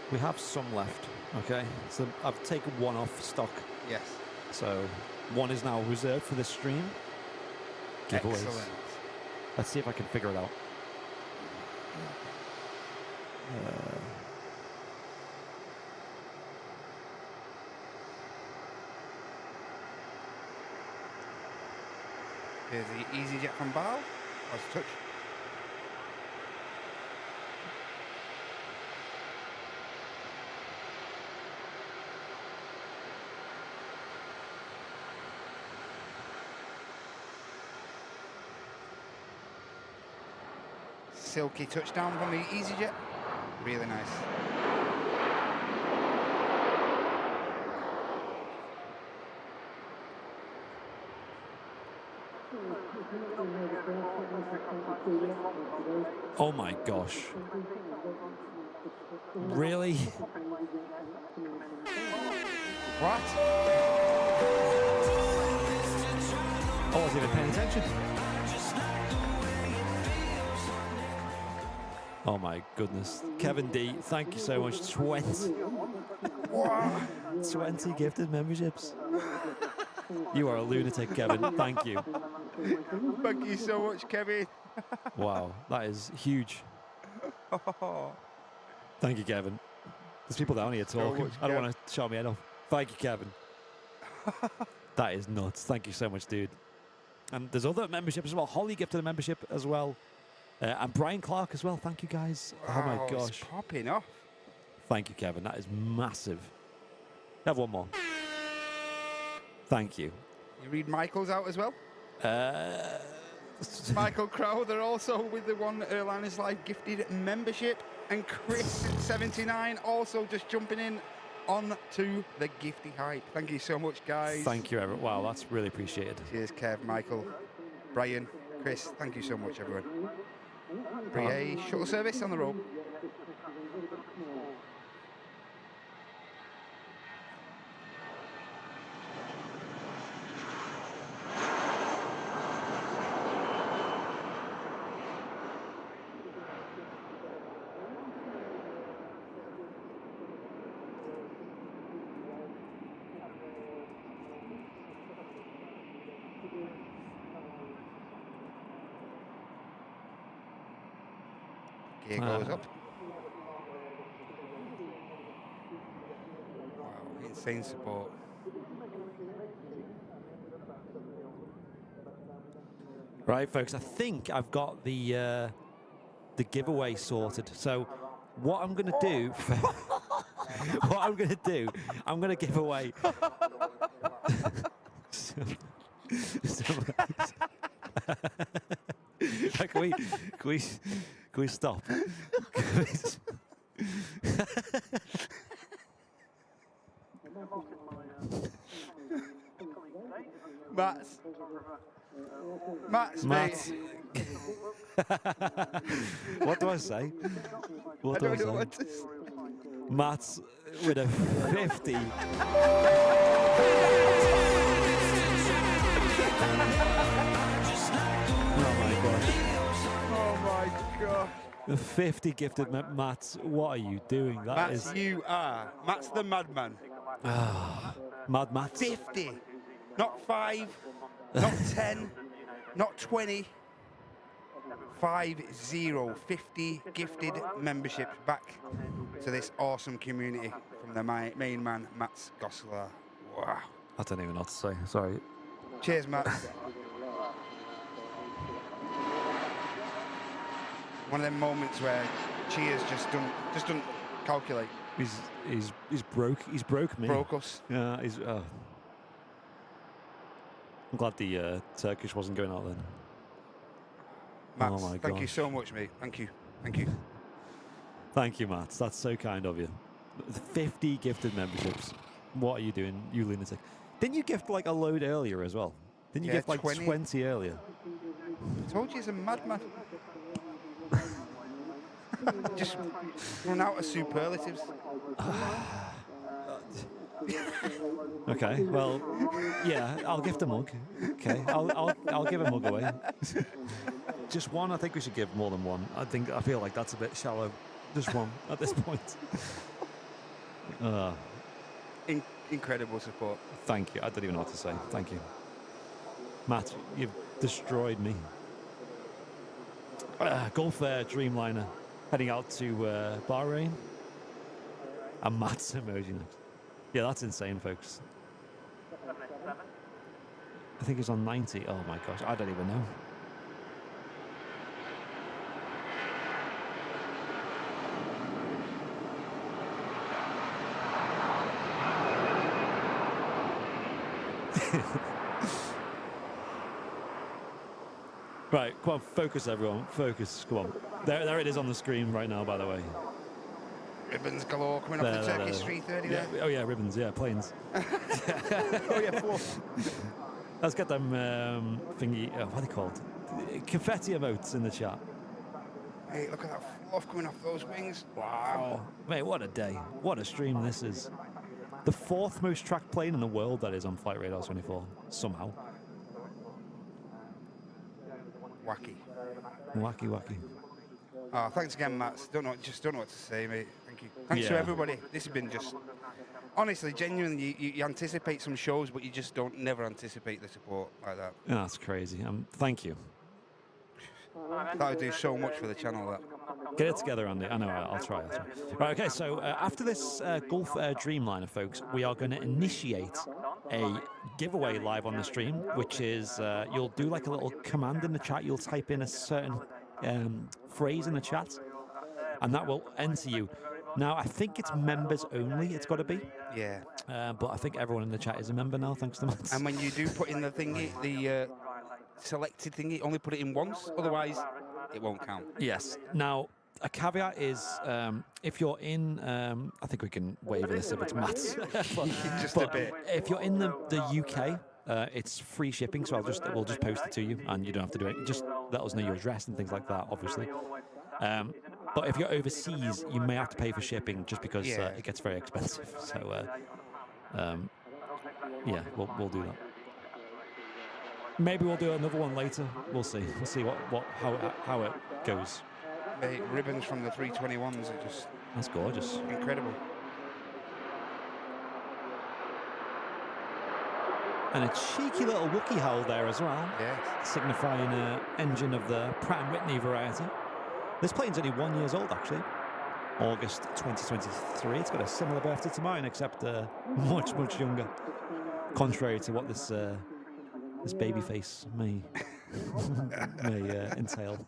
We have some left, okay? So I've taken one off stock. Yes. So one is now reserved for this stream. Giveaways. Excellent. Let's see if I can figure it out. Here's the EasyJet from Bal. Nice touch. Silky touchdown from the EasyJet. Really nice. Oh my gosh. Really? What? I wasn't even paying attention. Oh my goodness. Kevin D, thank you so much. 20 gifted memberships. You are a lunatic, Kevin. Thank you. Thank you so much, Kevin. Wow, that is huge. Thank you, Kevin. There's people down here talking. I don't want to shout me head off. Thank you, Kevin. That is nuts. Thank you so much, dude. And there's other memberships as well. Holly gifted a membership as well. And Brian Clark as well. Thank you, guys. Wow, oh, my gosh. It's popping off. Thank you, Kevin. That is massive. Have one more. Thank you. You read Michael's out as well? Michael Crowther also with the One Airliners Live gifted membership. And Chris79 also just jumping in on to the gifty hype. Thank you so much, guys. Thank you, everyone. Wow, that's really appreciated. Cheers, Kev, Michael, Brian, Chris, thank you so much, everyone. Brie shuttle service on the road. Gear goes up. Wow, insane support. Right, folks, I think I've got the giveaway sorted. So what I'm going to do, I'm going to give away. Can we stop? Matt's mate. What do I say? What do I don't know say? what to say. Matt's with a 50. Oh my god. The 50 gifted Matt. What are you doing? That Matt's is Matt's the madman. Mad Matt. 50. Not 5, not 10, not 20. 50 gifted memberships back to this awesome community from the main man, Matt Goslar. Wow. I don't even know what to say. Sorry. Cheers, Matt. One of them moments where cheers just don't calculate. He's broke. He's broke me. Broke us. Yeah. He's. I'm glad the Turkish wasn't going out then. Matt, Oh my thank you gosh. so much, mate. Thank you. Thank you. Thank you, Matt. That's so kind of you. 50 gifted memberships. What are you doing, you lunatic? Didn't you gift like a load earlier as well? Didn't you Yeah, gift like 20 earlier? I told you he's a madman. Just run out of superlatives. Okay, well, yeah, I'll gift a mug. Okay, I'll give a mug away. Just one. I think we should give more than one. I feel like that's a bit shallow. Just one at this point. Incredible support. Thank you. I don't even know what to say. Thank you, Matt. You've destroyed me. Gulf Air Dreamliner heading out to Bahrain. And Matt's emoji next. Yeah, that's insane, folks. I think he's on 90. Oh my gosh, I don't even know. Right, come on, focus everyone, focus, come on. There it is on the screen right now, by the way. Ribbons galore coming up the Turkish 330 yeah, there. oh yeah, ribbons, yeah, planes. Oh yeah, 4. Let's get them thingy, what are they called? Confetti emotes in the chat. Hey, look at that fluff coming off those wings. Wow. Mate, what a day. What a stream this is. The 4th most tracked plane in the world that is on Flight Radar 24, somehow. Wacky. Wacky. Oh, thanks again, Matt. Don't know what to say, mate. Thank you. Thanks to everybody. This has been just, honestly, genuinely, you anticipate some shows, but you just never anticipate the support like that. Yeah, that's crazy. Thank you. That would do so much for the channel, that. Get it together, Andy. I know, I'll try. Right, okay, so after this Gulf Air Dreamliner, folks, we are going to initiate a giveaway live on the stream, which is you'll do like a little command in the chat. You'll type in a certain phrase in the chat, and that will enter you. Now, I think it's members only, it's got to be. Yeah. But I think everyone in the chat is a member now, thanks to Matt. And when you do put in the thingy, the selected thingy, only put it in once, otherwise it won't count. Yes. Now, a caveat is if you're in, I think we can waiver this if it's Matt's. Just a bit. If you're in the UK, It's free shipping, so we'll just post it to you, and you don't have to do it. Just let us know your address and things like that, obviously. But if you're overseas, you may have to pay for shipping just because it gets very expensive. So yeah, we'll do that. Maybe we'll do another one later. We'll see. We'll see how it goes. The ribbons from the 321s are just That's gorgeous. incredible. And a cheeky little Wookiee howl there as well. Yes. Signifying an engine of the Pratt & Whitney variety. This plane's only 1 year old, actually. August 2023. It's got a similar birthday to mine, except much, much younger. Contrary to what this baby face may entail.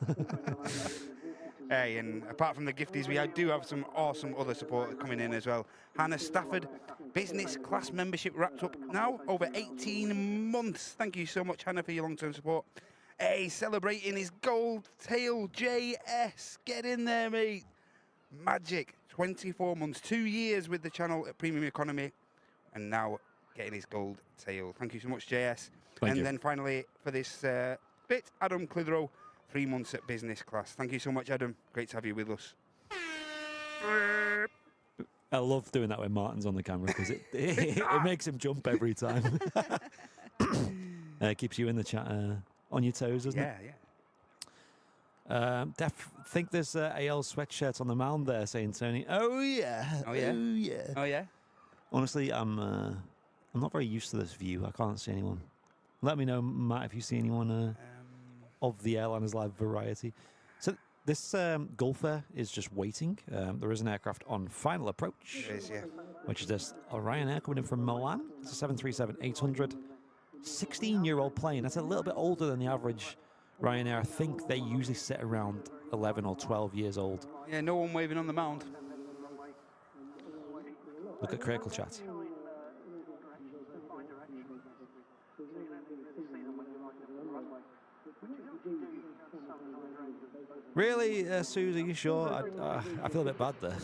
Hey, and apart from the gifties, we do have some awesome other support coming in as well. Hannah Stafford, business class membership wrapped up now, over 18 months. Thank you so much, Hannah, for your long-term support. Hey, celebrating his gold tail, JS. Get in there, mate. Magic, 24 months, 2 years with the channel at Premium Economy, and now getting his gold tail. Thank you so much, JS. Thank you. Then finally, for this bit, Adam Clitheroe, 3 months at business class. Thank you so much, Adam. Great to have you with us. I love doing that when Martin's on the camera because it makes him jump every time. Keeps you in the chat on your toes, doesn't it? Yeah. Think there's AL sweatshirt on the mound there, saying Tony. Oh yeah. Oh yeah. Oh yeah. Oh yeah. Honestly, I'm not very used to this view. I can't see anyone. Let me know, Matt, if you see anyone of the Airliners Live variety. So this Gulf Air is just waiting. There is an aircraft on final approach. It is, yeah. Which is this Ryanair coming in from Milan. It's a 737-800. 16-year-old plane. That's a little bit older than the average Ryanair. I think they usually sit around 11 or 12 years old. Yeah, no one waving on the mound. Look at critical chat. Really, Suze, are you sure? I feel a bit bad there.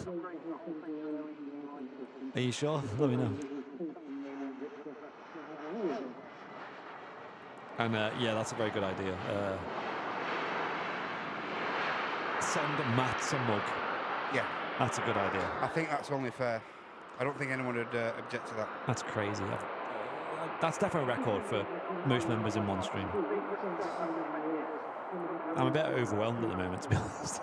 Are you sure? Let me know. And yeah, that's a very good idea. Send Matt some mug. Yeah. That's a good idea. I think that's only fair. I don't think anyone would object to that. That's crazy. That's definitely a record for most members in one stream. I'm a bit overwhelmed at the moment, to be honest.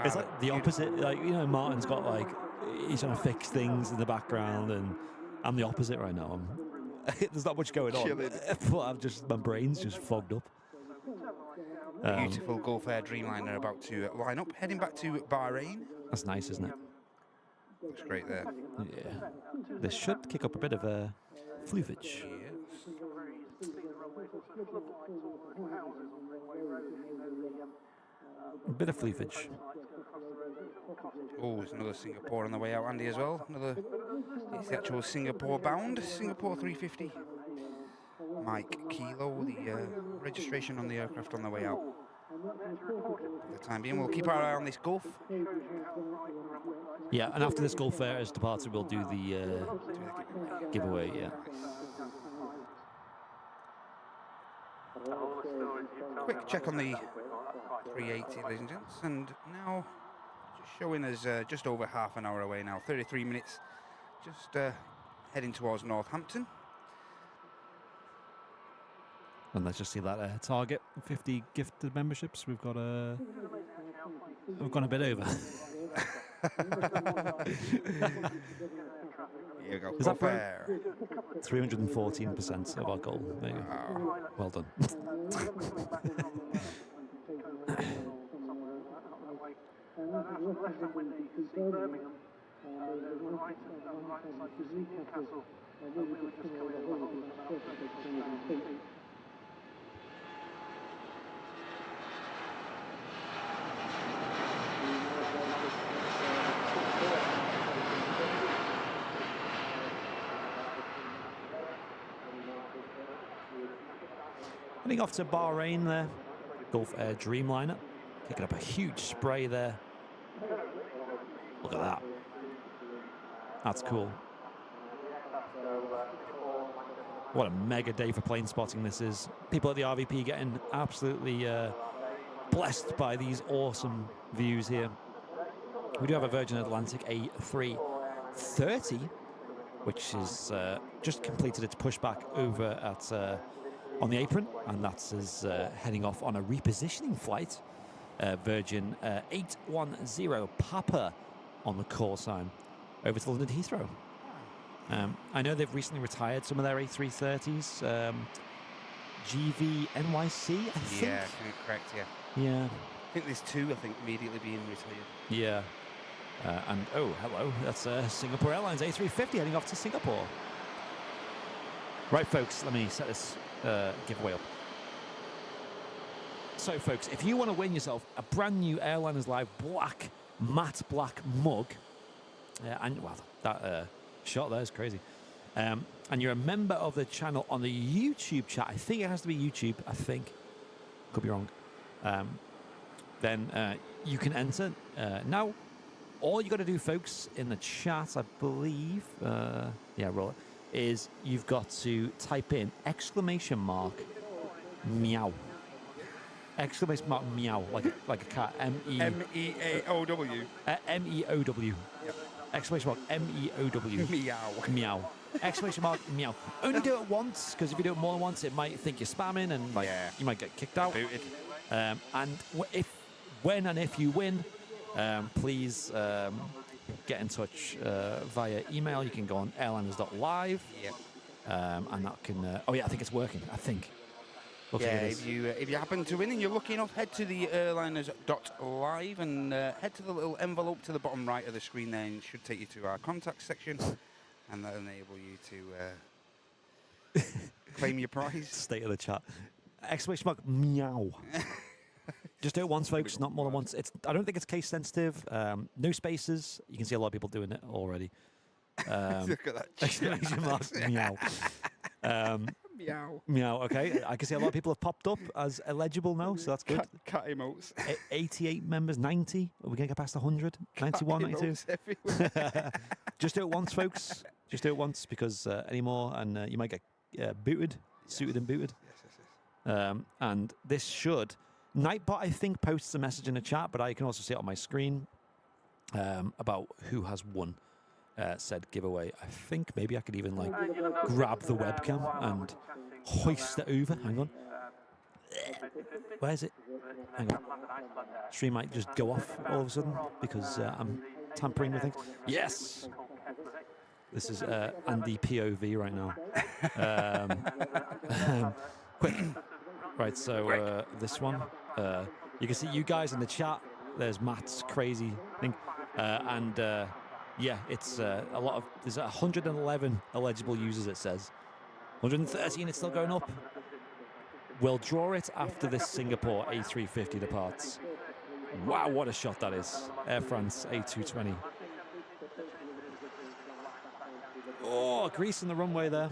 It's like the opposite. Like, you know, Martin's got like, he's trying to fix things in the background, and I'm the opposite right now. There's not much going on, but my brain's just fogged up. Beautiful Gulf Air Dreamliner about to line up, heading back to Bahrain. That's nice, isn't it? Looks great there. Yeah. This should kick up a bit of a fluffage. A bit of fluffage. Oh, there's another Singapore on the way out, Andy, as well. It's the actual Singapore bound, Singapore 350. Mike Kilo, the registration on the aircraft on the way out. For the time being, we'll keep our eye on this Gulf. Yeah, and after this Gulf Air has departed, we'll do the giveaway, yeah. Quick check on the 380, ladies and gents, and now just showing us just over half an hour away now, 33 minutes, just heading towards Northampton. And let's just see that target, 50 gifted memberships. We've got we've gone a bit over. Here we go. Is that fair? 314% of our goal. There you go. Well done. Heading off to Bahrain there. Gulf Air Dreamliner. Kicking up a huge spray there. Look at that. That's cool. What a mega day for plane spotting this is. People at the RVP getting absolutely blessed by these awesome views here. We do have a Virgin Atlantic A330, which is just completed its pushback over at on the apron, and that's heading off on a repositioning flight. Virgin 810 Papa on the call sign over to London Heathrow. I know they've recently retired some of their A330s. GV NYC, I think. Yeah, correct, yeah. Yeah. I think there's two, immediately being retired. Yeah. And, oh, hello, that's Singapore Airlines A350 heading off to Singapore. Right, folks, let me set this giveaway up. So, folks, if you want to win yourself a brand new Airliners Live matte black mug, and, well, that shot there is crazy, and you're a member of the channel on the YouTube chat, I think it has to be YouTube, I think, could be wrong, then you can enter. Now, all you got to do, folks, in the chat, I believe, yeah, roll it, is you've got to type in !meow. !meow, like a cat. M-E-A-O-W. M-E-O-W. Yep. !meow. Meow. Meow. !meow. Only do it once, because if you do it more than once, it might think you're spamming and like you might get kicked out. Booted. And when and if you win, please get in touch via email. You can go on airliners.live. Yep. And that can. Oh yeah, I think it's working. I think. Yeah, if you happen to win and you're lucky enough, head to the airliners.live and head to the little envelope to the bottom right of the screen there, and it should take you to our contact section, and that'll enable you to claim your prize. State of the chat. !meow. Just do it once, folks, not more than once. I don't think it's case sensitive. No spaces. You can see a lot of people doing it already. Look at that. !meow. Meow. Meow, okay. I can see a lot of people have popped up as eligible now, so that's good. Cat emotes. 88 members, 90. Are we going to get past 100? 91, 92? Just do it once, folks. Just do it once, because any more, and you might get booted, suited and booted. Yes. And this should... Nightbot, I think, posts a message in the chat, but I can also see it on my screen about who has won said giveaway. I think maybe I could even like grab the webcam and hoist it over. Hang on. Where is it? Hang on. Stream might just go off all of a sudden because I'm tampering with things. Yes! This is Andy POV right now. Quick. Right, so this one. You can see you guys in the chat. There's Matt's crazy thing. Yeah, it's a lot of... There's 111 eligible users, it says. 113, it's still going up. We'll draw it after this Singapore A350 departs. Wow, what a shot that is. Air France A220. Oh, grease in the runway there.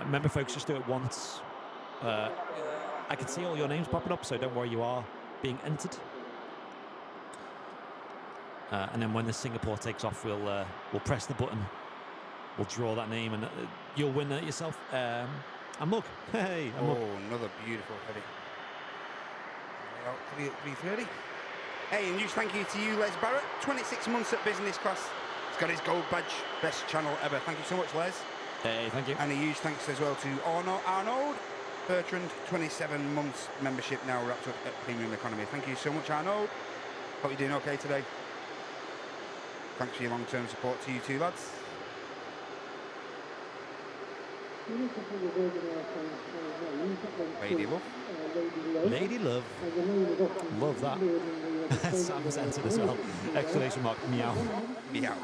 Remember, folks, just do it once. I can see all your names popping up, so don't worry, you are being entered. And then when the Singapore takes off, we'll press the button. We'll draw that name, and you'll win it yourself. A mug. Hey, a mug. Another beautiful heavy. 330. Hey, and huge thank you to you, Les Barrett. 26 months at business class. He's got his gold badge. Best channel ever. Thank you so much, Les. Hey, thank you. And a huge thanks as well to Arnold Bertrand, 27 months membership now wrapped up at Premium Economy. Thank you so much, Arnold. Hope you're doing okay today. Thanks for your long-term support to you two lads. Lady Love. Lady Love. Love that. Sam's entered as well. Exclamation mark, meow. Meow.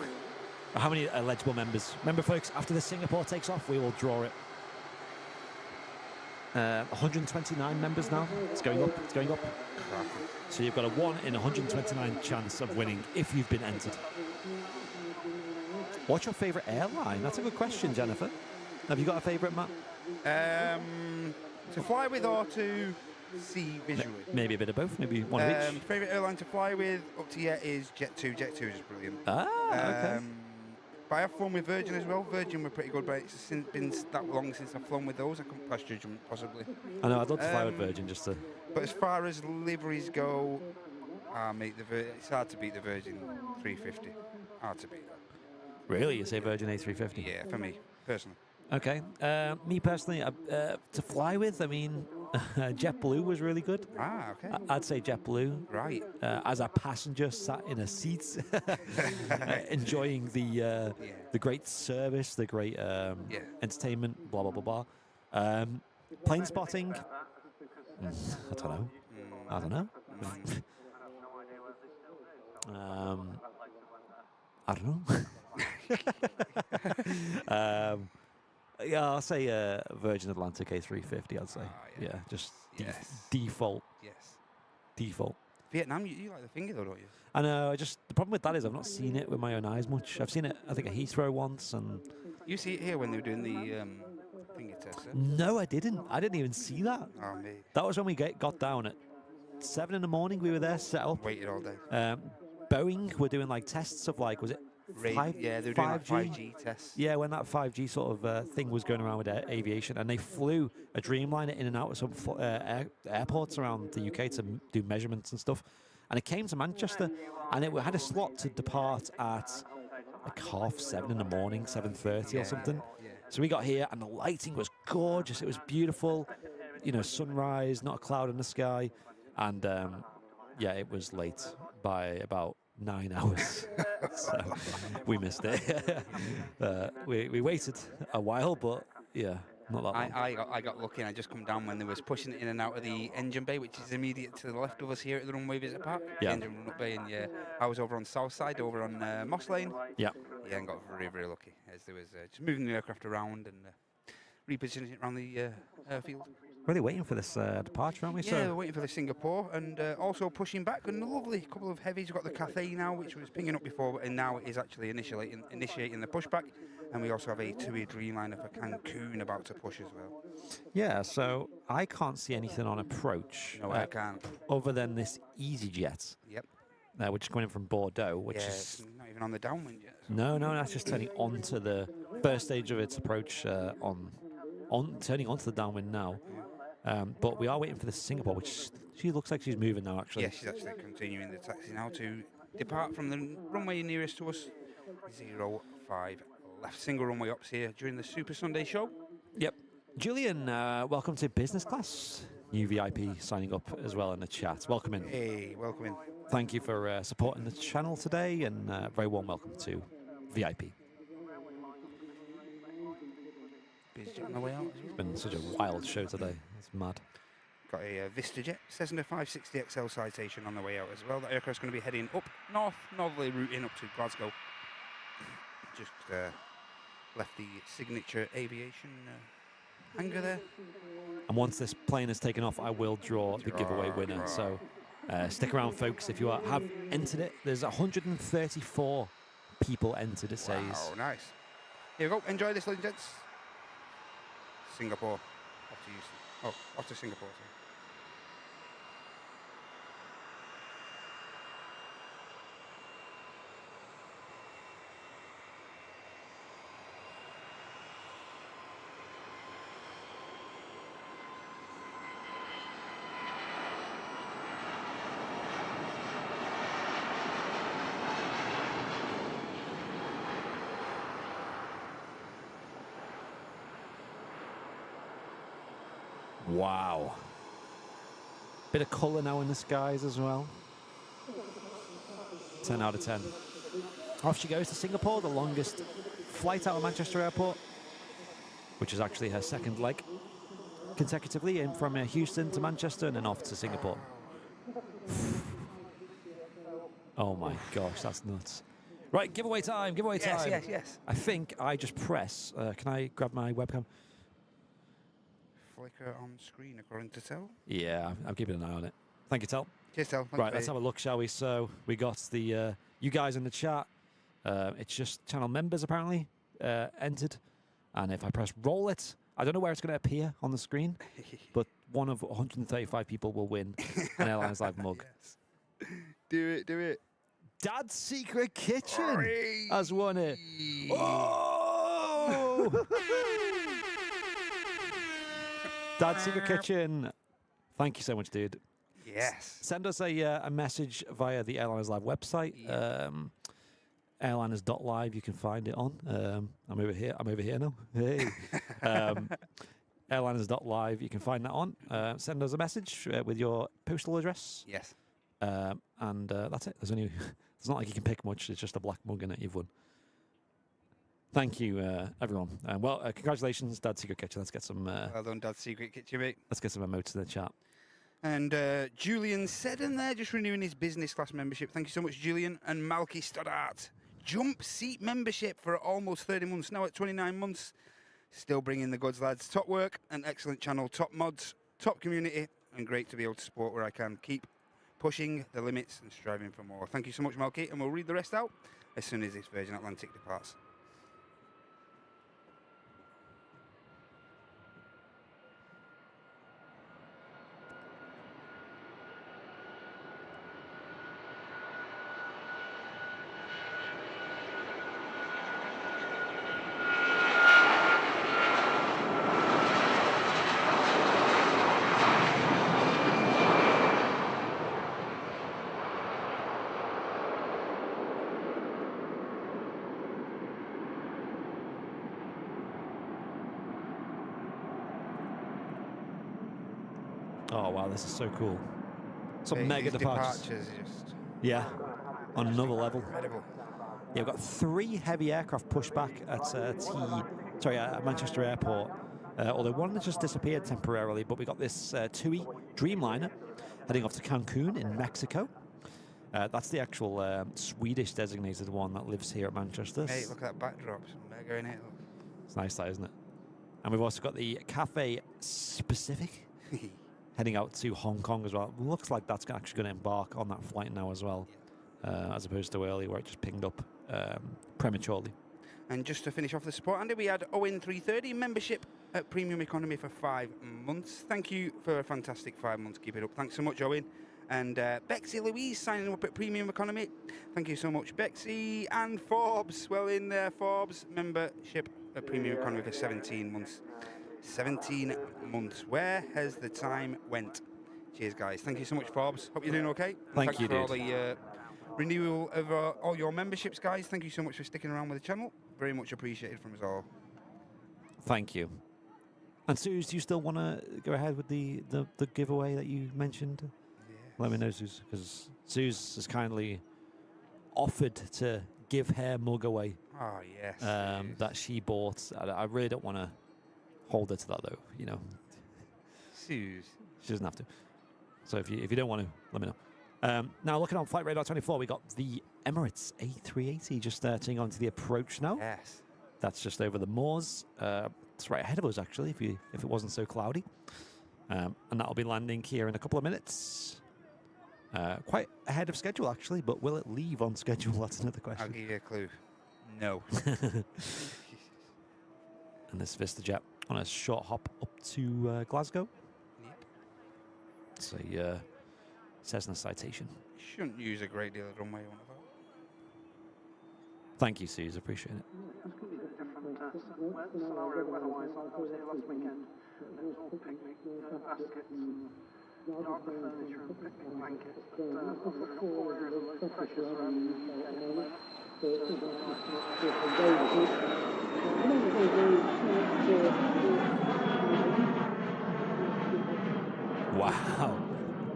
How many eligible members? Remember, folks, after the Singapore takes off, we will draw it. 129 members now. It's going up. It's going up. So you've got a 1 in 129 chance of winning if you've been entered. What's your favourite airline? That's a good question, Jennifer. Have you got a favourite, Matt? To fly with or to see visually. Maybe a bit of both. Maybe one of each. Favorite airline to fly with up to yet is Jet2. Jet2 is just brilliant. Okay. But I have flown with Virgin as well. Virgin were pretty good, but it's been that long since I've flown with those. I couldn't pass judgment, possibly. I know. I'd love to fly with Virgin just to. But as far as liveries go, mate, it's hard to beat the Virgin 350. Hard to beat that. Really, you say Virgin A350? Yeah, for me personally. Okay. Me personally, to fly with, I mean, JetBlue was really good. Okay. I'd say JetBlue. Right. As a passenger sat in a seat, enjoying the great service, the great entertainment, blah, blah, blah, blah. Plane spotting, I don't know. I don't know. I don't know. Yeah, I'll say Virgin Atlantic A350, I'd say. Yeah, just default. Yes. Default. Vietnam, you like the finger though, don't you? I know, the problem with that is I've not seen it with my own eyes much. I've seen it, I think, at Heathrow once, and... You see it here when they were doing the finger test, eh? No, I didn't. I didn't even see that. Oh, mate. That was when we got down at 7 in the morning. We were there, set up. Waited all day. Boeing were doing, like, tests of, like, was it Yeah, they were doing like 5G tests. Yeah, when that 5G sort of thing was going around with aviation, and they flew a Dreamliner in and out of some airports around the UK to do measurements and stuff. And it came to Manchester, and it had a slot to depart at like 7:30 in the morning, 7:30 or something. Yeah. So we got here, and the lighting was gorgeous. It was beautiful, you know, sunrise, not a cloud in the sky, and yeah, it was late by about 9 hours, so we missed it. We waited a while, but yeah, not that long. I got lucky, and I just come down when they was pushing it in and out of the engine bay, which is immediate to the left of us here at the Runway Visit Park. Yeah. The engine run-up bay, and yeah, I was over on the south side, over on Moss Lane. Yeah. Yeah, and got very, very lucky as there was just moving the aircraft around and repositioning it around the airfield. Really waiting for this departure, aren't we? Yeah, we're waiting for the Singapore, and also pushing back. And a lovely couple of heavies. We've got the Cathay now, which was pinging up before, and now it is actually initiating the pushback. And we also have a two-way Dreamliner for Cancun about to push as well. Yeah, so I can't see anything on approach. No, I can't. Other than this EasyJet. Yep. Which is going in from Bordeaux, which is... It's not even on the downwind yet. So. No, that's just turning onto the first stage of its approach, turning onto the downwind now. But we are waiting for the Singapore, which she looks like she's moving now, actually. Yeah, she's actually continuing the taxi now to depart from the runway nearest to us. 05 left. Single runway ops here during the Super Sunday show. Yep. Julian, welcome to business class. New VIP signing up as well in the chat. Welcome in. Hey, welcome in. Thank you for supporting the channel today, and very warm welcome to VIP. BizJet on the way out. It's been such a wild show today. It's mad. Got a VistaJet Cessna 560 XL citation on the way out as well. The aircraft's going to be heading up north, northerly routing up to Glasgow. Just left the signature aviation hangar there. And once this plane is taken off, I will draw the giveaway winner. So stick around, folks. If you have entered it, there's 134 people entered, it says. Wow, nice. Here we go. Enjoy this, ladies and gents. Singapore. Off to Houston. Oh, off to Singapore. Sorry. Wow. Bit of colour now in the skies as well. 10 out of 10. Off she goes to Singapore, the longest flight out of Manchester Airport, which is actually her second leg consecutively, in from Houston to Manchester and then off to Singapore. Oh my gosh, that's nuts. Right, giveaway time, giveaway time. Yes. I think I just press, can I grab my webcam? Flicker on screen, according to Tel. Yeah, I'm keeping an eye on it. Thank you, Tel. Cheers, Tel. Right, let's have a look, shall we? So we got the you guys in the chat. It's just channel members apparently entered, and if I press roll it, I don't know where it's going to appear on the screen, but one of 135 people will win an Airlines Live mug. Yes. Do it, do it. Dad's Secret Kitchen Hooray! has won it. Oh! Dad's Secret Kitchen. Thank you so much, dude. Yes. Send us a message via the Airliners Live website. Yeah. Airliners.live, you can find it on. I'm over here now. Hey. Airliners.live, you can find that on. Send us a message with your postal address. Yes. And that's it. There's not like you can pick much. It's just a black mug in it. You've won. Thank you, everyone. Well, congratulations, Dad's Secret Kitchen. Let's get some. Well done, Dad's Secret Kitchen, mate. Let's get some emotes in the chat. And Julian Seddon there, just renewing his business class membership. Thank you so much, Julian. And Malky Stoddart, jump seat membership for almost 30 months, now at 29 months. Still bringing the goods, lads. Top work, an excellent channel, top mods, top community, and great to be able to support where I can. Keep pushing the limits and striving for more. Thank you so much, Malky, and we'll read the rest out as soon as this Virgin Atlantic departs. Oh wow, this is so cool. Some His mega departures. departures just Yeah, on another level. incredible. Yeah, we've got 3 heavy aircraft pushed back at at Manchester Airport. Although one has just disappeared temporarily, but we got this TUI Dreamliner heading off to Cancun in Mexico. That's the actual Swedish designated one that lives here at Manchester. Mate, look at that backdrop. It's mega in it. It's nice, that, isn't it? And we've also got the Cathay Pacific heading out to Hong Kong as well. Looks like that's actually going to embark on that flight now as well, as opposed to earlier where it just pinged up prematurely. And just to finish off the support, Andy, we had Owen 330 membership at Premium Economy for 5 months. Thank you for a fantastic 5 months. Keep it up. Thanks so much, Owen. And Bexy Louise signing up at Premium Economy. Thank you so much, Bexy. And Forbes, well in there, Forbes, membership at Premium Economy for 17 months. 17 months. Where has the time went? Cheers, guys. Thank you so much, Forbes. Hope you're doing okay. Thank you, for all dude. the renewal of all your memberships, guys. Thank you so much for sticking around with the channel. Very much appreciated from us all. Thank you. And Suze, do you still want to go ahead with the giveaway that you mentioned? Yes. Let me know, Suze, because Suze has kindly offered to give her mug away Oh, yes. that she bought. I really don't want to hold her to that, though. You know, Suze. she doesn't have to. So if you don't want to, let me know. Now, looking on Flight Radar 24, we got the Emirates A380 just turning onto the approach now. Yes. That's just over the moors. It's right ahead of us, actually, if it wasn't so cloudy. And that'll be landing here in a couple of minutes. Quite ahead of schedule, actually, but will it leave on schedule? That's another I'll question. give you a clue. No. And this VistaJet on a short hop up to Glasgow. Yep. It's a Cessna citation. Shouldn't use a great deal of runway, one of those. Thank you, Suze. Appreciate it. It's going to be a different scenario weather-wise. I was here last weekend. There was all picnic baskets and yard furniture and picnic blankets. But I've got 4 areas of low pressure surrounding the UK at the moment. Wow.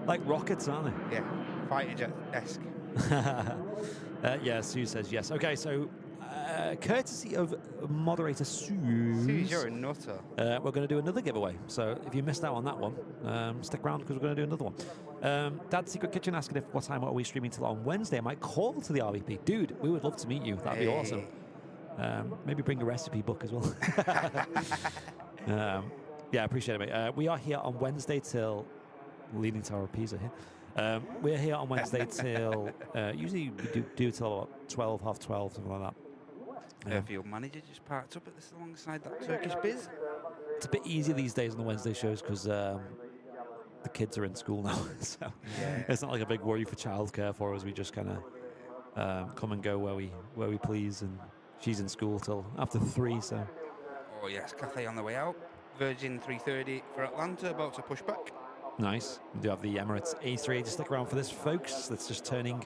Like rockets, aren't they? Yeah. Fighter jet-esque. Yeah, Sue says yes. Okay, so courtesy of moderator Suze, Suze, you're a nutter. we're going to do another giveaway. So if you missed out on that one, stick around because we're going to do another one. Dad's Secret Kitchen asking what time are we streaming till on Wednesday. I might call to the RVP. Dude, we would love to meet you. That'd be awesome. Maybe bring a recipe book as well. Yeah, I appreciate it, mate. We are here on Wednesday till Leaning Tower of Pisa here. We're here on Wednesday till usually we do till about 12, half 12, something like that. Airfield manager just parked up at this alongside that Turkish biz. It's a bit easier these days on the Wednesday shows because the kids are in school now, so Yeah. it's not like a big worry for childcare for us. We just kind of come and go where we please, and she's in school till after 3. So Oh yes, Cathay on the way out. Virgin 330 for Atlanta, about to push back. nice. We do have the Emirates A380. Stick around for this, folks. That's just turning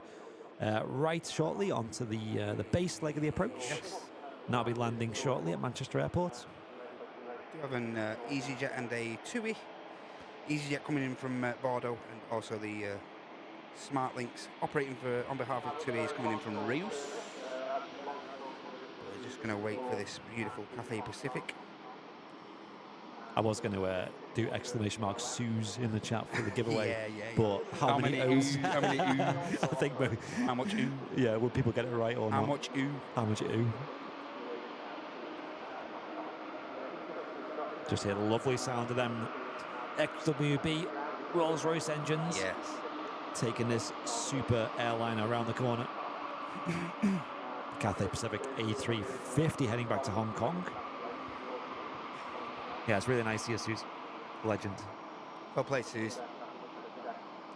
right shortly onto the base leg of the approach. Yes. And that'll be landing shortly at Manchester Airport. Do have an EasyJet and a TUI. EasyJet coming in from Bordeaux, and also the Smart Links operating on behalf of TUI is coming in from Reus. We're just going to wait for this beautiful Cathay Pacific. I was going to do exclamation mark Suze in the chat for the giveaway. Yeah. But how many O's? How many O's? I think maybe. How much oo? Yeah, will people get it right or How not? much oo? How much oo? Just hear the lovely sound of them XWB Rolls-Royce engines. Yes. Taking this super airliner around the corner. Cathay Pacific A350 heading back to Hong Kong. Yeah, it's really nice to see you, Suze. Legend. Well played, Suze.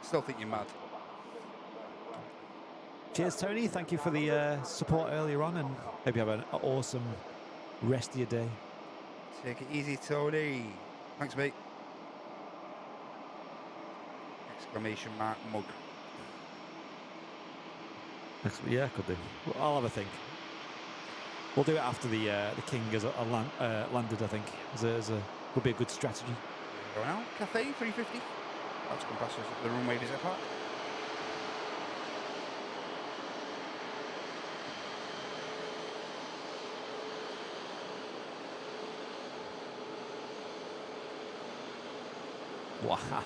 Still think you're mad. Cheers, Tony. Thank you for the support earlier on, and hope you have an awesome rest of your day. Take it easy, Tony. Thanks, mate. Exclamation mark mug. Yeah, could do. Well, I'll have a think. We'll do it after the King has landed, I think. Would be a good strategy. Going out, Cathay 350. That's come past us at the Runway visit park. Wow.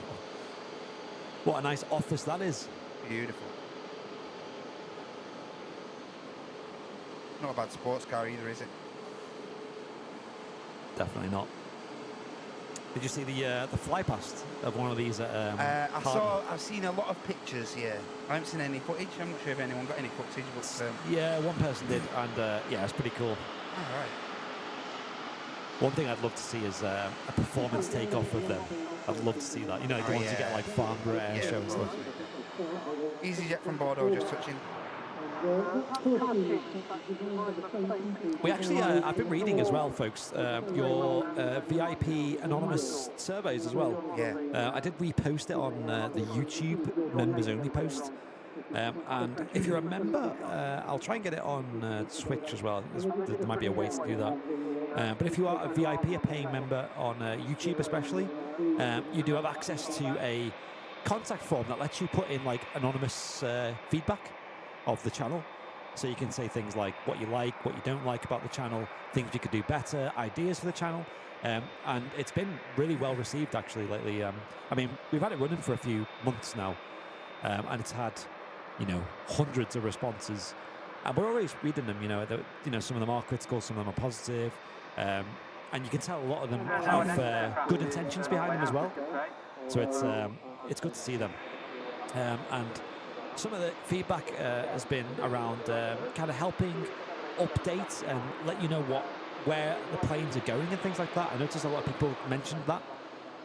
What a nice office that is. Beautiful. Not a bad sports car either, is it? Definitely not. Did you see the fly past of one of these? I've seen a lot of pictures. Yeah, I haven't seen any footage. I'm not sure if anyone got any footage, but yeah, one person did, and yeah, it's pretty cool. all right. One thing I'd love to see is a performance takeoff of them. I'd love to see that. You know, the ones you get like Farnborough Air Show and stuff. EasyJet from Bordeaux just touching. We actually, I've been reading as well, folks, your VIP anonymous surveys as well. Yeah. I did repost it on the YouTube members only post. And if you're a member, I'll try and get it on Switch as well. There might be a way to do that. But if you are a VIP, a paying member on YouTube especially, you do have access to a contact form that lets you put in like anonymous feedback of the channel. So you can say things like what you like, what you don't like about the channel, things you could do better, ideas for the channel. And it's been really well received actually lately. I mean, we've had it running for a few months now, and it's had, you know, hundreds of responses. And we're always reading them, you know, some of them are critical, some of them are positive. And you can tell a lot of them have good intentions behind them as well. So it's good to see them. And some of the feedback has been around kind of helping update and let you know where the planes are going and things like that. I noticed a lot of people mentioned that.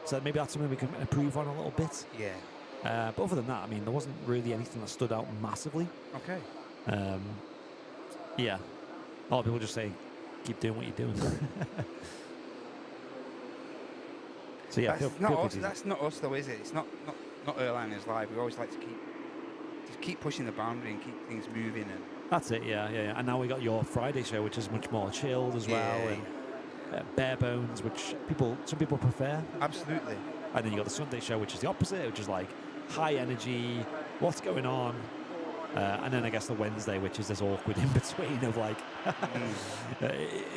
So maybe that's something we can improve on a little bit. Yeah. But other than that, I mean, there wasn't really anything that stood out massively. Okay. Yeah. A lot of people just saying, keep doing what you're doing. So yeah, that's not us though, is it? It's not Airliners Live. We always like to keep pushing the boundary and keep things moving. And that's it, yeah. And now we got your Friday show, which is much more chilled as well, and bare bones, which some people prefer. Absolutely. And then you got the Sunday show, which is the opposite, which is like high energy, what's going on. And then I guess the Wednesday, which is this awkward in between of like,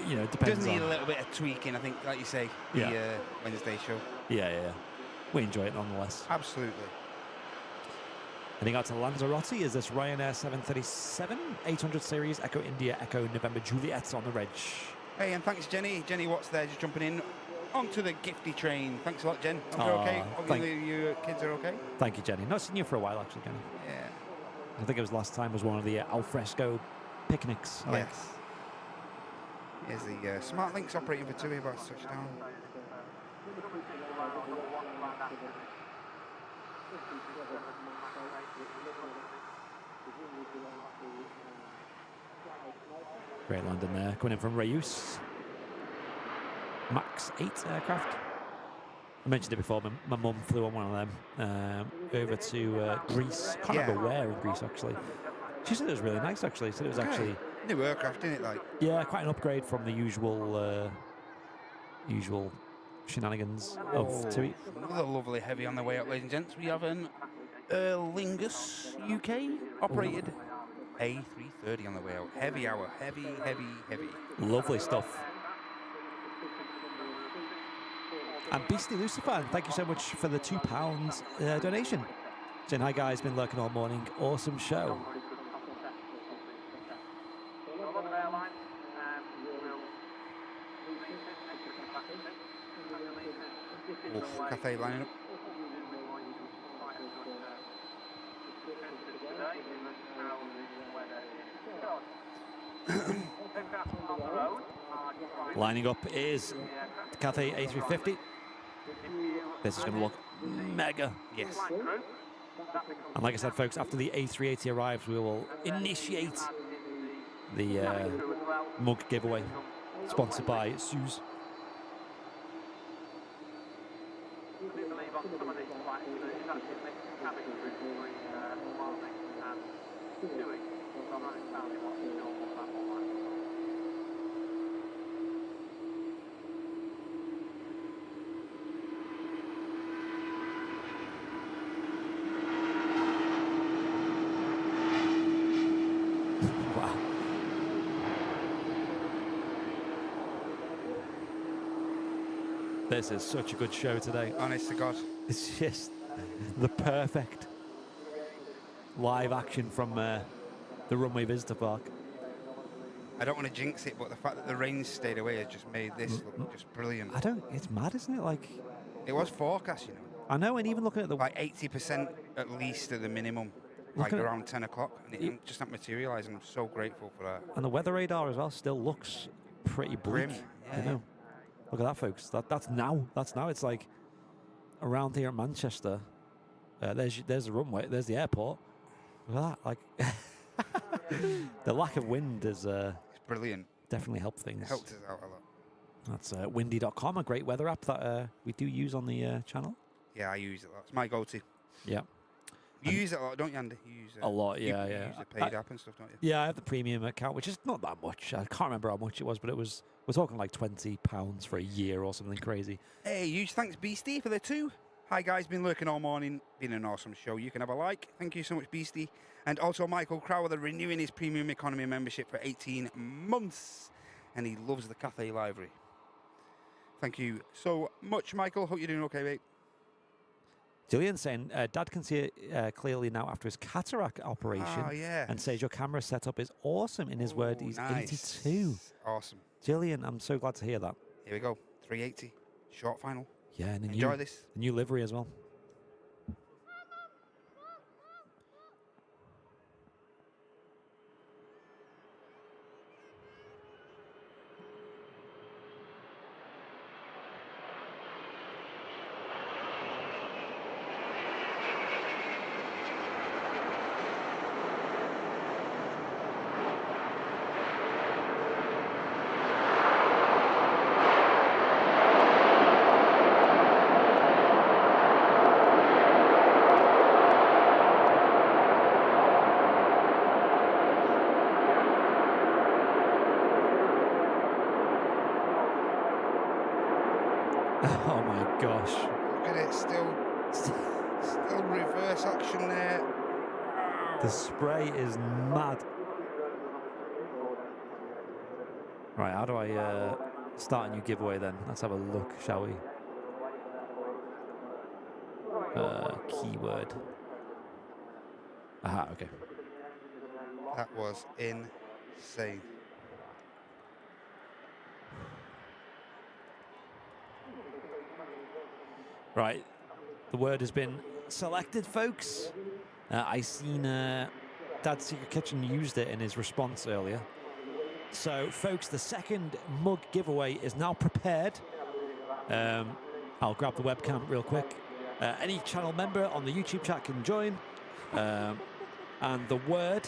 you know, it depends. Does need a little bit of tweaking, I think, like you say, the Wednesday show. Yeah. We enjoy it nonetheless. Absolutely. Heading out to Lanzarote is this Ryanair 737 800 series Echo India Echo November Juliet on the reg. Hey, and thanks Jenny. Jenny Watts there, just jumping in onto the gifty train. Thanks a lot, Jen. You're okay? Obviously, your kids are okay? Thank you, Jenny. Not seen you for a while, actually, Jenny. Yeah. I think it was last time was one of the alfresco picnics. Yes. Here's the Smart Links operating for TUI about touchdown. Great landing there, coming in from Reus. Max 8 aircraft. I mentioned it before, my mum flew on one of them over to Greece. Can't remember where in Greece, actually. She said it was really nice, actually. She said it was actually... New aircraft, isn't it? Like, yeah, quite an upgrade from the usual shenanigans of TUI. Another lovely heavy on the way up, ladies and gents. We have an Lingus UK operated A330 on the way out. Heavy hour. Heavy. Lovely stuff. And Beastie Lucifer, thank you so much for the £2 donation. Saying, hi guys, been lurking all morning. Awesome show. Cathay lining up. Lining up is the Cathay A350. This is going to look mega. Yes. And like I said, folks, after the A380 arrives, we will initiate the mug giveaway, sponsored by Suze. This is such a good show today. Honest to God. It's just the perfect live action from the Runway Visitor Park. I don't want to jinx it, but the fact that the rain stayed away has just made this look just brilliant. It's mad, isn't it? Like, it was forecast, you know. I know, and even looking at the... like 80% at least at the minimum, like around 10 o'clock, and it just not materialising. I'm so grateful for that. And the weather radar as well still looks pretty bleak. Grim, I know. Look at that, folks. That's now. That's now. It's like around here at Manchester. There's the runway. There's the airport. Look at that. Like the lack of wind is it's brilliant. Definitely helped things. It helped us out a lot. That's windy.com, a great weather app that we do use on the channel. Yeah, I use it a lot. It's my go-to. Yeah. You use it a lot, don't you, Andy? You use it a lot, yeah, you yeah. use the paid app and stuff, don't you? Yeah, I have the premium account, which is not that much. I can't remember how much it was, but it was. We're talking like £20 for a year or something crazy. Hey, huge thanks, Beastie, for the 2. Hi, guys. Been lurking all morning. Been an awesome show. You can have a like. Thank you so much, Beastie. And also Michael Crowther renewing his premium economy membership for 18 months. And he loves the Cathay library. Thank you so much, Michael. Hope you're doing okay, mate. Julian saying, Dad can see it clearly now after his cataract operation. Oh, yeah. And says your camera setup is awesome. In his word, he's nice. 82. Awesome. Jillian, I'm so glad to hear that. Here we go. 380. Short final. Yeah, and enjoy this. The new livery as well. Oh my gosh. Look at it, still reverse action there. The spray is mad. Right, how do I start a new giveaway then? Let's have a look, shall we? Keyword. Aha, okay. That was insane. Right, the word has been selected, folks. I seen Dad's Secret Kitchen used it in his response earlier. So, folks, the second mug giveaway is now prepared. I'll grab the webcam real quick. Any channel member on the YouTube chat can join. And the word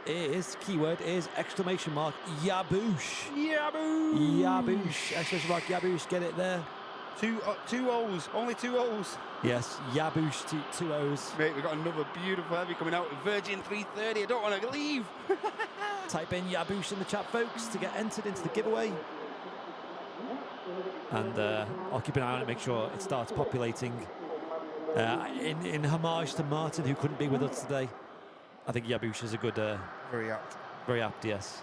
keyword is exclamation mark Yaboosh. Yaboosh! Yaboosh! Exclamation mark Yaboosh. Get it there. Two O's, only 2 O's. Yes, Yaboosh, two O's. Mate, we've got another beautiful heavy coming out. Virgin 330. I don't want to leave. Type in Yaboosh in the chat, folks, to get entered into the giveaway. And I'll keep an eye on it, make sure it starts populating. In homage to Martin, who couldn't be with us today. I think Yaboosh is a good... Very apt. Very apt, yes.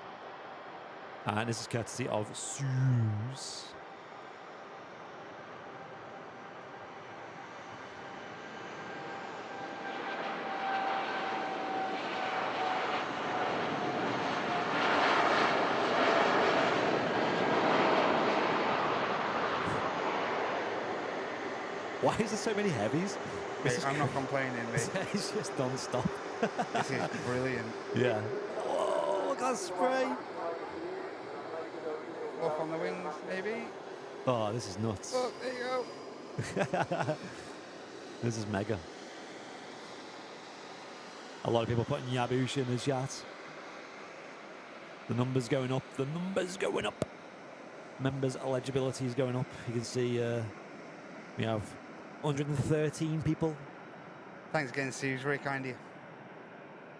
And this is courtesy of Suze. Why is there so many heavies? Mate, I'm not complaining, mate. It's just non-stop. This is brilliant. Yeah. Oh, look at that spray. Off on the wings, maybe. Oh, this is nuts. Oh, there you go. This is mega. A lot of people putting Yaboosh in the chat. The numbers going up. The numbers going up. Members' eligibility is going up. You can see we have 113 people. Thanks again, Sue. Very kind of you.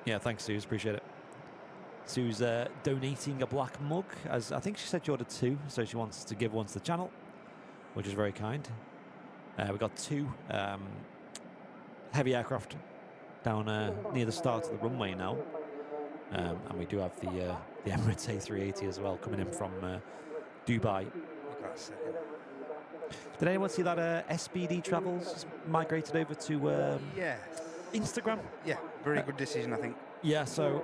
Yeah, thanks, Suze. Appreciate it. Sue's donating a black mug, as I think she said she ordered 2, so she wants to give one to the channel, which is very kind. We've got 2 heavy aircraft down near the start of the runway now, and we do have the Emirates A380 as well coming in from Dubai. Look at that second. Did anyone see that SBD Travels migrated over to Yeah. Instagram? Yeah, very good decision, I think. Yeah, so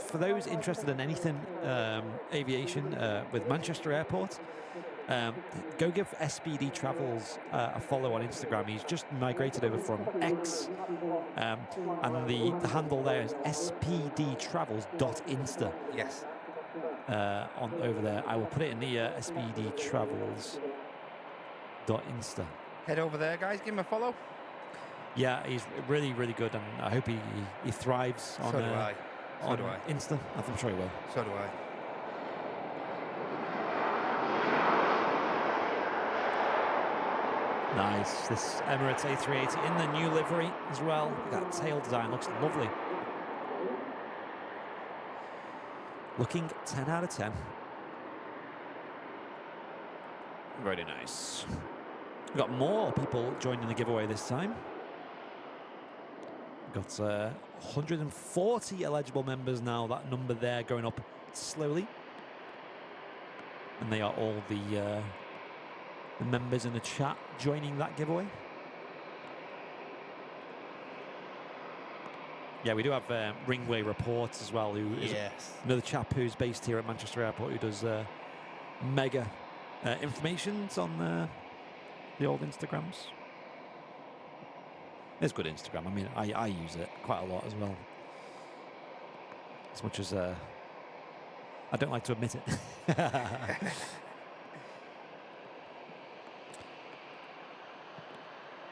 for those interested in anything aviation with Manchester Airport, go give SBD Travels a follow on Instagram. He's just migrated over from X, and the handle there is spdtravels.insta. Yes. On over there. I will put it in the spdtravels.insta. Head over there, guys. Give him a follow. Yeah, he's really, really good, and I hope he thrives on, So do I. So on do I. Insta. I'm sure he will. So do I. Nice. This Emirates A380 in the new livery as well. That tail design looks lovely. Looking 10 out of 10. Very nice. We've got more people joining the giveaway this time. We've got 140 eligible members now. That number there going up slowly. And they are all the members in the chat joining that giveaway. Yeah, we do have Runway Reports as well, who is another chap who's based here at Manchester Airport, who does mega informations on the old Instagrams. It's good Instagram. I mean, I use it quite a lot as well. As much as I don't like to admit it.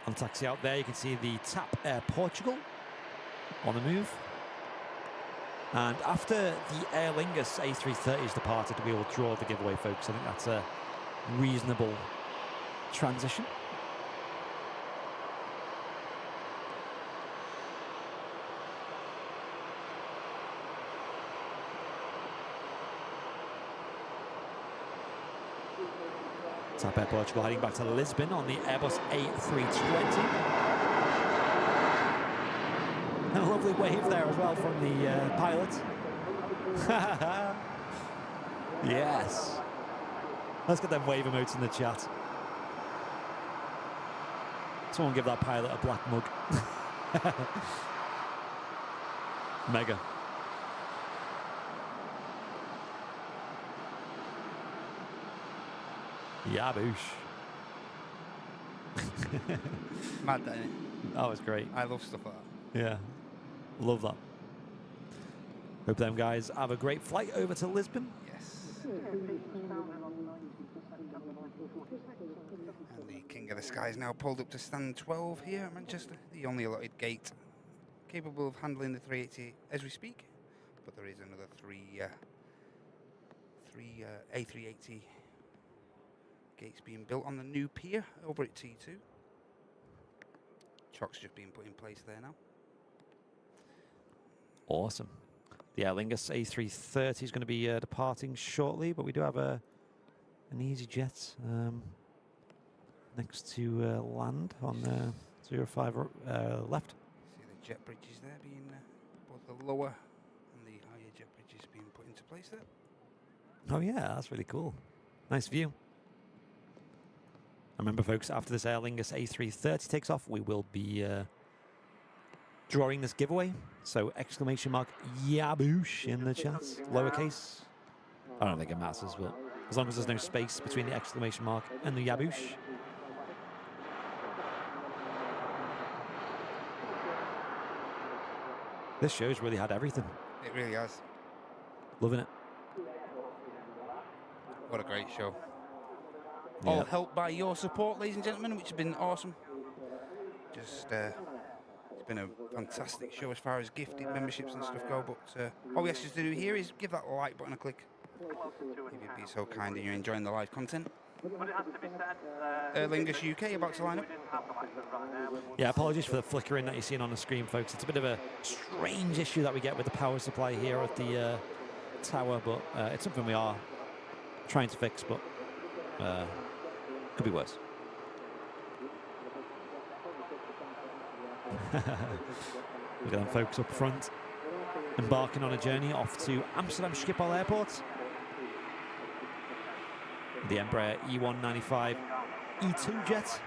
On taxi out there, you can see the TAP Air Portugal on the move. And after the Aer Lingus A330 has departed, we will draw the giveaway, folks. I think that's a reasonable transition. TAP Air Portugal heading back to Lisbon on the Airbus A320. And a lovely wave there as well from the pilot. Yes. Let's get them wave emotes in the chat. Someone give that pilot a black mug. Mega. Yaboosh. Mad, that, isn't it? That was great. I love stuff like that. Yeah, love that. Hope them guys have a great flight over to Lisbon. Yes. And the king of the Sky is now pulled up to stand 12 here at Manchester, the only allotted gate capable of handling the 380 as we speak. But there is another three A380 gates being built on the new pier over at T2. Chock's just being put in place there now. Awesome. The Aer Lingus A330 is going to be departing shortly, but we do have an EasyJet next to land on 05 left. See the jet bridges there being both the lower and the higher jet bridges being put into place there. Oh yeah, that's really cool. Nice view. Remember, folks, after this Aer Lingus A330 takes off, we will be drawing this giveaway. So exclamation mark Yaboosh in the chat, lowercase. I don't think it matters, but as long as there's no space between the exclamation mark and the Yaboosh. This show's really had everything. It really has. Loving it. What a great show. Yeah. All helped by your support, ladies and gentlemen, which has been awesome. Just, it's been a fantastic show as far as gifted memberships and stuff go, but all we ask you to do here is give that like button a click. If you'd be so kind and you're enjoying the live content. But it has to be said, Aer Lingus UK about to line up. we didn't have the lights up right now. Yeah, apologies for the flickering that you're seeing on the screen, folks. It's a bit of a strange issue that we get with the power supply here at the tower, but it's something we are trying to fix, but could be worse. Look at them folks up front, embarking on a journey off to Amsterdam Schiphol Airport. The Embraer E195 E2 jet.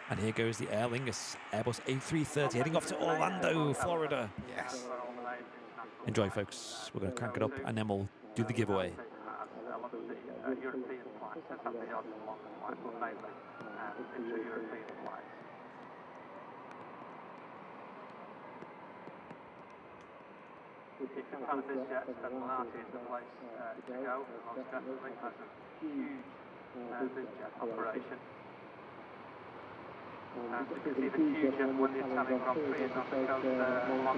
And here goes the Aer Lingus Airbus A330 heading off to Orlando, Florida. Yes. Enjoy, folks. We're going to crank it up and then we'll do the giveaway. A lot of the European flights, let's have the odd long flight, but mainly intra-European flights. If you're a fan of this jet, then Malati is the place to go. Most definitely has a huge biz jet operation. And you can see the fusion when the Italian Grand Prix is off the coast along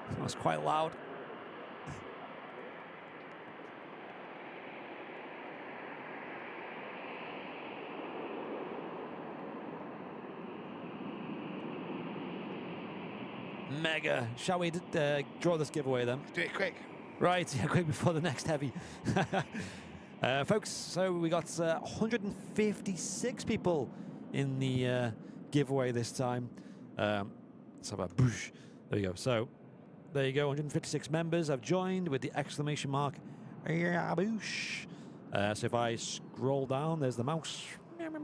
That was quite loud. Mega. Shall we draw this giveaway then? Do it quick. Right, yeah, quick before the next heavy. Folks, so we got 156 people in the giveaway this time. Let's have a boosh. There you go. So, there you go. 156 members have joined with the exclamation mark Yaboosh. So if I scroll down, there's the mouse. And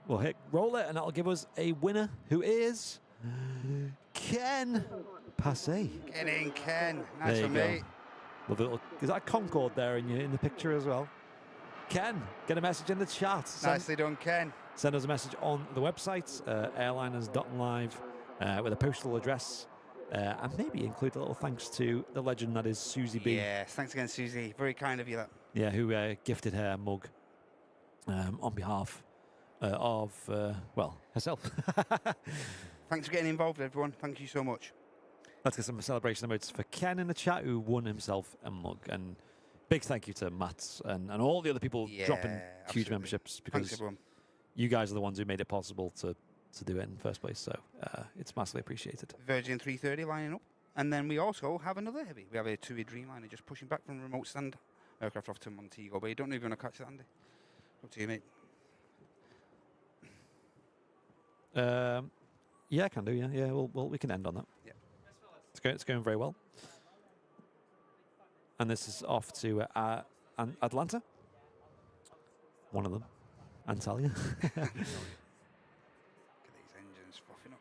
we'll hit roll it, and that'll give us a winner, who is Ken Passé. Get in, Ken. Nice There one, you go. mate. Love it. Is that a Concorde there in the picture as well? Ken, get a message in the chat. Nicely done, Ken. Send us a message on the website, airliners.live, with a postal address, and maybe include a little thanks to the legend that is Susie B. Yes, thanks again, Susie. Very kind of you, that. Yeah, who gifted her mug on behalf of, well, herself. Thanks for getting involved, everyone. Thank you so much. Let's get some celebration emotes for Ken in the chat, who won himself a mug. And big thank you to Matt and all the other people dropping huge absolutely. memberships, because Thanks, everyone. you guys are the ones who made it possible to do it in the first place. So it's massively appreciated. Virgin 330 lining up. And then we also have another heavy. We have a TUI Dreamliner just pushing back from remote stand aircraft off to Montego Bay. Don't know if you're going to catch that, Andy. Up to you, mate. Yeah, I can do. Yeah. We can end on that. Yeah. It's going very well. And this is off to Atlanta. One of them, Antalya. Look at these engines fluffing up.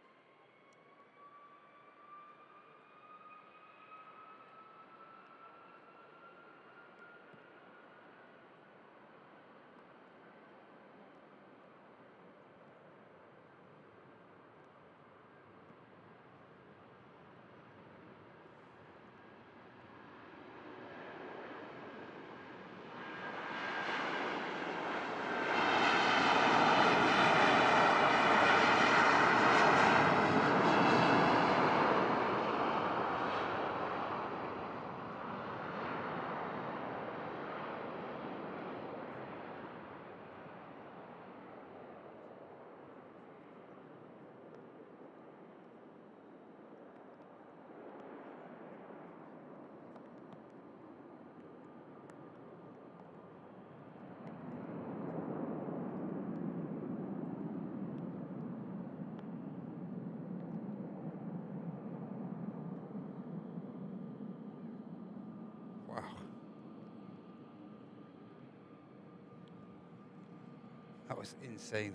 That was insane.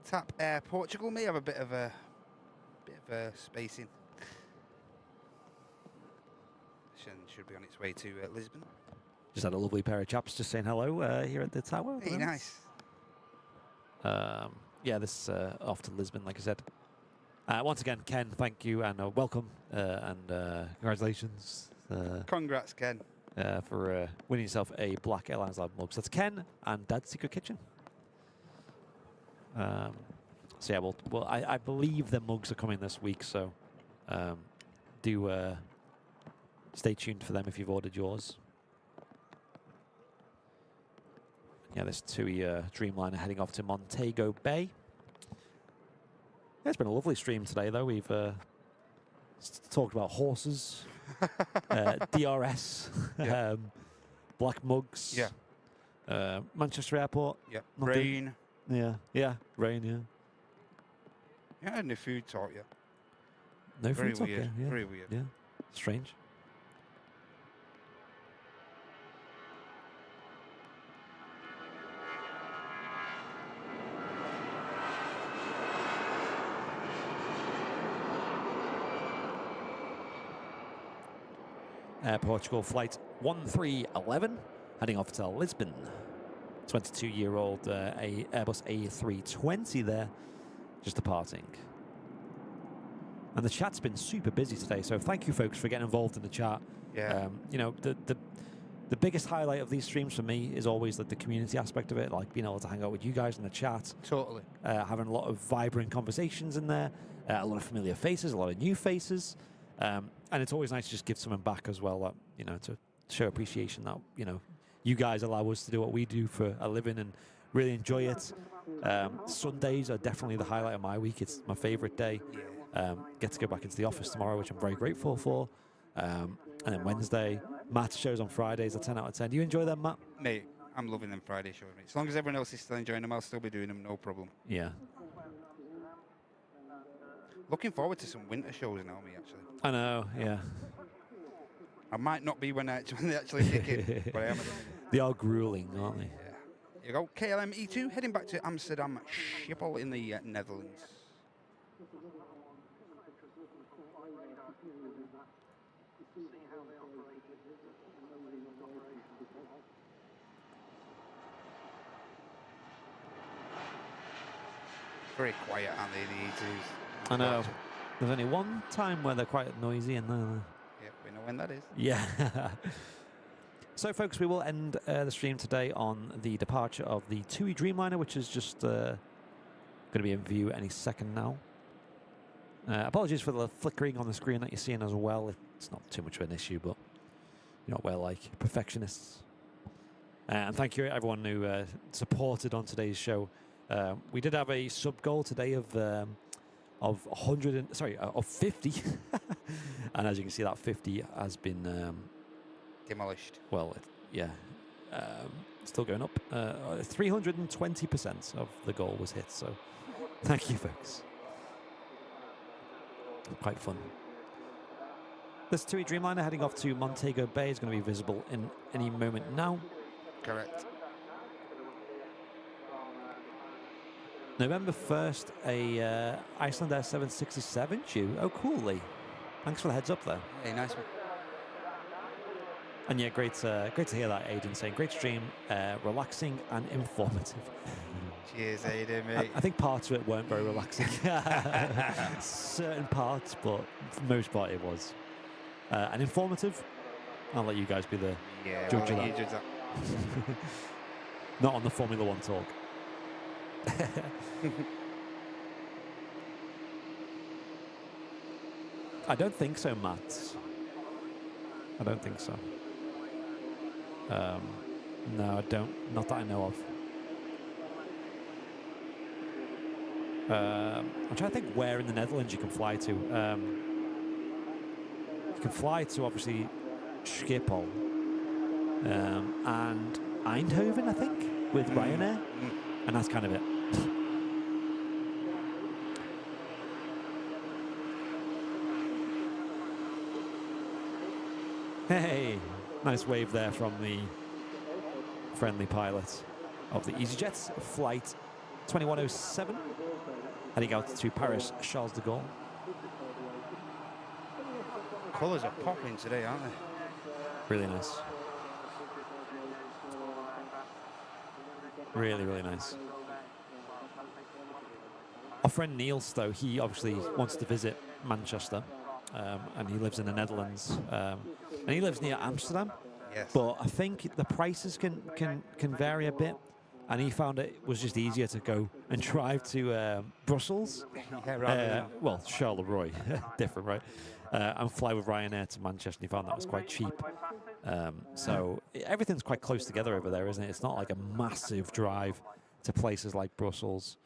TAP Air Portugal may have a bit of a spacing. Should be on its way to Lisbon. Just had a lovely pair of chaps just saying hello here at the tower. Hey, nice. Yeah, this off to Lisbon, like I said. Once again, Ken, thank you and welcome and congratulations. Congrats, Ken. For winning yourself a Black Airlines Lab mug. So that's Ken and Dad's Secret Kitchen. So yeah, well, I believe the mugs are coming this week, so do stay tuned for them if you've ordered yours. Yeah, this TUI Dreamliner heading off to Montego Bay. Yeah, it's been a lovely stream today, though. We've talked about horses, DRS, Yeah. black mugs, Yeah. Manchester Airport. Yeah. Nothing. Rain. Yeah, rain, yeah. Yeah, and the food talk, yeah. No Very food talk, weird. yeah. Very weird. Yeah, strange. Air Portugal flight 1311 heading off to Lisbon. 22-year-old Airbus A380 there, just departing. And the chat's been super busy today, so thank you folks for getting involved in the chat. Yeah. You know, the biggest highlight of these streams for me is always the community aspect of it, like being able to hang out with you guys in the chat. Totally. Having a lot of vibrant conversations in there, a lot of familiar faces, a lot of new faces. And it's always nice to just give someone back as well, you know, to show appreciation that, you know, you guys allow us to do what we do for a living and really enjoy it. Sundays are definitely the highlight of my week. It's my favorite day. Get to go back into the office tomorrow, which I'm very grateful for. And then Wednesday, Matt's shows on Fridays are 10 out of 10. Do you enjoy them, Matt? Mate, I'm loving them Friday shows. As long as everyone else is still enjoying them, I'll still be doing them, no problem. Yeah. Looking forward to some winter shows now, me, actually. I know, yeah. I might not be when they actually kick in, but I am. They are grueling, aren't they? Yeah. Here you go, KLM E2 heading back to Amsterdam Schiphol in the Netherlands. Very quiet, aren't they, the E2s? I know. There's only one time where they're quite noisy, and Yeah, we know when that is. yeah. So, folks, we will end the stream today on the departure of the TUI Dreamliner, which is just going to be in view any second now. Apologies for the flickering on the screen that you're seeing as well. It's not too much of an issue, but you know, we're like perfectionists. And thank you everyone who supported on today's show. We did have a sub goal today of 50, and as you can see, that 50 has been demolished. Well, still going up. 320% of the goal was hit. So, thank you, folks. Quite fun. This TUI Dreamliner heading off to Montego Bay is going to be visible in any moment now. Correct. November 1st, a Icelandair 767 due. Oh, cool, Lee. Thanks for the heads up there. Hey, nice one. And yeah, great to hear that, Aidan, saying great stream, relaxing and informative. Cheers, Aidan, mate. I think parts of it weren't very relaxing. Certain parts, but for the most part it was. And informative, I'll let you guys be the judge of that. You judge that. Not on the Formula One talk. I don't think so, Matt. I don't think so. No, I don't. Not that I know of. I'm trying to think where in the Netherlands you can fly to. You can fly to, obviously, Schiphol and Eindhoven, I think, with Ryanair. And that's kind of it. Hey, nice wave there from the friendly pilot of the EasyJet, flight 2107, heading out to Paris Charles de Gaulle. Colours are popping today, aren't they? Really nice. Really, really nice. Our friend Niels, though, he obviously wants to visit Manchester, and he lives in the Netherlands, and he lives near Amsterdam. Yes. But I think the prices can vary a bit, and he found it was just easier to go and drive to Brussels. Yeah, rather Well, Charleroi, different, right? And fly with Ryanair to Manchester. And he found that was quite cheap. So everything's quite close together over there, isn't it? It's not like a massive drive to places like Brussels.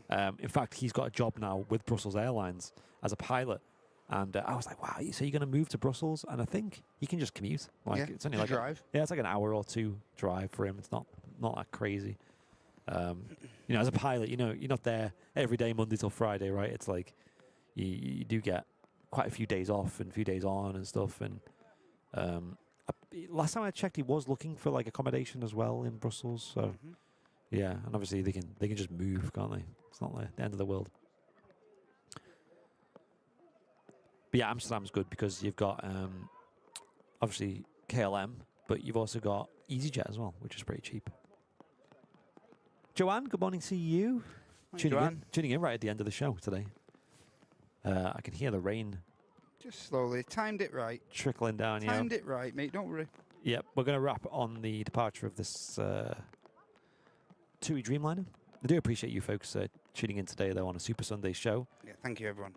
In fact, he's got a job now with Brussels Airlines as a pilot. And I was like, wow, so you're going to move to Brussels? And I think he can just commute. Like, yeah, it's only just like drive. it's like an hour or two drive for him. It's not that crazy. As a pilot, you're not there every day, Monday till Friday, right? It's like you do get quite a few days off and a few days on and stuff. And last time I checked, he was looking for like accommodation as well in Brussels. So yeah, and obviously they can just move, can't they? It's not the end of the world. But yeah, Amsterdam's good because you've got obviously KLM, but you've also got EasyJet as well, which is pretty cheap. Joanne, good morning to you. Tuning in right at the end of the show today. I can hear the rain. Just slowly. Timed it right. Trickling down, yeah. Timed it right, mate. Don't worry. Yep, we're going to wrap on the departure of this TUI Dreamliner. I do appreciate you folks tuning in today, though, on a Super Sunday show. Yeah, thank you, everyone.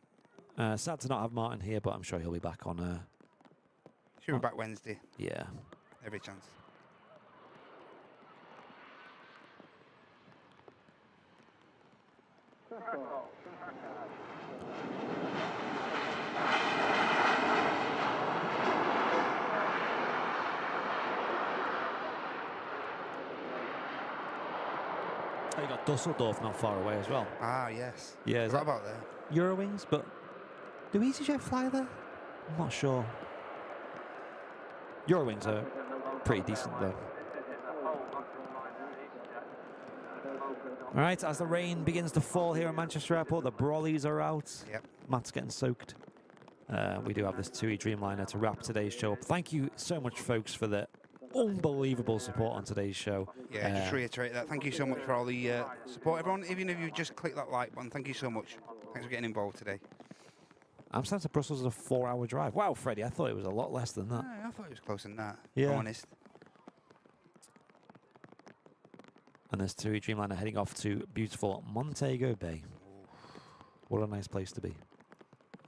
Sad to not have Martin here, but I'm sure he'll be back on... Should be back Wednesday. Yeah. Every chance. Oh, you got Dusseldorf not far away as well. Ah, yes. Yeah, is What that about there? Eurowings? But do EasyJet fly there? I'm not sure. Eurowings are pretty decent, though. All right, as the rain begins to fall here at Manchester Airport, the brollies are out. Yep. Matt's getting soaked. We do have this TUI Dreamliner to wrap today's show up. Thank you so much, folks, for the unbelievable support on today's show. Yeah, just reiterate that. Thank you so much for all the support, everyone. Even if you just click that like button, thank you so much. Thanks for getting involved today. Amsterdam to Brussels is a 4-hour drive. Wow, Freddie, I thought it was a lot less than that. I thought it was closer than that, Yeah. if I'm honest. And there's TUI Dreamliner heading off to beautiful Montego Bay. What a nice place to be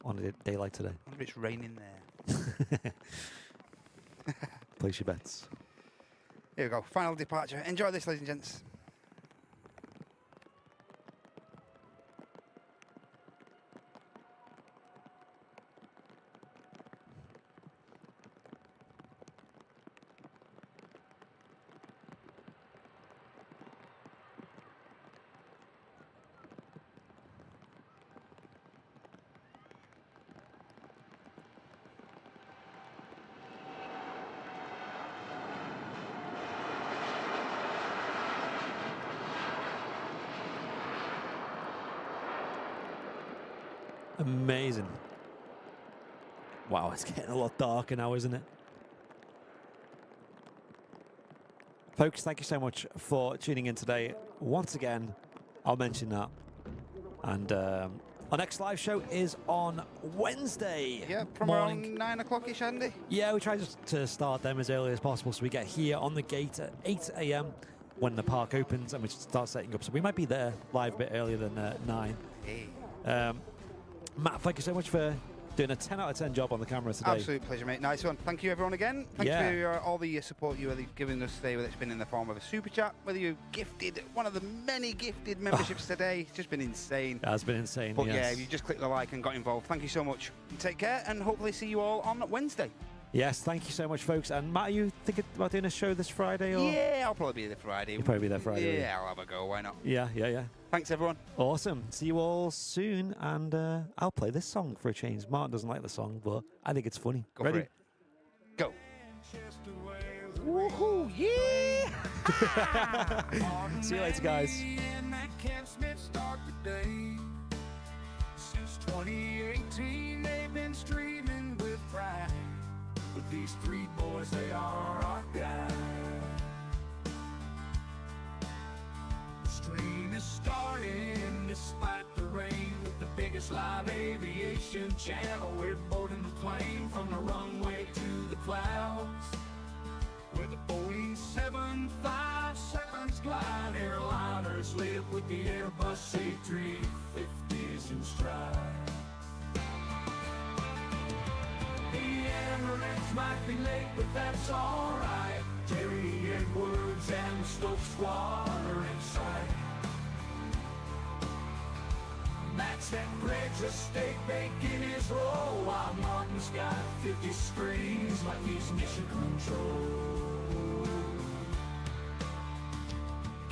on a day like today. I wonder if it's raining there. Place your bets. Here we go. Final departure. Enjoy this, ladies and gents. Amazing. Wow, it's getting a lot darker now, isn't it? Folks, thank you so much for tuning in today. Once again, I'll mention that. And our next live show is on Wednesday. Yeah, from morning. around 9 o'clock-ish, Andy. Yeah, we try just to start them as early as possible so we get here on the gate at 8 a.m. when the park opens and we start setting up. So we might be there live a bit earlier than 9. Hey. Matt, thank you so much for doing a 10 out of 10 job on the camera today. Absolute pleasure, mate. Nice one. Thank you, everyone, again. Thanks for all the support you've given us today, whether it's been in the form of a super chat, whether you gifted one of the many gifted memberships today. It's just been insane. It has been insane, But yes. yeah, if you just clicked the like and got involved, thank you so much. Take care, and hopefully see you all on Wednesday. Yes, thank you so much, folks. And Matt, are you thinking about doing a show this Friday? Or? Yeah, I'll probably be there Friday. You'll probably be there Friday. Yeah, I'll have a go. Why not? Yeah. Thanks, everyone. Awesome. See you all soon. And I'll play this song for a change. Martin doesn't like the song, but I think it's funny. Go Ready? for it. Go. Woohoo! Yeah! See you later, guys. Since 2018, they've been streaming with pride. But these three boys, they are our guide. The stream is starting despite the rain with the biggest live aviation channel. We're boarding the plane from the runway to the clouds, where the Boeing 757s glide. Airliners live with the Airbus A380s in stride. The Emirates might be late, but that's alright. Jerry Edwards and the Stokes squad are in sight. Max and Greg's a steak bacon his roll, while Martin's got 50 screens like he's mission control.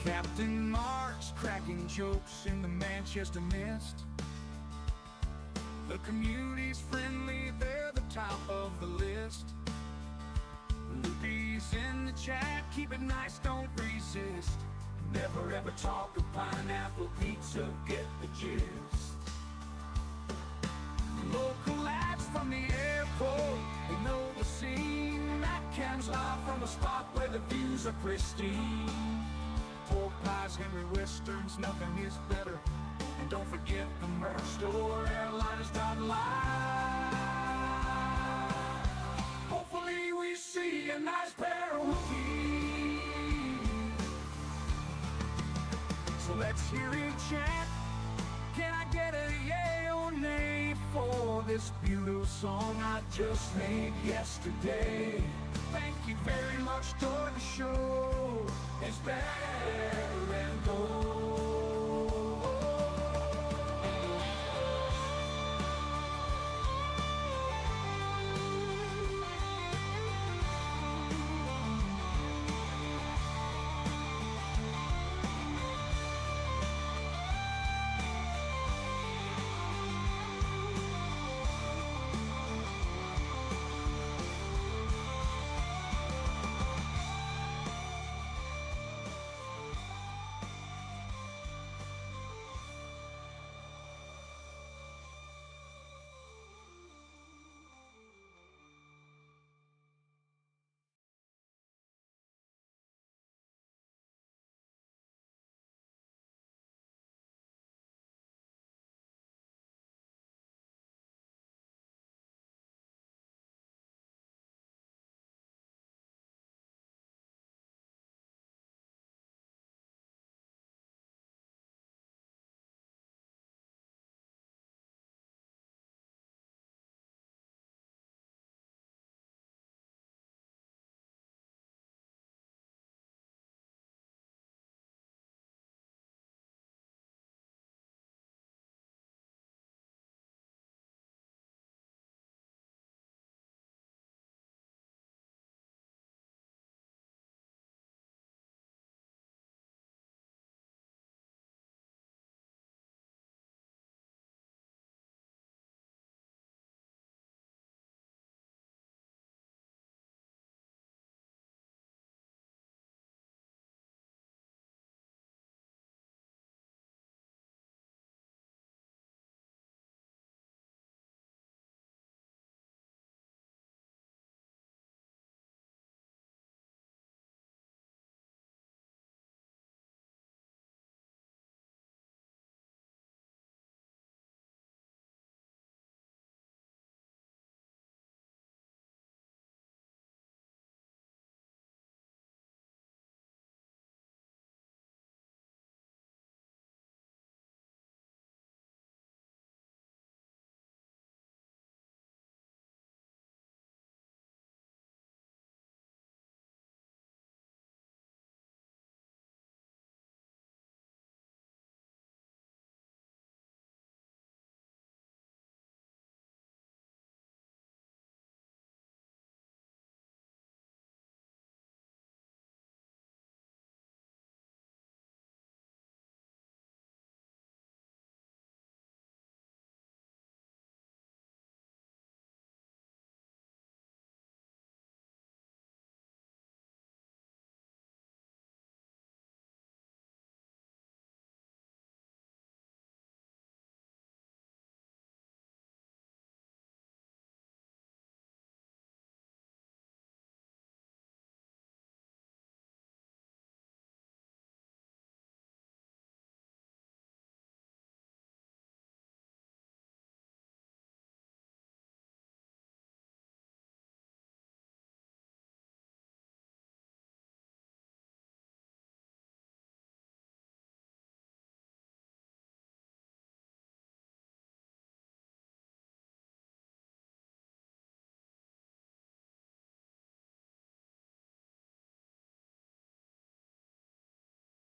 Captain Mark's cracking jokes in the Manchester mist. The community's friendly, they're the top of the list. Loopy's in the chat, keep it nice, don't resist. Never ever talk of pineapple pizza, get the gist. Local lads from the airport, they know the scene. Matt Cam's live from a spot where the views are pristine. Pork pies, Henry Westerns, nothing is better. And don't forget the merch store, airliners.live. Hopefully we see a nice pair of wookies. So let's hear it chant. Can I get a yay or nay for this beautiful song I just made yesterday? Thank you very much for the show. It's better.